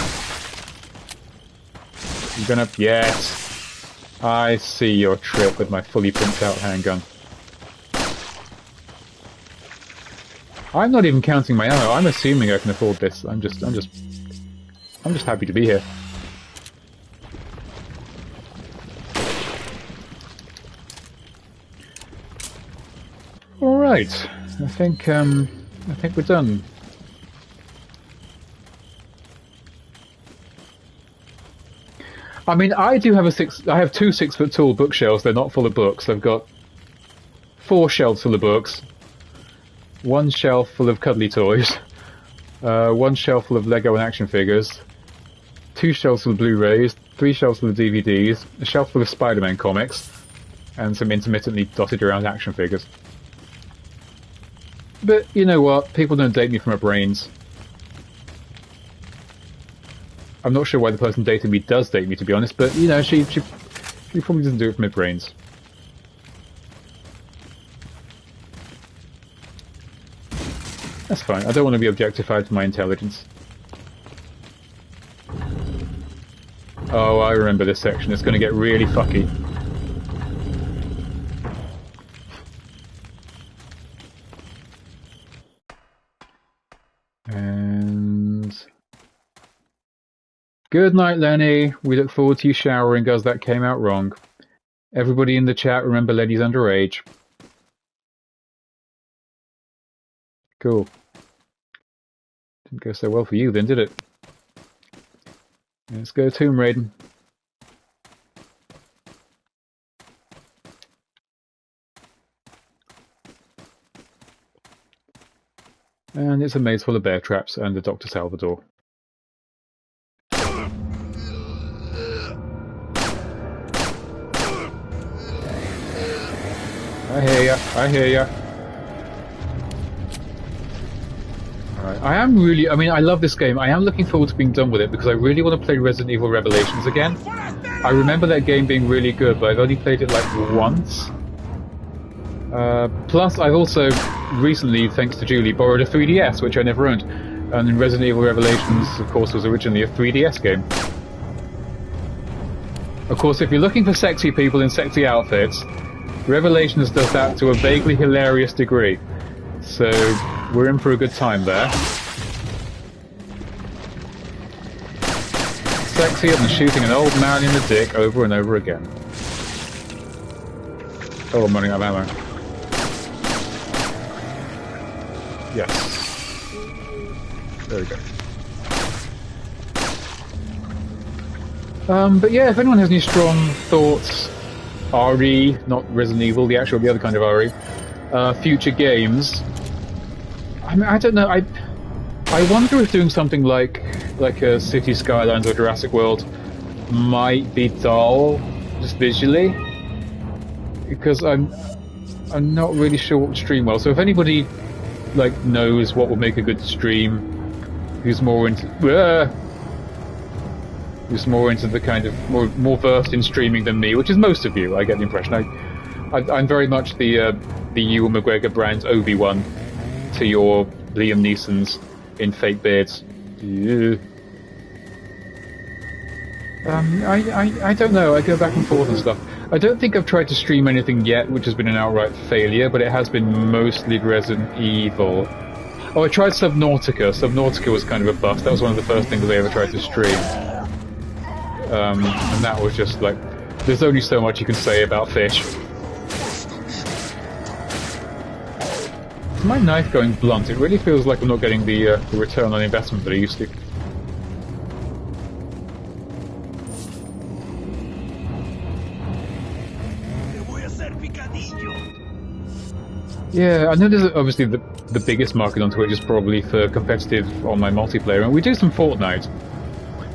You're gonna... Yes! I see your trick with my fully pimped out handgun. I'm not even counting my ammo. I'm assuming I can afford this. I'm just happy to be here. All right. I think we're done. I mean, I have two 6-foot tall bookshelves. They're not full of books. I've got 4 shelves full of books. 1 shelf full of cuddly toys, 1 shelf full of Lego and action figures, 2 shelves full of Blu-rays, 3 shelves full of DVDs, a shelf full of Spider-Man comics, and some intermittently dotted around action figures. But you know what? People don't date me from my brains. I'm not sure why the person dating me does date me, to be honest, but you know, she probably doesn't do it from her brains. That's fine. I don't want to be objectified for my intelligence. Oh, I remember this section. It's going to get really fucky. And... Good night, Lenny. We look forward to you showering as that came out wrong. Everybody in the chat, remember Lenny's underage. Cool. Didn't go so well for you then, did it? Let's go Tomb Raider. And it's a maze full of bear traps and a Dr. Salvador. I hear ya, I hear ya. I mean, I love this game. I am looking forward to being done with it because I really want to play Resident Evil Revelations again. I remember that game being really good, but I've only played it like once. Plus, I've also recently, thanks to Julie, borrowed a 3DS, which I never owned. And Resident Evil Revelations, of course, was originally a 3DS game. Of course, if you're looking for sexy people in sexy outfits, Revelations does that to a vaguely hilarious degree. So, we're in for a good time there. Sexier than shooting an old man in the dick over and over again. Oh, I'm running out of ammo. Yes. There we go. But yeah, if anyone has any strong thoughts, RE, not Resident Evil, the other kind of RE, future games, I mean, I don't know, I wonder if doing something like a City Skylines or Jurassic World might be dull, just visually, because I'm not really sure what would stream well. So if anybody knows what will make a good stream, who's more into the kind of more versed in streaming than me, which is most of you, I get the impression. I'm very much the Ewan McGregor brand Obi-Wan to your Liam Neesons in fake beards. Yeah. I don't know, I go back and forth and stuff. I don't think I've tried to stream anything yet which has been an outright failure, but it has been mostly Resident Evil. Oh, I tried Subnautica. Subnautica was kind of a bust. That was one of the first things I ever tried to stream. And that was just like, there's only so much you can say about fish. Is my knife going blunt? It really feels like I'm not getting the return on investment that I used to. Yeah, I know there's obviously the biggest market on Twitch is probably for competitive online multiplayer, and we do some Fortnite,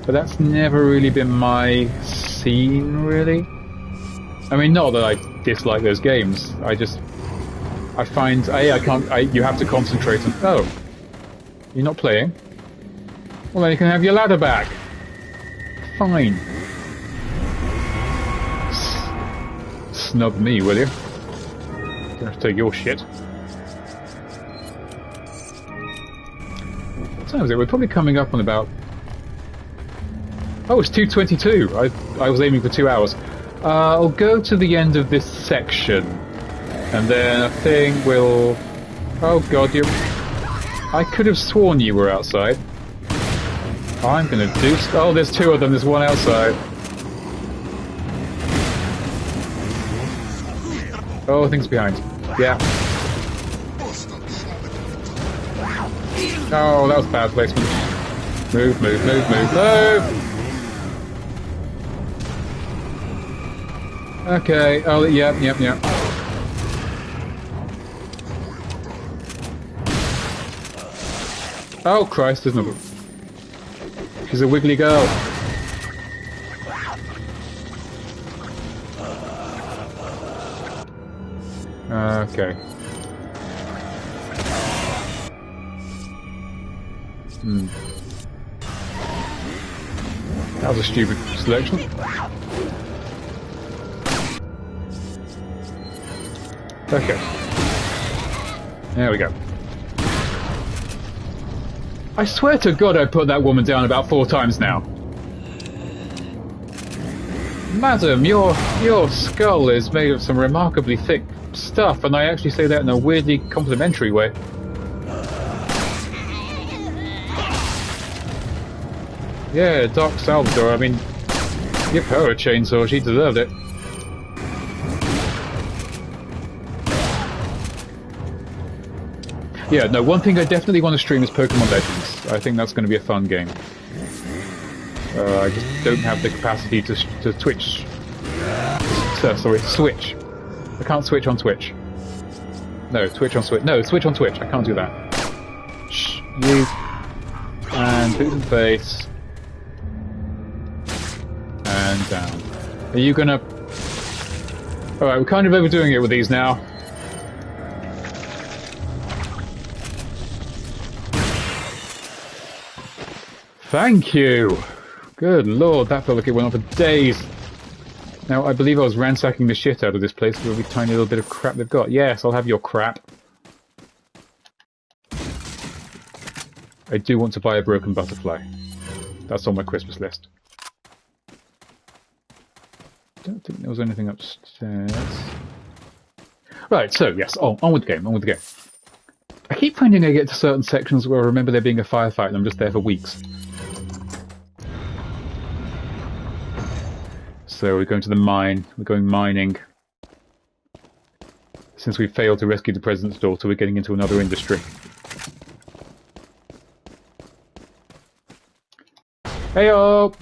but that's never really been my scene, really. I mean, not that I dislike those games, I find, you have to concentrate on, oh, you're not playing? Well then you can have your ladder back. Fine. Snub me, will you? Gonna have to take your shit. What time is it? We're probably coming up on about... Oh, it's 2:22. I was aiming for 2 hours. I'll go to the end of this section, and then I think we'll... Oh god, you... I could have sworn you were outside. I'm gonna do... Oh, there's two of them. There's one outside. Oh, things behind. Yeah. Oh, that was bad placement. Move, move, move, move, move! Okay, oh, yep. Oh, Christ, there's no... She's a wiggly girl. Okay. That was a stupid selection. Okay. There we go. I swear to God I put that woman down about 4 times now. Madam, your skull is made of some remarkably thick stuff, and I actually say that in a weirdly complimentary way. Yeah, Doc Salvador, I mean, give her a chainsaw, she deserved it. Yeah, no, one thing I definitely want to stream is Pokemon Legends. I think that's going to be a fun game. I just don't have the capacity to Twitch. Sorry, Switch. I can't switch on Twitch. No, Twitch on Switch. No, Switch on Twitch. I can't do that. Shh, you. And boot in the face. And down. Are you gonna... Alright, we're kind of overdoing it with these now. Thank you! Good lord, that felt like it went on for days. Now, I believe I was ransacking the shit out of this place with every tiny little bit of crap they've got. Yes, I'll have your crap. I do want to buy a broken butterfly. That's on my Christmas list. Don't think there was anything upstairs. Right, so yes, on with the game, on with the game. I keep finding I get to certain sections where I remember there being a firefight and I'm just there for weeks. So we're going to the mine, we're going mining. Since we failed to rescue the President's daughter, we're getting into another industry. Heyo!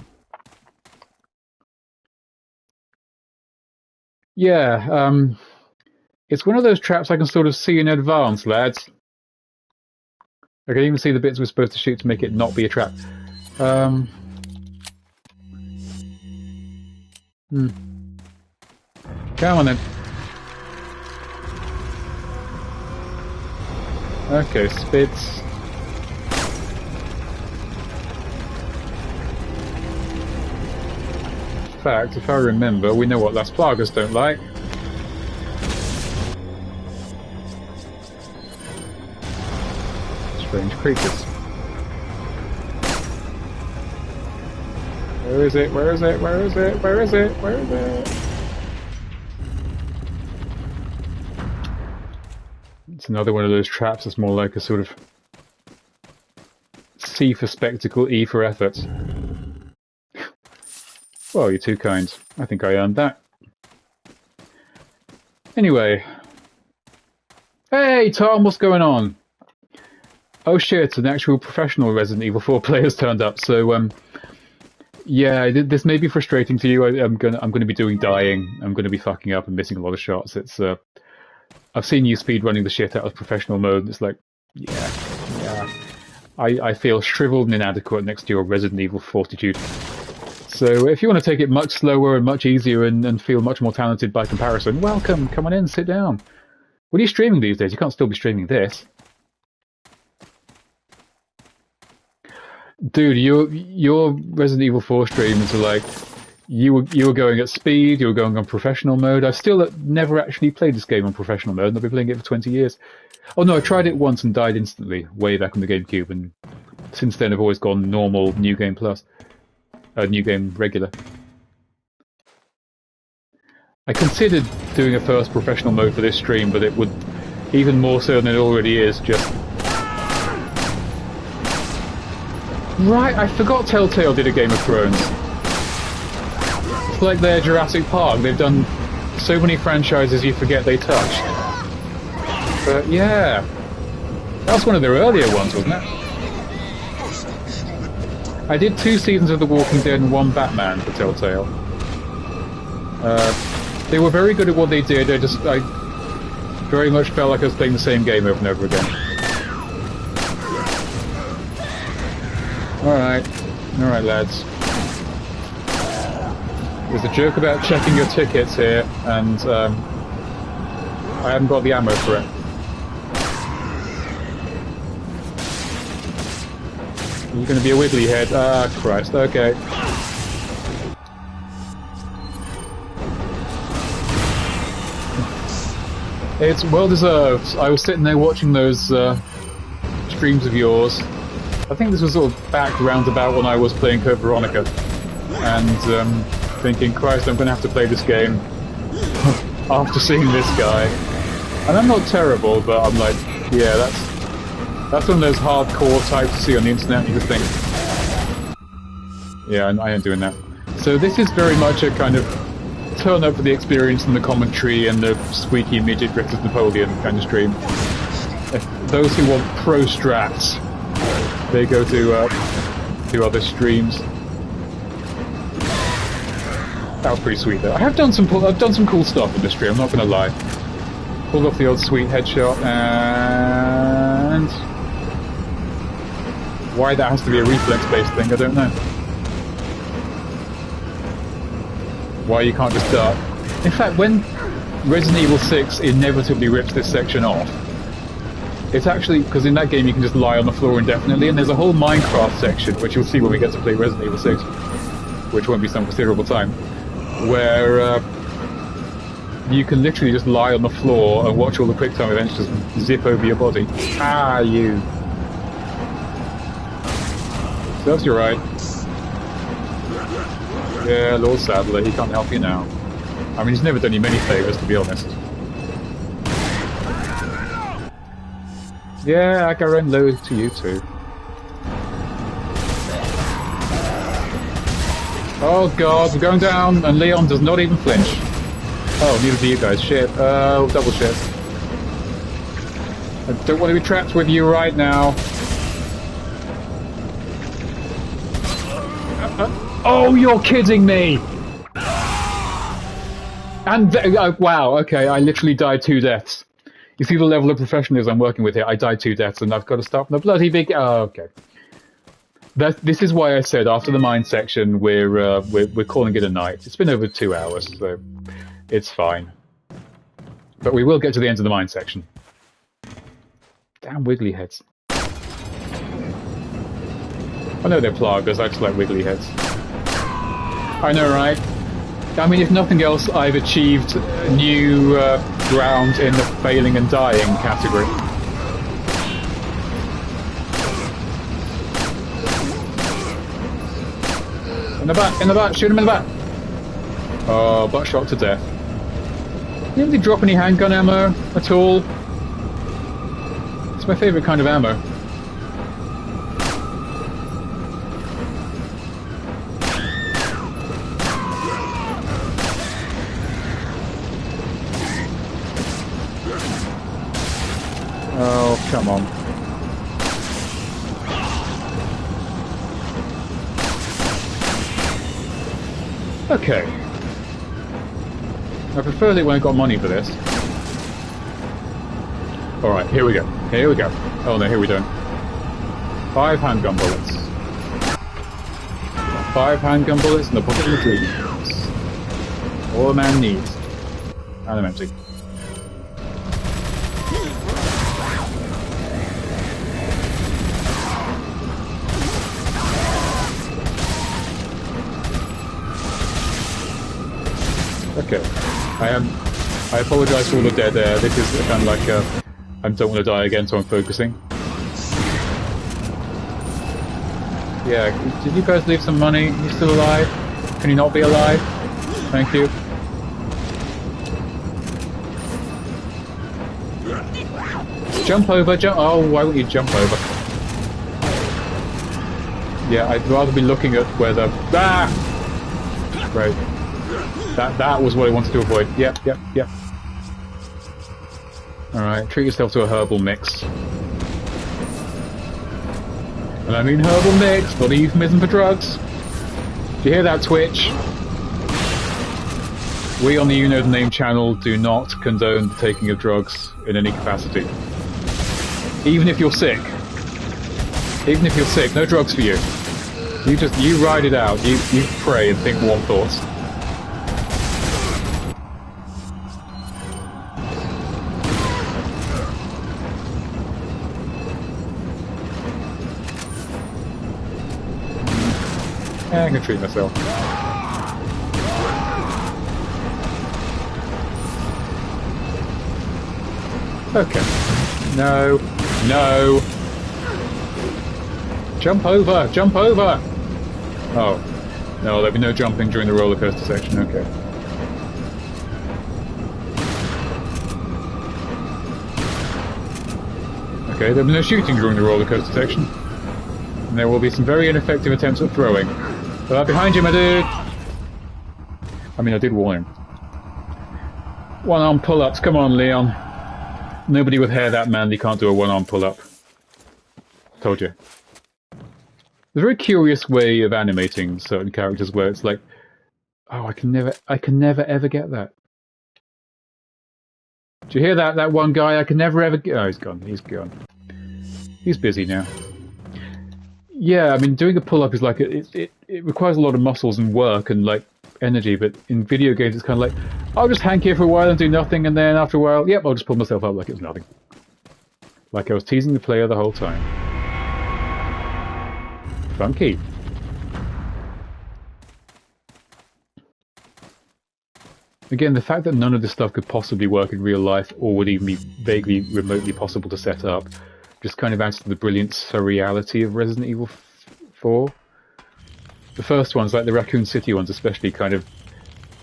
Yeah, it's one of those traps I can sort of see in advance, lads. I can even see the bits we're supposed to shoot to make it not be a trap. Come on then. Okay, spits. In fact, if I remember, we know what Las Plagas don't like. Strange creatures. Where is it? Where is it? Where is it? Where is it? Where is it? It's another one of those traps that's more like a sort of C for spectacle, E for effort. Well, you're too kind. I think I earned that. Anyway. Hey, Tom, what's going on? Oh shit, an actual professional Resident Evil 4 player's turned up, so, yeah, this may be frustrating to you. I'm gonna be doing dying. I'm gonna be fucking up and missing a lot of shots. It's, I've seen you speedrunning the shit out of professional mode, and it's like, yeah. I feel shriveled and inadequate next to your Resident Evil fortitude. So if you want to take it much slower and much easier and feel much more talented by comparison, welcome, come on in, sit down. What are you streaming these days? You can't still be streaming this. Dude, your Resident Evil 4 streams are like, you were going at speed, you were going on professional mode. I've still never actually played this game on professional mode, and I've been playing it for 20 years. Oh no, I tried it once and died instantly, way back on the GameCube, and since then I've always gone normal, New Game Plus. New Game Regular. I considered doing a first professional mode for this stream, but it would, even more so than it already is, just... Right, I forgot Telltale did a Game of Thrones. It's like their Jurassic Park, they've done so many franchises you forget they touched. But yeah, that was one of their earlier ones, wasn't it? I did 2 seasons of The Walking Dead and 1 Batman for Telltale. They were very good at what they did, I very much felt like I was playing the same game over and over again. Alright lads. There's a joke about checking your tickets here, and I haven't got the ammo for it. You're going to be a wiggly head. Ah, Christ. Okay. It's well deserved. I was sitting there watching those streams of yours. I think this was sort of back roundabout when I was playing Code Veronica, and thinking, Christ, I'm going to have to play this game after seeing this guy. And I'm not terrible, but I'm like, yeah, that's one of those hardcore types you see on the internet. You just think, yeah, I ain't doing that. So this is very much a kind of turn up for the experience and the commentary and the squeaky midget dressed as Napoleon kind of stream. If those who want pro strats, they go to other streams. That was pretty sweet though. I've done some cool stuff in this stream. I'm not gonna lie. Pulled off the old sweet headshot, and why that has to be a reflex-based thing, I don't know. Why you can't just dart. In fact, when Resident Evil 6 inevitably rips this section off, it's actually, because in that game you can just lie on the floor indefinitely, and there's a whole Minecraft section, which you'll see when we get to play Resident Evil 6, which won't be some considerable time, where you can literally just lie on the floor and watch all the quick time events just zip over your body. Ah, you. Serves you right. Yeah, Lord Sadler, he can't help you now. I mean, he's never done you many favours, to be honest. Yeah, I can run low to you too. Oh god, we're going down, and Leon does not even flinch. Oh, neither do you guys. Shit. Double shit. I don't want to be trapped with you right now. Oh, you're kidding me! And wow, okay, I literally died 2 deaths. You see the level of professionalism I'm working with here. I died 2 deaths, and I've got to start from the bloody big. Oh, okay. This is why I said after the mine section we're calling it a night. It's been over 2 hours, so it's fine. But we will get to the end of the mine section. Damn wiggly heads. I know they're plagas, I just like wiggly heads. I know, right? I mean, if nothing else, I've achieved new ground in the failing and dying category. In the back, shoot him in the back! Oh, butt shot to death. Did anybody drop any handgun ammo at all? It's my favourite kind of ammo. Oh, come on. Okay. I prefer it when I got money for this. Alright, here we go. Here we go. Oh no, here we don't. 5 handgun bullets. 5 handgun bullets in the pocket of the dreams. All a man needs. And I'm empty. Okay. I apologise for all the dead air. This is kind of like I don't want to die again, so I'm focusing. Yeah, did you guys leave some money? Are you still alive? Can you not be alive? Thank you. Jump over, jump. Oh, why won't you jump over? Yeah, I'd rather be looking at where the. Ah! Right. That was what I wanted to avoid. Yep. Alright, treat yourself to a herbal mix. And I mean herbal mix, not a euphemism for drugs. Do you hear that, Twitch? We on the You Know the Name channel do not condone the taking of drugs in any capacity. Even if you're sick. Even if you're sick, no drugs for you. You ride it out. You pray and think warm thoughts. I can treat myself. Okay. No. No. Jump over! Jump over! Oh. No, there'll be no jumping during the roller coaster section. Okay. Okay, there'll be no shooting during the roller coaster section. And there will be some very ineffective attempts at throwing. Behind you, my dude! I mean, I did warn him. One-arm pull-ups, come on, Leon. Nobody with hair that manly can't do a one-arm pull-up. Told you. There's a very curious way of animating certain characters where it's like, oh, I can never ever get that. Do you hear that? That one guy, I can never ever get. Oh, he's gone. He's gone. He's busy now. Yeah, I mean, doing a pull-up is like it requires a lot of muscles and work and like energy, but in video games it's kind of like, I'll just hang here for a while and do nothing, and then after a while, yep, I'll just pull myself up like it was nothing. Like I was teasing the player the whole time. Funky. Again, the fact that none of this stuff could possibly work in real life or would even be vaguely remotely possible to set up just kind of adds to the brilliant surreality of Resident Evil 4. The first ones, like the Raccoon City ones especially, kind of,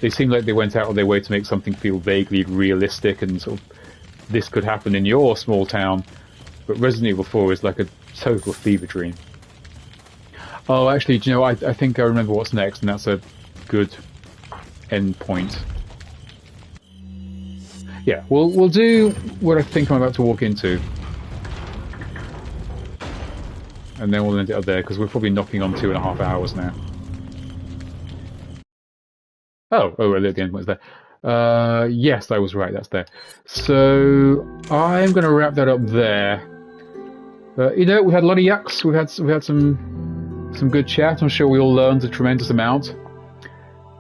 they seem like they went out of their way to make something feel vaguely realistic and sort of, this could happen in your small town. But Resident Evil 4 is like a total fever dream. Oh, actually, do you know, I think I remember what's next, and that's a good end point. Yeah, we'll do what I think I'm about to walk into. And then we'll end it up there, because we're probably knocking on 2.5 hours now. Oh, at the end point's there. Yes, I was right, that's there. So, I'm going to wrap that up there. You know, we had a lot of yucks, we had some good chat. I'm sure we all learned a tremendous amount.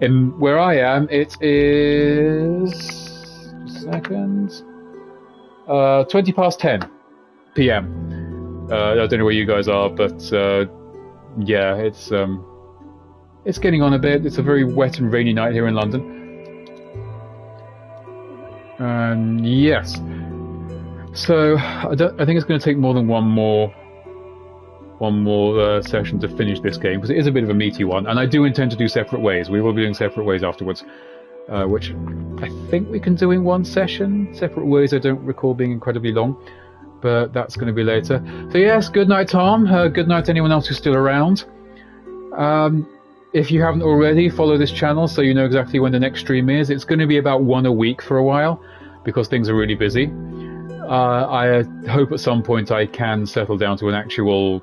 And where I am, it is... Just a second... 20 past 10 p.m. I don't know where you guys are, but yeah, it's getting on a bit. It's a very wet and rainy night here in London. Yes. So I think it's going to take more than one more session to finish this game, because it is a bit of a meaty one, and I do intend to do separate ways. We will be doing separate ways afterwards, which I think we can do in one session. Separate ways I don't recall being incredibly long, but that's going to be later. So yes, good night, Tom. Good night to anyone else who's still around. If you haven't already, follow this channel so you know exactly when the next stream is. It's going to be about one a week for a while, because things are really busy. I hope at some point I can settle down to an actual...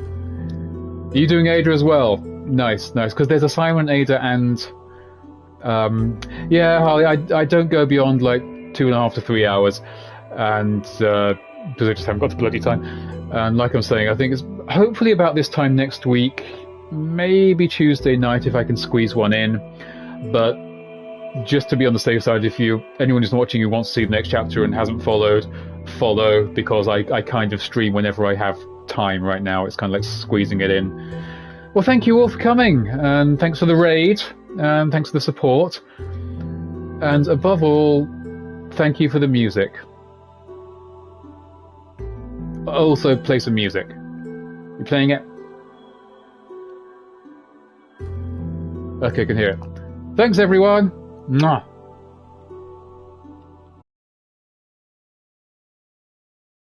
Are you doing Ada as well? Nice, because there's a Simon, Ada, and... yeah, Harley, I don't go beyond like 2.5 to 3 hours, and because I just haven't got the bloody time. And like I'm saying, I think it's hopefully about this time next week, maybe Tuesday night if I can squeeze one in. But just to be on the safe side, if anyone who's watching who wants to see the next chapter and hasn't followed, follow, because I kind of stream whenever I have time right now. It's kind of like squeezing it in. Well, thank you all for coming, and thanks for the raid, and thanks for the support, and above all, thank you for the music. Also, play some music. You playing it? Okay, I can hear it. Thanks, everyone. Mwah.